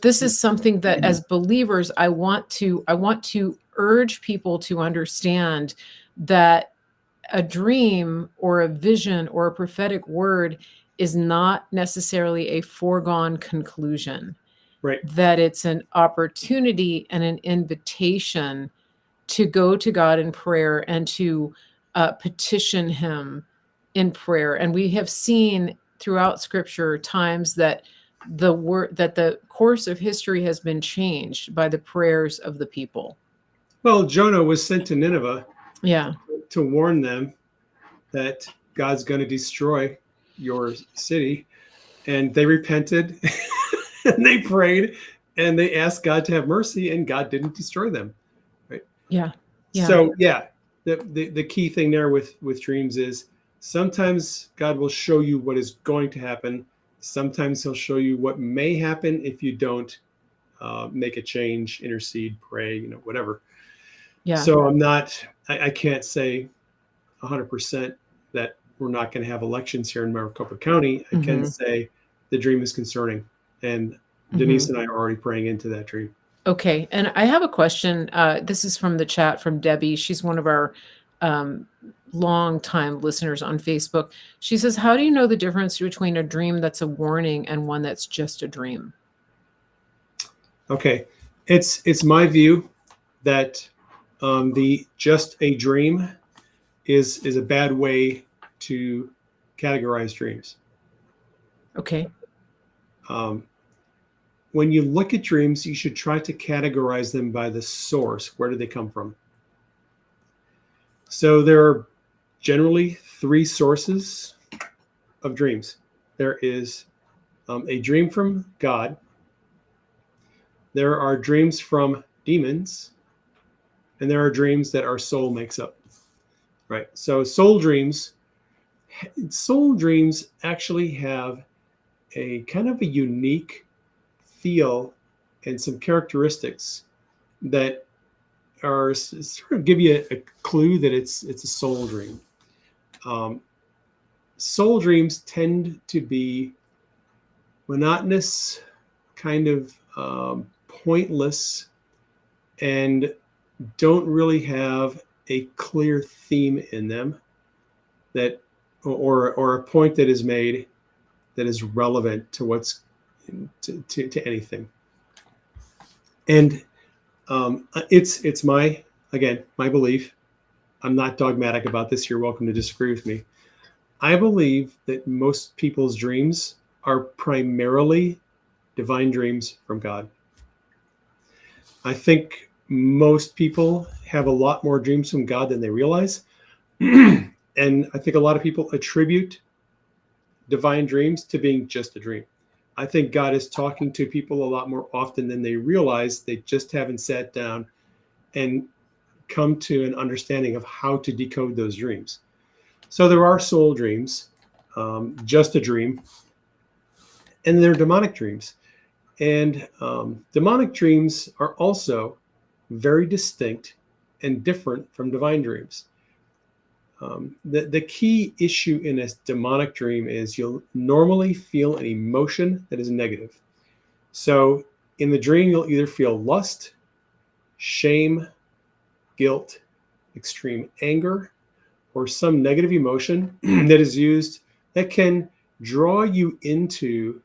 S1: this is something that as believers I want to urge people to understand, that a dream or a vision or a prophetic word is not necessarily a foregone conclusion,
S2: Right.
S1: that it's an opportunity and an invitation to go to God in prayer and to petition him in prayer. And we have seen throughout scripture times that the course of history has been changed by the prayers of the people.
S2: Well, Jonah was sent to Nineveh
S1: Yeah.
S2: to warn them that God's going to destroy your city. And they repented and they prayed and they asked God to have mercy, and God didn't destroy them. Right.
S1: Yeah. Yeah.
S2: So yeah, the key thing there with dreams is sometimes God will show you what is going to happen. Sometimes he'll show you what may happen if you don't make a change, intercede, pray, whatever.
S1: Yeah.
S2: So I can't say 100% that we're not going to have elections here in Maricopa County. I can
S1: Mhm.
S2: say the dream is concerning, and Denise
S1: Mhm.
S2: and I are already praying into that dream.
S1: Okay, and I have a question. This is from the chat from Debbie. She's one of our um, long-time listeners on Facebook. She says, "How do you know the difference between a dream that's a warning and one that's just a dream?"
S2: Okay, it's my view that the just a dream is a bad way to categorize dreams.
S1: Okay.
S2: Um, when you look at dreams, you should try to categorize them by the source. Where do they come from? So there are generally three sources of dreams. There is a dream from God. There are dreams from demons, and there are dreams that our soul makes up. Right. So soul dreams actually have a kind of a unique feel and some characteristics that are sort of give you a clue that it's a soul dream. Um, Soul dreams tend to be monotonous, kind of pointless, and don't really have a clear theme in them that or a point that is made that is relevant to what's to anything. And It's my, again, my belief. I'm not dogmatic about this. You're welcome to disagree with me. I believe that most people's dreams are primarily divine dreams from God. I think most people have a lot more dreams from God than they realize. And I think a lot of people attribute divine dreams to being just a dream. I think God is talking to people a lot more often than they realize. They just haven't sat down and come to an understanding of how to decode those dreams. So there are soul dreams, just a dream, and there are demonic dreams. And demonic dreams are also very distinct and different from divine dreams. The key issue in a demonic dream is you'll normally feel an emotion that is negative. So in the dream, you'll either feel lust, shame, guilt, extreme anger, or some negative emotion that is used that can draw you into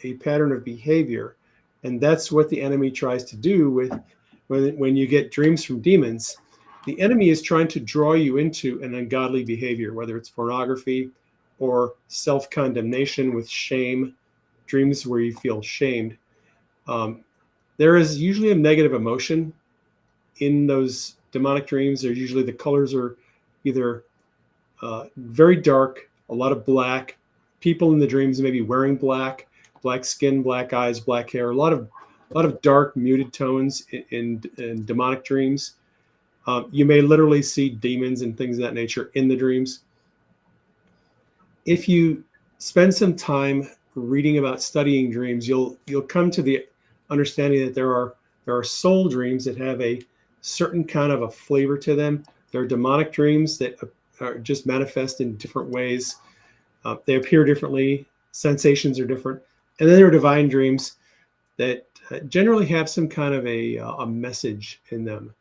S2: a pattern of behavior. And that's what the enemy tries to do with when you get dreams from demons. The enemy is trying to draw you into an ungodly behavior, whether it's pornography or self-condemnation with shame, dreams where you feel shamed. There is usually a negative emotion in those demonic dreams. They're usually, the colors are either very dark, a lot of black. People in the dreams may be wearing black skin, black eyes, black hair, a lot of dark, muted tones in demonic dreams. You may literally see demons and things of that nature in the dreams. If you spend some time reading about studying dreams, you'll come to the understanding that there are soul dreams that have a certain kind of a flavor to them. There are demonic dreams that are just manifest in different ways. They appear differently. Sensations are different. And then there are divine dreams that generally have some kind of a message in them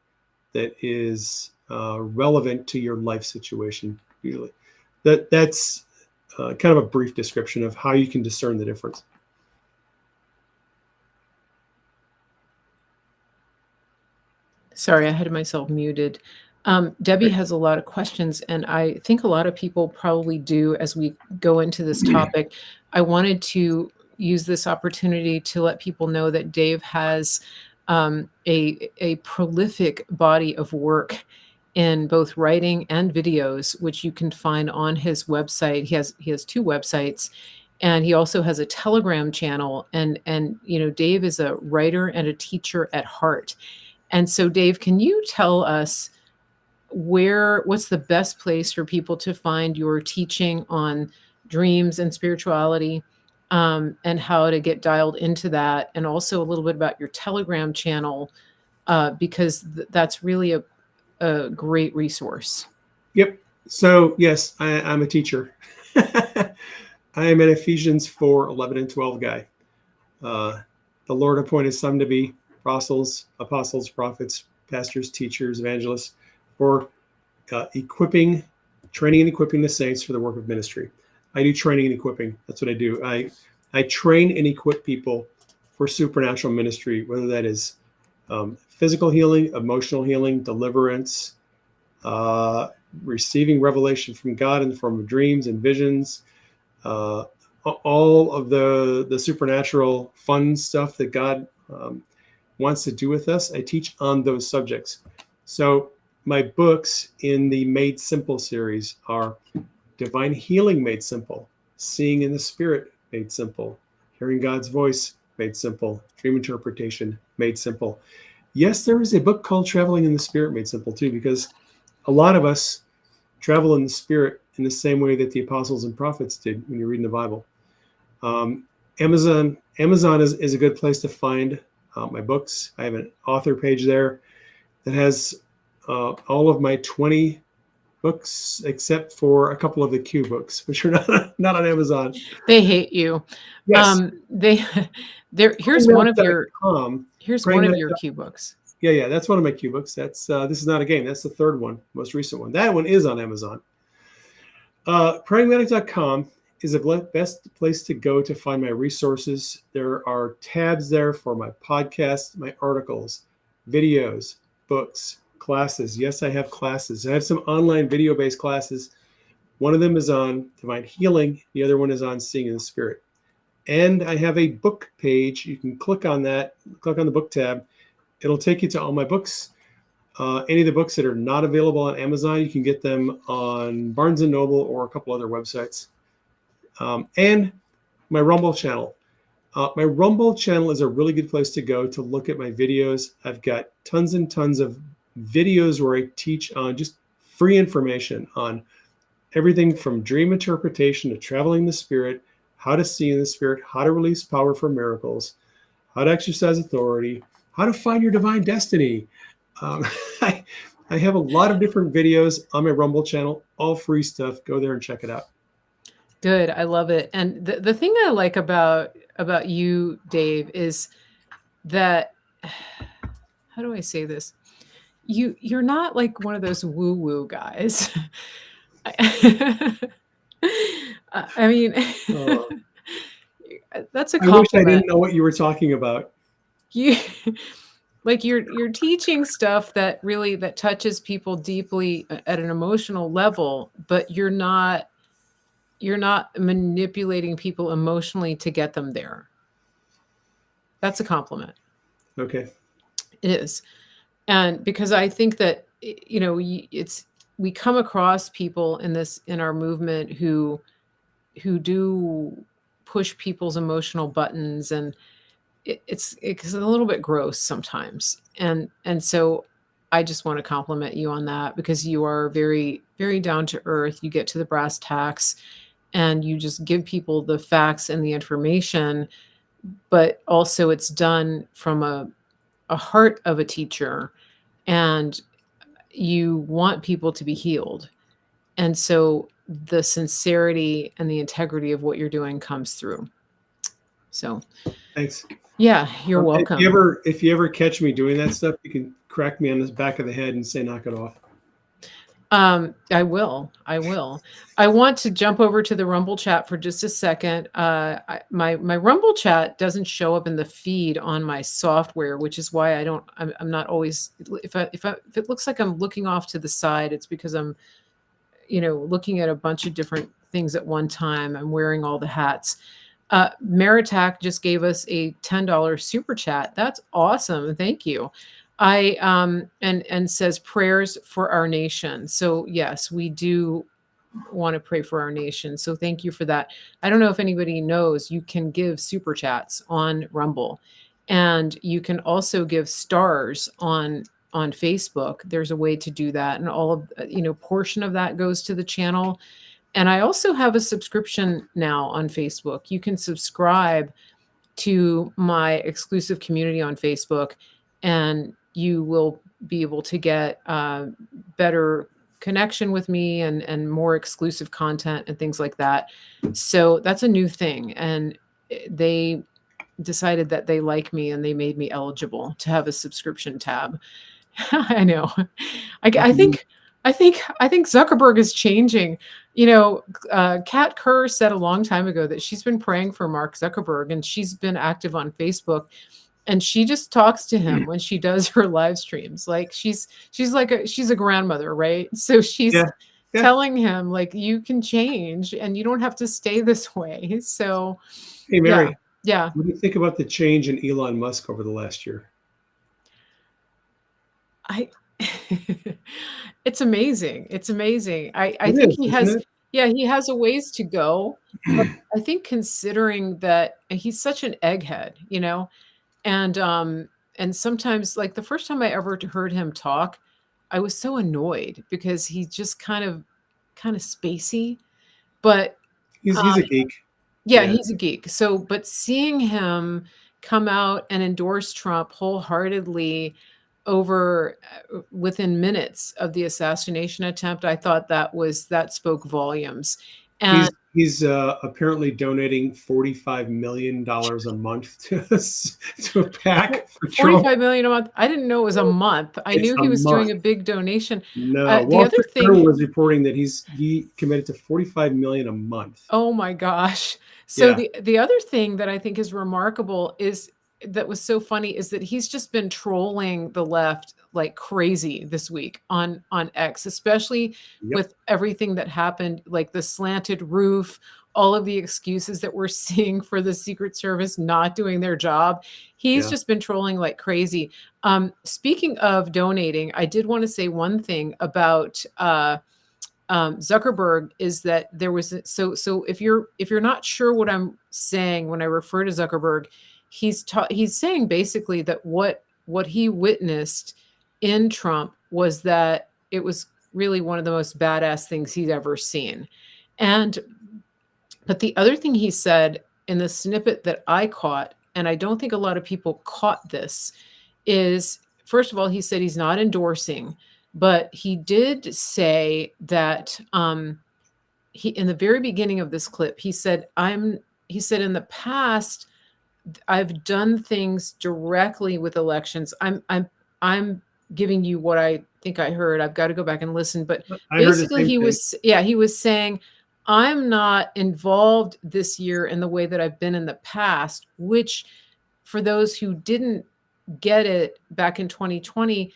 S2: that is relevant to your life situation, usually. That's kind of a brief description of how you can discern the difference.
S1: Sorry, I had myself muted. Debbie has a lot of questions, and I think a lot of people probably do as we go into this topic. I wanted to use this opportunity to let people know that Dave has a prolific body of work in both writing and videos, which you can find on his website. He has two websites, and he also has a Telegram channel. And Dave is a writer and a teacher at heart. And so, Dave, can you tell us what's the best place for people to find your teaching on dreams and spirituality, and how to get dialed into that, and also a little bit about your Telegram channel, because that's really a great resource.
S2: Yep. So yes, I'm a teacher. I am an Ephesians 4:11 and 12 guy. The Lord appointed some to be apostles, prophets, pastors, teachers, evangelists, for training and equipping the saints for the work of ministry. I do training and equipping. That's what I do. I train and equip people for supernatural ministry, whether that is physical healing, emotional healing, deliverance, receiving revelation from God in the form of dreams and visions, all of the supernatural fun stuff that God wants to do with us. I teach on those subjects. So my books in the Made Simple series are Divine Healing Made Simple, Seeing in the Spirit Made Simple, Hearing God's Voice Made Simple, Dream Interpretation Made Simple. Yes, there is a book called Traveling in the Spirit Made Simple too, because a lot of us travel in the Spirit in the same way that the apostles and prophets did when you're reading the Bible. Amazon is a good place to find my books. I have an author page there that has all of my 20 books, except for a couple of the Q books, which are not on Amazon.
S1: They hate you.
S2: Yes.
S1: Here's one of your Q books.
S2: Yeah, that's one of my Q books. That's This Is Not a Game. That's the third one, most recent one. That one is on Amazon. Prayingmedic.com is the best place to go to find my resources. There are tabs there for my podcasts, my articles, videos, books, classes. Yes, I have classes. I have some online video-based classes. One of them is on divine healing. The other one is on seeing in the spirit. And I have a book page. You can click on that, click on the book tab. It'll take you to all my books. Any of the books that are not available on Amazon, you can get them on Barnes and Noble or a couple other websites. And my Rumble channel. My Rumble channel is a really good place to go to look at my videos. I've got tons and tons of videos where I teach on just free information on everything from dream interpretation to traveling the spirit, how to see in the spirit, how to release power for miracles, how to exercise authority, how to find your divine destiny. Um, I, I have a lot of different videos on my Rumble channel, all free stuff. Go there and check it out.
S1: Good. I love it. And the thing I like about you, Dave, is that how do I say this? You're not like one of those woo-woo guys. I, I mean,
S2: Uh,
S1: that's a
S2: I wish I
S1: compliment.
S2: didn't know what you were talking about.
S1: You like you're teaching stuff that really that touches people deeply at an emotional level, but you're not manipulating people emotionally to get them there. That's a compliment.
S2: Okay.
S1: It is. And because I think that it's we come across people in our movement who do push people's emotional buttons, and it's a little bit gross sometimes. And so I just want to compliment you on that, because you are very, very down to earth. You get to the brass tacks and you just give people the facts and the information, but also it's done from a heart of a teacher, and you want people to be healed. And so the sincerity and the integrity of what you're doing comes through. So,
S2: Thanks.
S1: yeah, you're welcome.
S2: If you ever catch me doing that stuff, you can crack me on the back of the head and say, knock it off.
S1: I will. I will. I want to jump over to the Rumble chat for just a second. My Rumble chat doesn't show up in the feed on my software, which is why I'm not always, if it looks like I'm looking off to the side, it's because I'm, looking at a bunch of different things at one time. I'm wearing all the hats. Maritac just gave us a $10 super chat. That's awesome. Thank you. And says prayers for our nation. So yes, we do want to pray for our nation. So thank you for that. I don't know if anybody knows, you can give super chats on Rumble, and you can also give stars on Facebook. There's a way to do that, and all of portion of that goes to the channel. And I also have a subscription now on Facebook. You can subscribe to my exclusive community on Facebook, and you will be able to get better connection with me and more exclusive content and things like that. So that's a new thing. And they decided that they like me, and they made me eligible to have a subscription tab. I know. I think Zuckerberg is changing. Kat Kerr said a long time ago that she's been praying for Mark Zuckerberg, and she's been active on Facebook, and she just talks to him when she does her live streams. Like she's a grandmother, right? So she's
S2: Yeah. Yeah.
S1: telling him, like, you can change and you don't have to stay this way. So
S2: Hey, Mary.
S1: yeah.
S2: What do you think about the change in Elon Musk over the last year?
S1: It's amazing. It's amazing. I
S2: It
S1: think
S2: is, isn't it?
S1: he has a ways to go. But I think, considering that he's such an egghead, and sometimes, like, the first time I ever heard him talk, I was so annoyed because he's just kind of spacey. But
S2: He's a geek.
S1: yeah,
S2: Yeah.
S1: he's a geek. So, but seeing him come out and endorse Trump wholeheartedly over within minutes of the assassination attempt, I thought that spoke volumes. And
S2: He's apparently donating $45 million a month to a PAC for Trump.
S1: 45 million a month. I didn't know it was a month. I
S2: It's
S1: knew
S2: a
S1: he was doing
S2: month.
S1: a big donation.
S2: No,
S1: The
S2: Wall
S1: other
S2: Street
S1: thing,
S2: Journal was reporting that he committed to 45 million a month.
S1: oh my gosh. So
S2: Yeah.
S1: the other thing that I think is remarkable is that was so funny is that he's just been trolling the left like crazy this week on X, especially
S2: Yep.
S1: with everything that happened, like the slanted roof, all of the excuses that we're seeing for the Secret Service not doing their job. He's
S2: Yeah.
S1: just been trolling like crazy. Speaking of donating, I did want to say one thing about Zuckerberg, is that there was so if you're not sure what I'm saying when I refer to Zuckerberg, he's saying basically that what he witnessed in Trump was that it was really one of the most badass things he's ever seen. And but the other thing he said in the snippet that I caught, and I don't think a lot of people caught this, is first of all, he said he's not endorsing, but he did say that he in the very beginning of this clip, he said in the past I've done things directly with elections. I'm giving you what I think I heard. I've got to go back and listen, but
S2: I heard the
S1: basically
S2: same thing.
S1: he was saying I'm not involved this year in the way that I've been in the past, which for those who didn't get it back in 2020,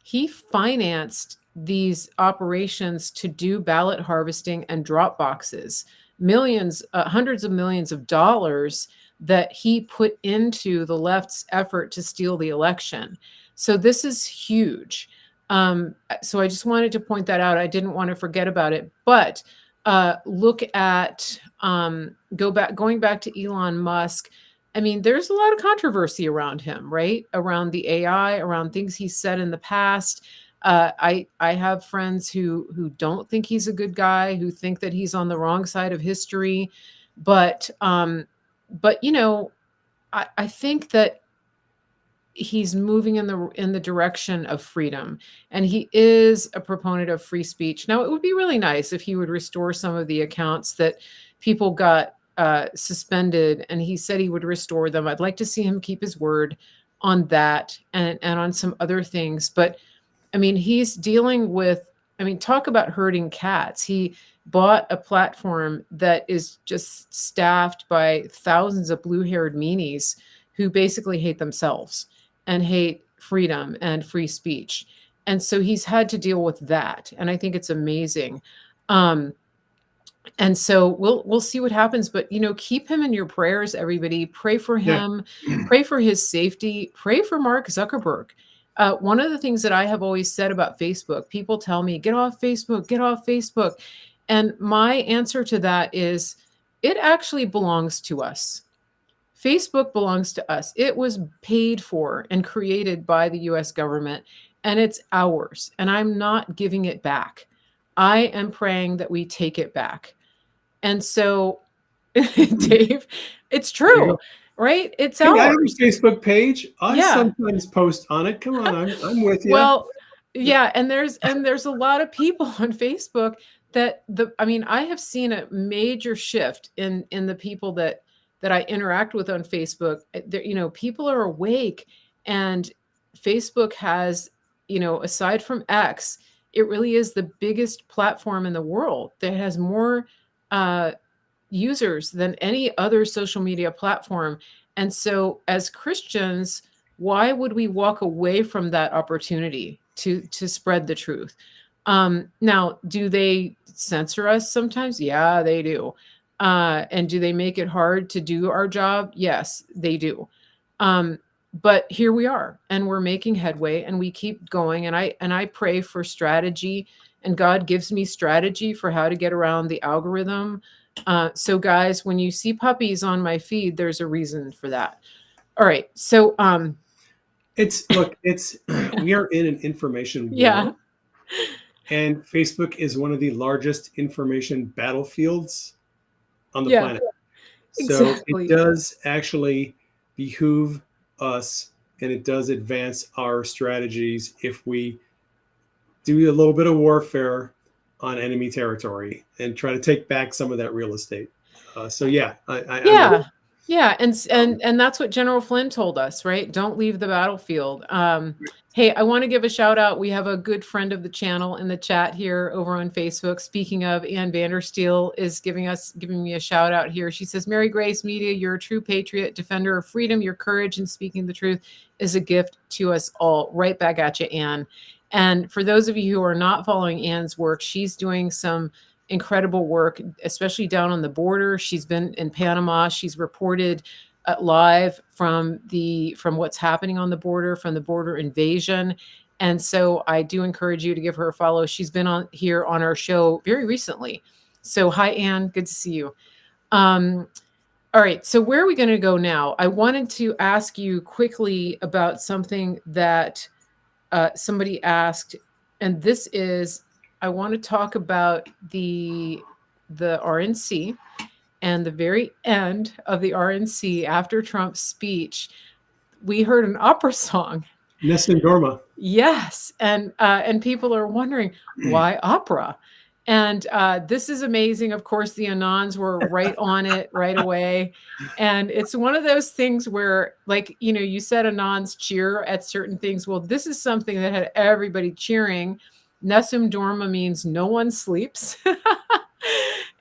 S1: he financed these operations to do ballot harvesting and drop boxes, millions, hundreds of millions of dollars that he put into the left's effort to steal the election. So this is huge. So I just wanted to point that out. I didn't want to forget about it. But look at going back to Elon Musk. I mean, there's a lot of controversy around him, right? Around the AI, around things he said in the past. I have friends who don't think he's a good guy, who think that he's on the wrong side of history, but but I think that he's moving in the direction of freedom, and he is a proponent of free speech. Now, it would be really nice if he would restore some of the accounts that people got suspended, and he said he would restore them. I'd like to see him keep his word on that and on some other things. But I mean, he's dealing with, I mean, talk about herding cats. He bought a platform that is just staffed by thousands of blue-haired meanies who basically hate themselves and hate freedom and free speech. And so he's had to deal with that. And I think it's amazing. Um, and so we'll see what happens, but keep him in your prayers, everybody. Pray for
S2: Yeah.
S1: him, pray for his safety, pray for Mark Zuckerberg. One of the things that I have always said about Facebook, people tell me, get off Facebook, get off Facebook. And my answer to that is it actually belongs to us. Facebook belongs to us. It was paid for and created by the US government, and it's ours. And I'm not giving it back. I am praying that we take it back. And so, Dave, it's
S2: There you
S1: true,
S2: go.
S1: right? It's
S2: Hey, I have a
S1: ours.
S2: Facebook page. I
S1: Yeah.
S2: sometimes post on it. Come on, I'm with you.
S1: Well, yeah, and there's a lot of people on Facebook that I mean, I have seen a major shift in the people that I interact with on Facebook. People are awake, and Facebook has, aside from X, it really is the biggest platform in the world that has more uh, users than any other social media platform. And so, as Christians, why would we walk away from that opportunity to spread the truth? Now, do they censor us sometimes? Yeah, they do. And do they make it hard to do our job? Yes, they do. Um, but here we are, and we're making headway, and we keep going. And I pray for strategy, and God gives me strategy for how to get around the algorithm. So, guys, when you see puppies on my feed, there's a reason for that. All right. So,
S2: It's we are in an information war,
S1: yeah,
S2: and Facebook is one of the largest information battlefields on the
S1: yeah,
S2: planet. So it
S1: exactly.
S2: does actually behoove us, and it does advance our strategies if we do a little bit of warfare on enemy territory and try to take back some of that real estate. So yeah, I'm with
S1: Yeah.
S2: you.
S1: Yeah,
S2: Um,
S1: and that's what General Flynn told us, right? Don't leave the battlefield. Hey, I want to give a shout out. We have a good friend of the channel in the chat here over on Facebook. Speaking of, Ann Vandersteel is giving me a shout out here. She says, "Mary Grace Media, you're a true patriot, defender of freedom. Your courage in speaking the truth is a gift to us all." Right back at you, Ann. And for those of you who are not following Ann's work, she's doing some incredible work, especially down on the border. She's been in Panama. She's reported live from what's happening on the border, from the border invasion. And so I do encourage you to give her a follow. She's been on here on our show very recently. So hi, Anne. Good to see you. Um, all right. So where are we going to go now? I wanted to ask you quickly about something that somebody asked, and this is I want to talk about the RNC and the very end of the RNC after Trump's speech. We heard an opera song.
S2: Nessun Dorma.
S1: Yes, and people are wondering why opera. And this is amazing. Of course, the Anons were right on it right away. And it's one of those things where, like, you said Anons cheer at certain things. Well, this is something that had everybody cheering. Nessun Dorma means no one sleeps.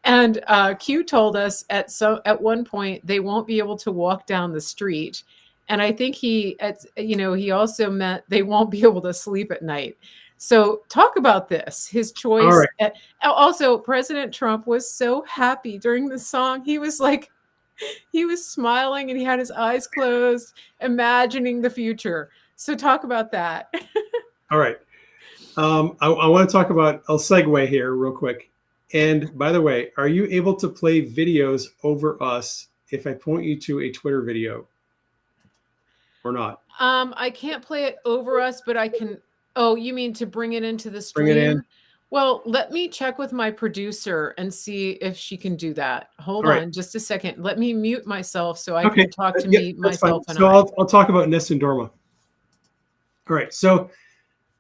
S1: And Q told us at one point they won't be able to walk down the street. And I think he also meant they won't be able to sleep at night. So talk about this, his
S2: All
S1: choice.
S2: right.
S1: Also, President Trump was so happy during the song. He was like, he was smiling and he had his eyes closed, imagining the future. So talk about that.
S2: All right. I want to talk about, I'll segue here real quick. And by the way, are you able to play videos over us if I point you to a Twitter video or not?
S1: I can't play it over us, but I can. Oh, you mean to bring it into the
S2: Bring it in.
S1: stream? Well, let me check with my producer and see if she can do that. Hold
S2: All right.
S1: on just a second. Let me mute myself so I
S2: Okay.
S1: can talk to
S2: Yeah,
S1: me,
S2: that's fine.
S1: myself, and
S2: So
S1: I.
S2: I'll talk about Nessun Dorma. All right. So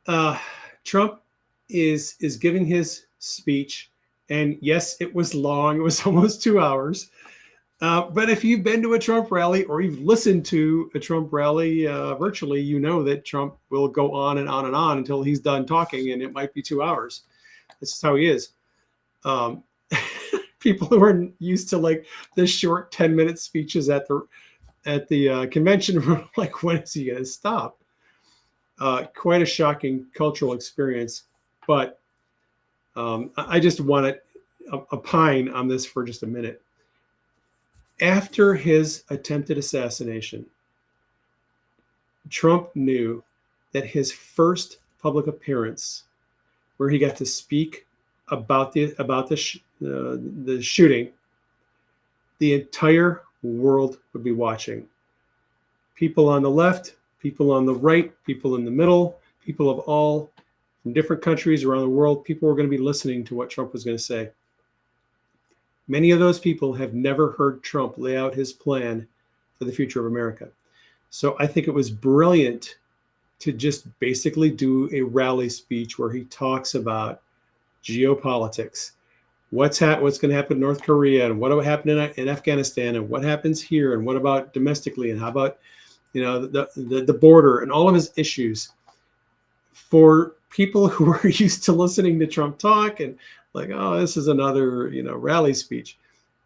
S2: uh, Trump is giving his speech, and yes, it was long. It was almost 2 hours. But if you've been to a Trump rally or you've listened to a Trump rally virtually, you know that Trump will go on and on and on until he's done talking, and it might be 2 hours. That's just how he is. Um, people who are used to like the short 10-minute speeches at the convention were like, when is he going to stop? Quite a shocking cultural experience, but I just want to opine on this for just a minute. After his attempted assassination, Trump knew that his first public appearance, where he got to speak about the shooting, the entire world would be watching. People on the left, people on the right, people in the middle, people of all from different countries around the world, people were going to be listening to what Trump was going to say. Many of those people have never heard Trump lay out his plan for the future of America. So I think it was brilliant to just basically do a rally speech where he talks about geopolitics, what's going to happen in North Korea, and what will happen in Afghanistan, and what happens here, and what about domestically, and how about the border, and all of his issues. For people who are used to listening to Trump talk and like, oh, this is another rally speech.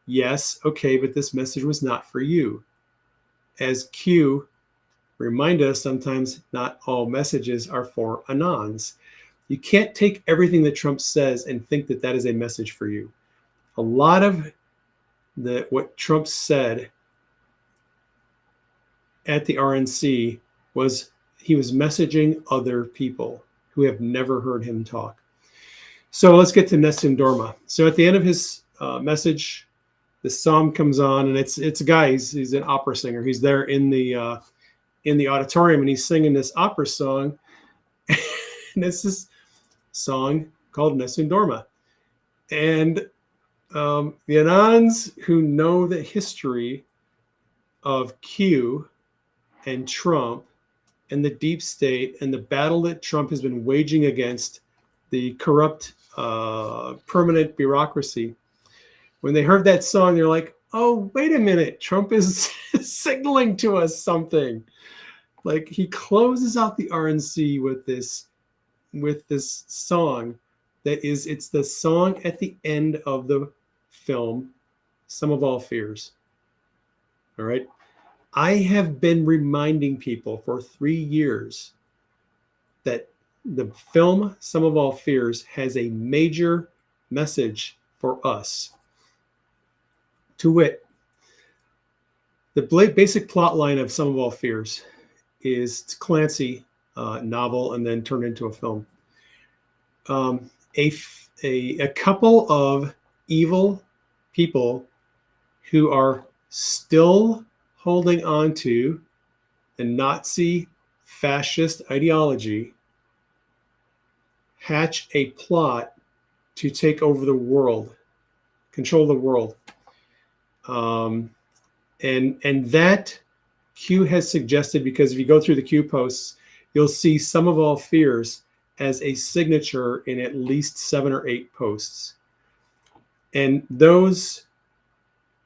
S2: Yes, okay, but this message was not for you. As Q remind us, sometimes not all messages are for Anons. You can't take everything that Trump says and think that that is a message for you. A lot of what Trump said at the RNC was he was messaging other people who have never heard him talk. So let's get to Nessun Dorma. So at the end of his message, the psalm comes on, and it's a guy. He's an opera singer. He's there in the auditorium, and he's singing this opera song. And it's this song called Nessun Dorma. And the Anons who know the history of Q and Trump and the deep state and the battle that Trump has been waging against the corrupt permanent bureaucracy, when they heard that song, they're like, oh, wait a minute, Trump is signaling to us something. Like he closes out the RNC with this song it's the song at the end of the film, Sum of All Fears. All right. I have been reminding people for 3 years that the film Sum of All Fears has a major message for us. To wit, the basic plot line of Sum of All Fears is Clancy novel and then turned into a film. Um, a couple of evil people who are still holding on to the Nazi fascist ideology hatch a plot to take over the world, control the world. And that Q has suggested, because if you go through the Q posts, you'll see Sum of All Fears as a signature in at least 7 or 8 posts. And those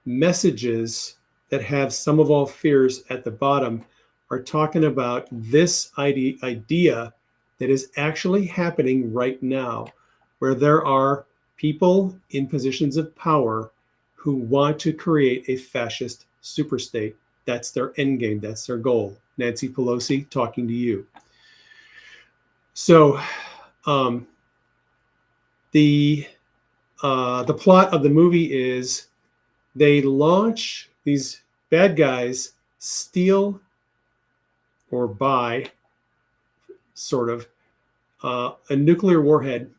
S2: messages that have Sum of All Fears at the bottom are talking about this idea that is actually happening right now, where there are people in positions of power who want to create a fascist superstate. That's their end game. That's their goal. Nancy Pelosi talking to you. So the plot of the movie is they launch, these bad guys steal or buy sort of a nuclear warhead,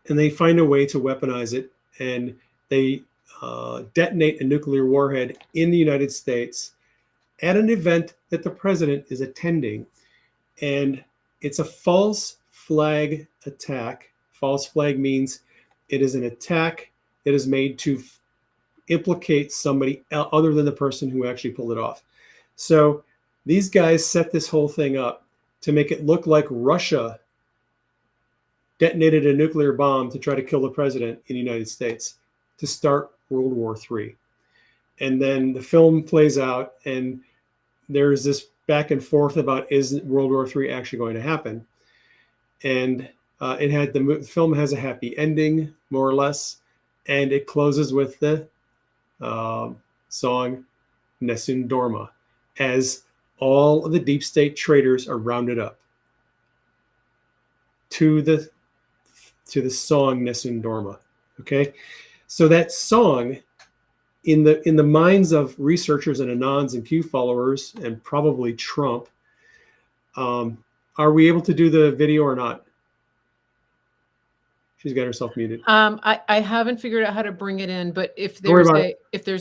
S2: and they find a way to weaponize it, and they detonate a nuclear warhead in the United States at an event that the president is attending. And it's a false flag attack. False flag means it is an attack that is made to implicate somebody other than the person who actually pulled it off. So these guys set this whole thing up to make it look like Russia detonated a nuclear bomb to try to kill the president in the United States to start World War III. And then the film plays out, and there's this back and forth about, is World War III actually going to happen? And the film has a happy ending, more or less, and it closes with the song Nessun Dorma, as all of the deep state traitors are rounded up to the song Nessun Dorma. Okay, so that song, in the minds of researchers and Anons and Q followers and probably Trump, are we able to do the video or not? She's got herself muted.
S1: I haven't figured out how to bring it in, but if there's a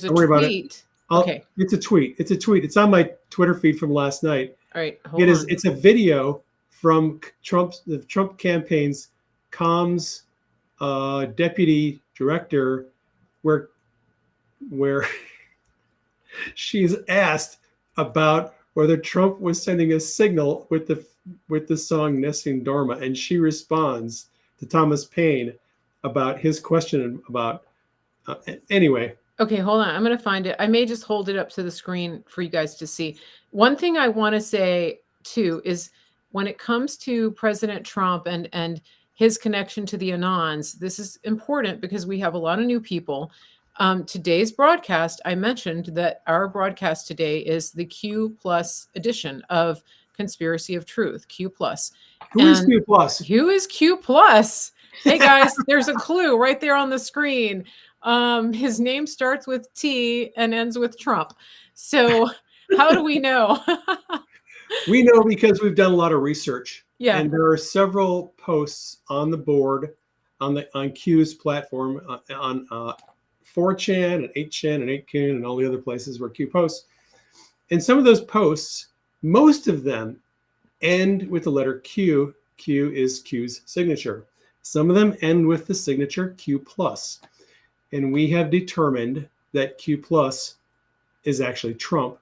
S1: tweet, okay,
S2: it's a tweet. It's on my Twitter feed from last night.
S1: All right, hold on.
S2: It's a video from the Trump campaign's comms deputy director, where she's asked about whether Trump was sending a signal with the song Nessun Dorma, and she responds to Thomas Paine about his question about anyway.
S1: Okay, hold on. I'm going to find it. I may just hold it up to the screen for you guys to see. One thing I want to say too is when it comes to President Trump and his connection to the Anons, this is important because we have a lot of new people. Today's broadcast, I mentioned that our broadcast today is the Q Plus edition of Conspiracy of Truth, Q Plus.
S2: Who is Q Plus?
S1: Who is Q Plus? Hey guys, there's a clue right there on the screen. His name starts with T and ends with Trump. So how do we know?
S2: We know because we've done a lot of research.
S1: Yeah.
S2: And there are several posts on the board on Q's platform on 4chan and 8chan and 8kun and all the other places where Q posts. And some of those posts, most of them end with the letter Q. Q is Q's signature. Some of them end with the signature Q plus. And we have determined that Q plus is actually Trump.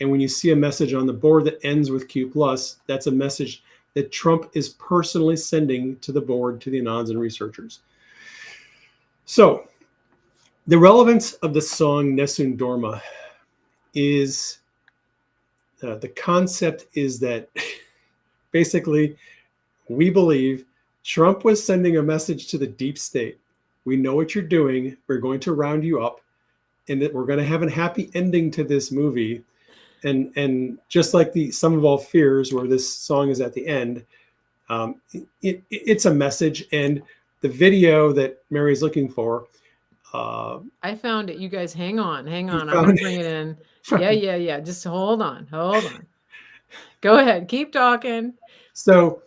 S2: And when you see a message on the board that ends with Q plus, that's a message that Trump is personally sending to the board, to the Anons and researchers. So The relevance of the song Nessun Dorma is the concept is that basically we believe Trump was sending a message to the deep state. We know what you're doing. We're going to round you up, and that we're going to have a happy ending to this movie. And just like the Sum of All Fears, where this song is at the end, it's a message. And the video that Mary's looking for,
S1: I found it. You guys hang on, hang
S2: you
S1: on. I'm gonna
S2: found,
S1: bring it in. Yeah, yeah, yeah. Just hold on, hold on. Go ahead, keep talking.
S2: So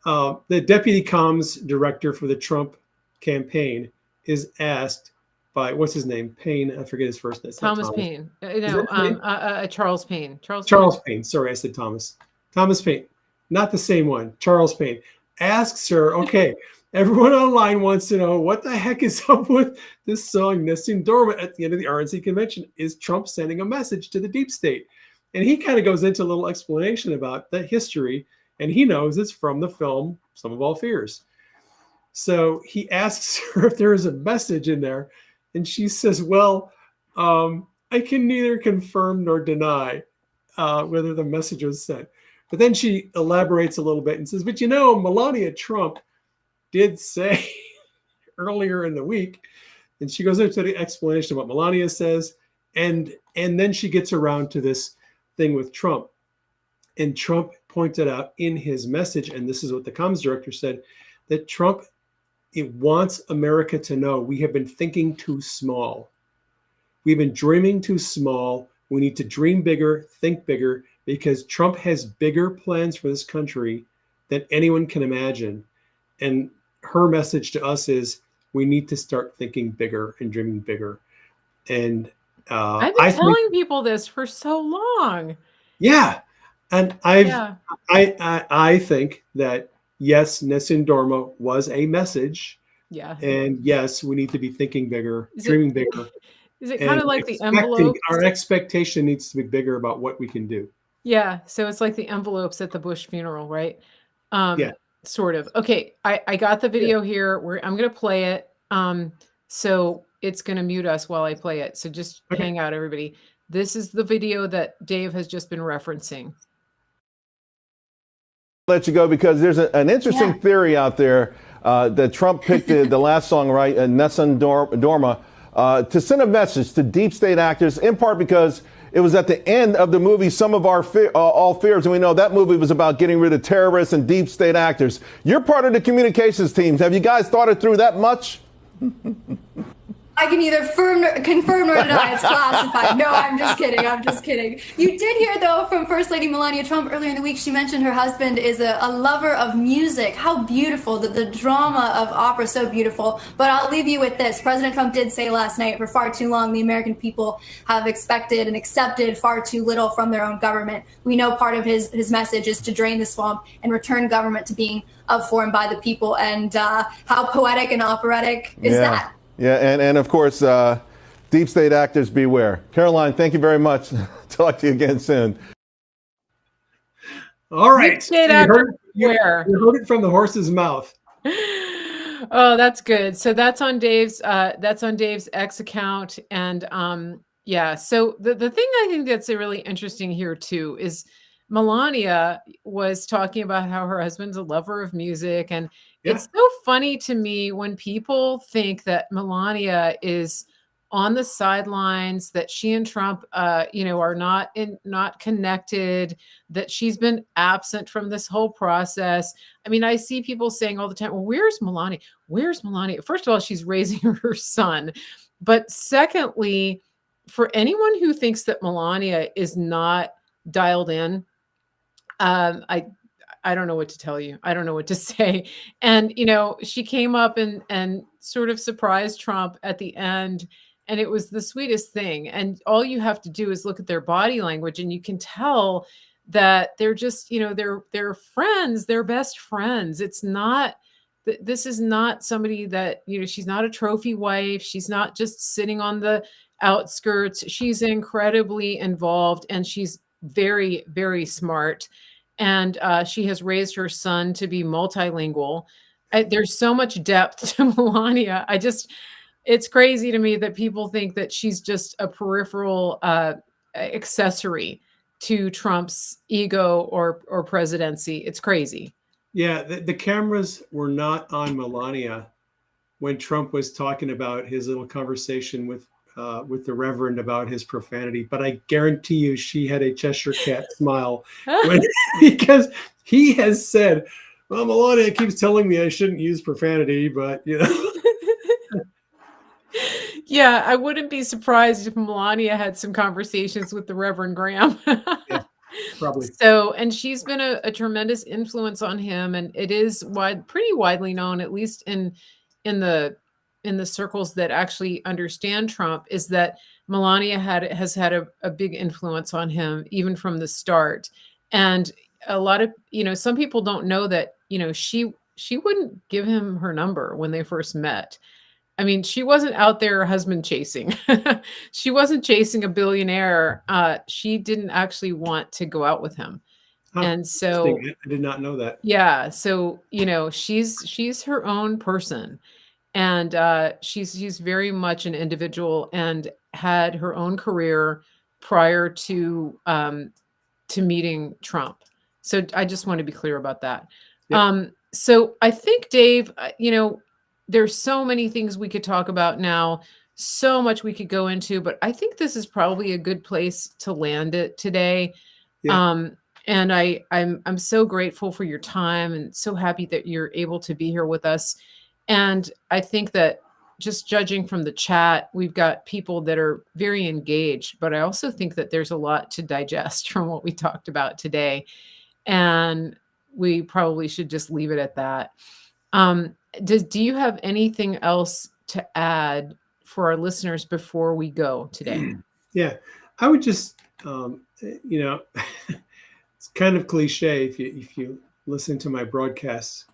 S2: the deputy comms director for the Trump campaign is asked by, what's his name? Payne. I forget his first name. It's not
S1: Thomas
S2: Thomas.
S1: Paine.
S2: Is
S1: No,
S2: that his name?
S1: Charles Paine. Charles Paine.
S2: Charles Payne. Sorry, I said Thomas. Thomas Payne. Not the same one. Charles Payne asks her, okay, everyone online wants to know what the heck is up with this song, Nessun Dorma, at the end of the RNC convention. Is Trump sending a message to the deep state? And he kind of goes into a little explanation about the history, and he knows it's from the film Some of All Fears. So he asks her if there is a message in there, and she says, well, I can neither confirm nor deny whether the message was sent. But then she elaborates a little bit and says, but you know, Melania Trump did say earlier in the week, and she goes into the explanation of what Melania says, and then she gets around to this thing with Trump. And Trump pointed out in his message, and this is what the comms director said, that Trump, it wants America to know we have been thinking too small. We've been dreaming too small. We need to dream bigger, think bigger, because Trump has bigger plans for this country than anyone can imagine. And her message to us is we need to start thinking bigger and dreaming bigger. And
S1: I've been telling people this for so long.
S2: Yeah. And
S1: Yeah.
S2: I think that yes, Nessun Dorma was a message.
S1: Yeah.
S2: And yes, we need to be thinking bigger, dreaming bigger.
S1: Is it
S2: And
S1: kind of like the envelope?
S2: our expectation needs to be bigger about what we can do.
S1: Yeah, so it's like the envelopes at the Bush funeral, right?
S2: Yeah.
S1: Sort of. Okay, I got the video here. I'm gonna play it. So it's gonna mute us while I play it. So just
S2: Okay.
S1: hang out, everybody. This is the video that Dave has just been referencing.
S3: Let you go because there's an interesting theory out there that Trump picked the last song, right, Nessun Dorma, to send a message to deep state actors, in part because it was at the end of the movie Some of Our All Fears, and we know that movie was about getting rid of terrorists and deep state actors. You're part of the communications teams. Have you guys thought it through that much?
S4: I can neither confirm nor deny it's classified. No, I'm just kidding. I'm just kidding. You did hear, though, from First Lady Melania Trump earlier in the week. She mentioned her husband is a lover of music. How beautiful, the drama of opera, so beautiful. But I'll leave you with this. President Trump did say last night, for far too long, the American people have expected and accepted far too little from their own government. We know part of his message is to drain the swamp and return government to being of, for, and by the people. And how poetic and operatic is that?
S3: Yeah, and of course, deep state actors beware. Caroline, thank you very much. Talk to you again soon.
S2: All right.
S1: Deep state actors beware.
S2: You heard it from the horse's mouth.
S1: Oh, that's good. So that's on Dave's X account. And yeah, so the thing I think that's really interesting here too is Melania was talking about how her husband's a lover of music. And it's so funny to me when people think that Melania is on the sidelines, that she and Trump, are not connected, that she's been absent from this whole process. I mean, I see people saying all the time, well, where's Melania? Where's Melania? First of all, she's raising her son. But secondly, for anyone who thinks that Melania is not dialed in, I don't know what to tell you. I don't know what to say. And, she came up and sort of surprised Trump at the end. And it was the sweetest thing. And all you have to do is look at their body language and you can tell that they're just, they're friends, they're best friends. It's not, this is not somebody that, she's not a trophy wife. She's not just sitting on the outskirts. She's incredibly involved and she's very, very smart. And she has raised her son to be multilingual. There's so much depth to Melania. It's crazy to me that people think that she's just a peripheral, accessory to Trump's ego or presidency. It's crazy.
S2: Yeah, the cameras were not on Melania when Trump was talking about his little conversation with the Reverend about his profanity, but I guarantee you she had a Cheshire cat smile when because he has said, "Well, Melania keeps telling me I shouldn't use profanity, but you know."
S1: Yeah, I wouldn't be surprised if Melania had some conversations with the Reverend Graham.
S2: Yeah, probably.
S1: So, and she's been a tremendous influence on him, and it is pretty widely known, at least in the in the circles that actually understand Trump, is that Melania has had a big influence on him even from the start. And a lot of, some people don't know that, she wouldn't give him her number when they first met. I mean, she wasn't out there husband chasing. She wasn't chasing a billionaire. She didn't actually want to go out with him.
S2: Huh,
S1: And so,
S2: interesting. I did not know that.
S1: yeah, so, she's her own person. And she's very much an individual and had her own career prior to meeting Trump. So I just want to be clear about that.
S2: Yep.
S1: So I think, Dave, there's so many things we could talk about now, so much we could go into, but I think this is probably a good place to land it today.
S2: Yeah.
S1: Um, and I'm so grateful for your time and so happy that you're able to be here with us. And I think that just judging from the chat, we've got people that are very engaged, but I also think that there's a lot to digest from what we talked about today. And we probably should just leave it at that. Do you have anything else to add for our listeners before we go today?
S2: Yeah, I would just, you know, it's kind of cliche if you listen to my broadcasts.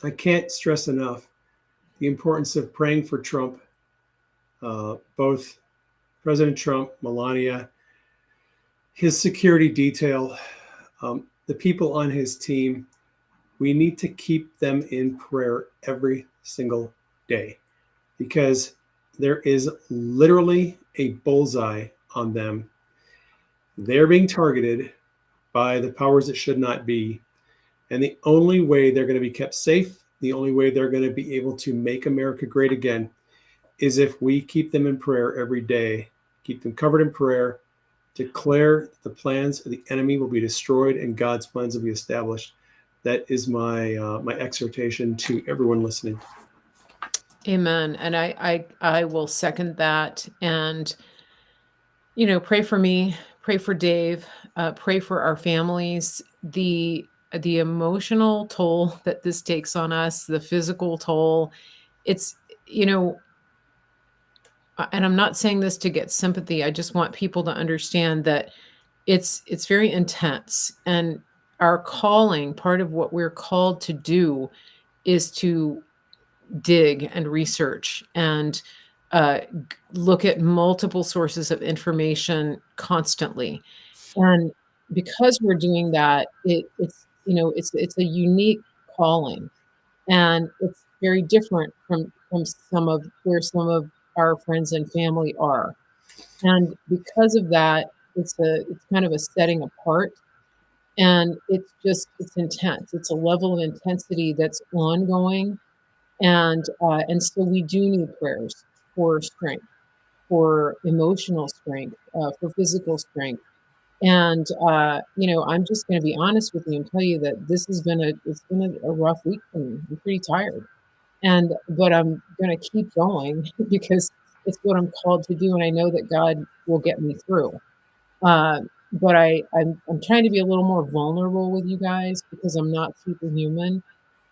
S2: I can't stress enough the importance of praying for Trump, both President Trump, Melania, his security detail, the people on his team. We need to keep them in prayer every single day because there is literally a bullseye on them. They're being targeted by the powers that should not be. And the only way they're going to be kept safe, the only way they're going to be able to make America great again is if we keep them in prayer every day, keep them covered in prayer, declare that the plans of the enemy will be destroyed and God's plans will be established. That is my my exhortation to everyone listening.
S1: Amen. And I will second that. And pray for me, pray for Dave, pray for our families. The emotional toll that this takes on us, the physical toll. It's you know and I'm not saying this to get sympathy. I just want people to understand that it's very intense, and our calling, part of what we're called to do, is to dig and research and look at multiple sources of information constantly. And because we're doing that, it's a unique calling, and it's very different from some of our friends and family are. And because of that, it's kind of a setting apart, and it's intense. It's a level of intensity that's ongoing, and so we do need prayers for strength, for emotional strength, for physical strength. And I'm just going to be honest with you and tell you that it's been a rough week for me. I'm pretty tired, but I'm going to keep going because it's what I'm called to do, and I know that God will get me through. Uh, but I'm trying to be a little more vulnerable with you guys because I'm not superhuman,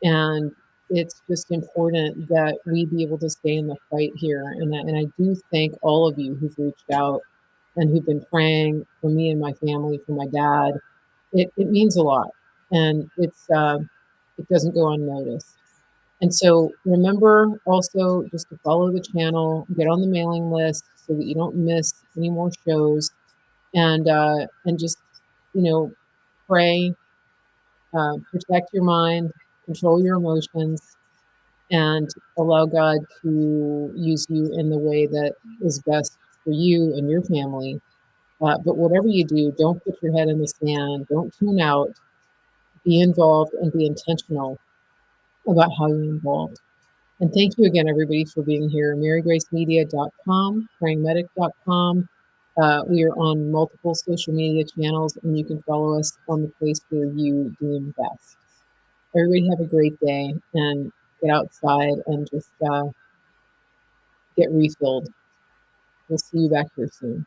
S1: and it's just important that we be able to stay in the fight here. And I do thank all of you who've reached out and who've been praying for me and my family, for my dad. It means a lot, and it doesn't go unnoticed. And so remember also just to follow the channel, get on the mailing list so that you don't miss any more shows, and just you know pray, protect your mind, control your emotions, and allow God to use you in the way that is best for you and your family. But whatever you do, don't put your head in the sand. Don't tune out. Be involved and be intentional about how you're involved. And thank you again, everybody, for being here. MaryGraceMedia.com, PrayingMedic.com. We are on multiple social media channels, and you can follow us on the place where you deem best. Everybody have a great day, and get outside and just get refilled. We'll see you back here soon.